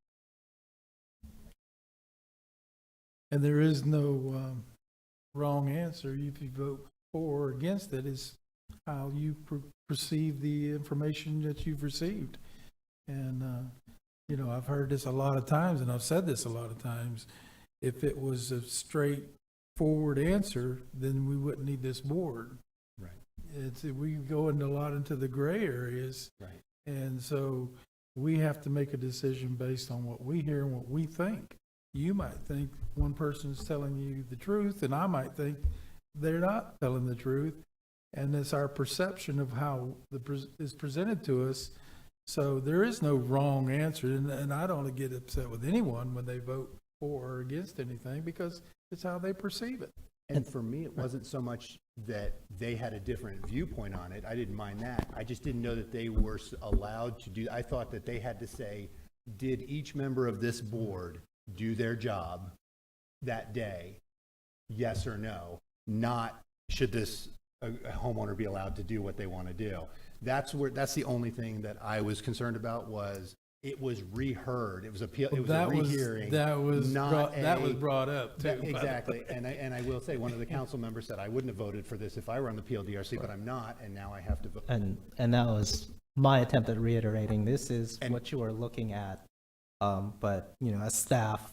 Speaker 1: And there is no wrong answer. If you vote for or against it, is how you perceive the information that you've received. And, I've heard this a lot of times, and I've said this a lot of times. If it was a straightforward answer, then we wouldn't need this board.
Speaker 3: Right.
Speaker 1: We go a lot into the gray areas.
Speaker 3: Right.
Speaker 1: And so we have to make a decision based on what we hear and what we think. You might think one person is telling you the truth, and I might think they're not telling the truth. And it's our perception of how is presented to us. So there is no wrong answer. And I don't get upset with anyone when they vote for or against anything because it's how they perceive it.
Speaker 3: And for me, it wasn't so much that they had a different viewpoint on it. I didn't mind that. I just didn't know that they were allowed to do, I thought that they had to say, did each member of this board do their job that day? Yes or no? Not, should this a homeowner be allowed to do what they want to do? That's the only thing that I was concerned about, was it was reheard. It was a rehearing.
Speaker 1: That was
Speaker 3: not
Speaker 1: brought up too.
Speaker 3: Exactly. And I will say, one of the council members said, I wouldn't have voted for this if I were on the PLDRC, but I'm not, and now I have to vote.
Speaker 16: And that was my attempt at reiterating, this is what you are looking at. But, as staff,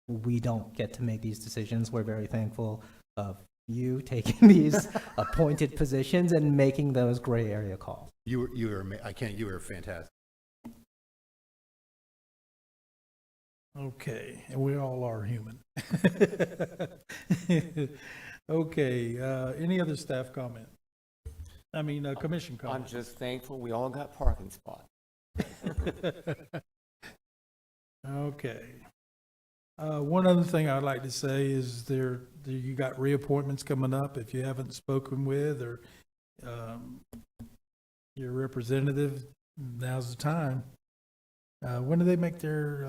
Speaker 16: we don't get to make these decisions. We're very thankful of you taking these appointed positions and making those gray area calls.
Speaker 3: You were fantastic.
Speaker 1: Okay, and we all are human. Okay, any other staff comment? I mean, commission
Speaker 7: I'm
Speaker 1: comment?
Speaker 7: just thankful we all got parking spots.
Speaker 1: Okay. One other thing I'd like to say is you got reappointments coming up. If you haven't spoken with or your representative, now's the time. When do they make their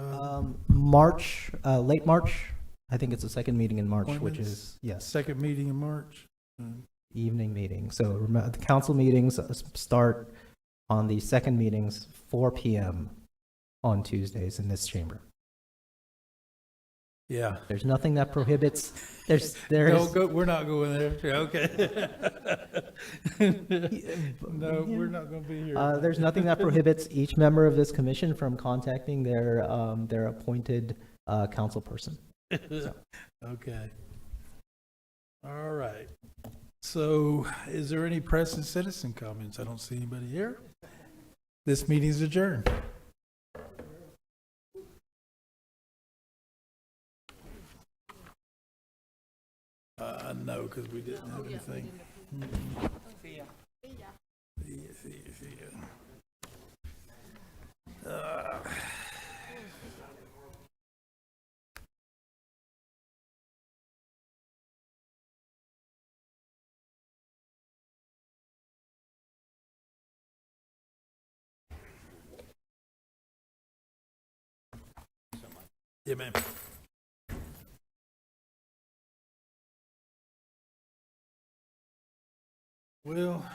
Speaker 16: March, late March. I think it's the second meeting in March, which
Speaker 1: appointments?
Speaker 16: is, yes,
Speaker 1: Second meeting in March?
Speaker 16: evening meeting. So the council meetings start on the second meetings, 4 p.m. on Tuesdays in this chamber.
Speaker 1: Yeah.
Speaker 16: There's nothing that prohibits,
Speaker 1: We're not going there. Okay. No, we're not going to be here.
Speaker 16: there's nothing that prohibits each member of this commission from contacting their appointed council person.
Speaker 1: Okay. All right. So is there any press and citizen comments? I don't see anybody here. This meeting's adjourned. No, because we didn't have anything. See ya. See ya. Yeah, man. Well,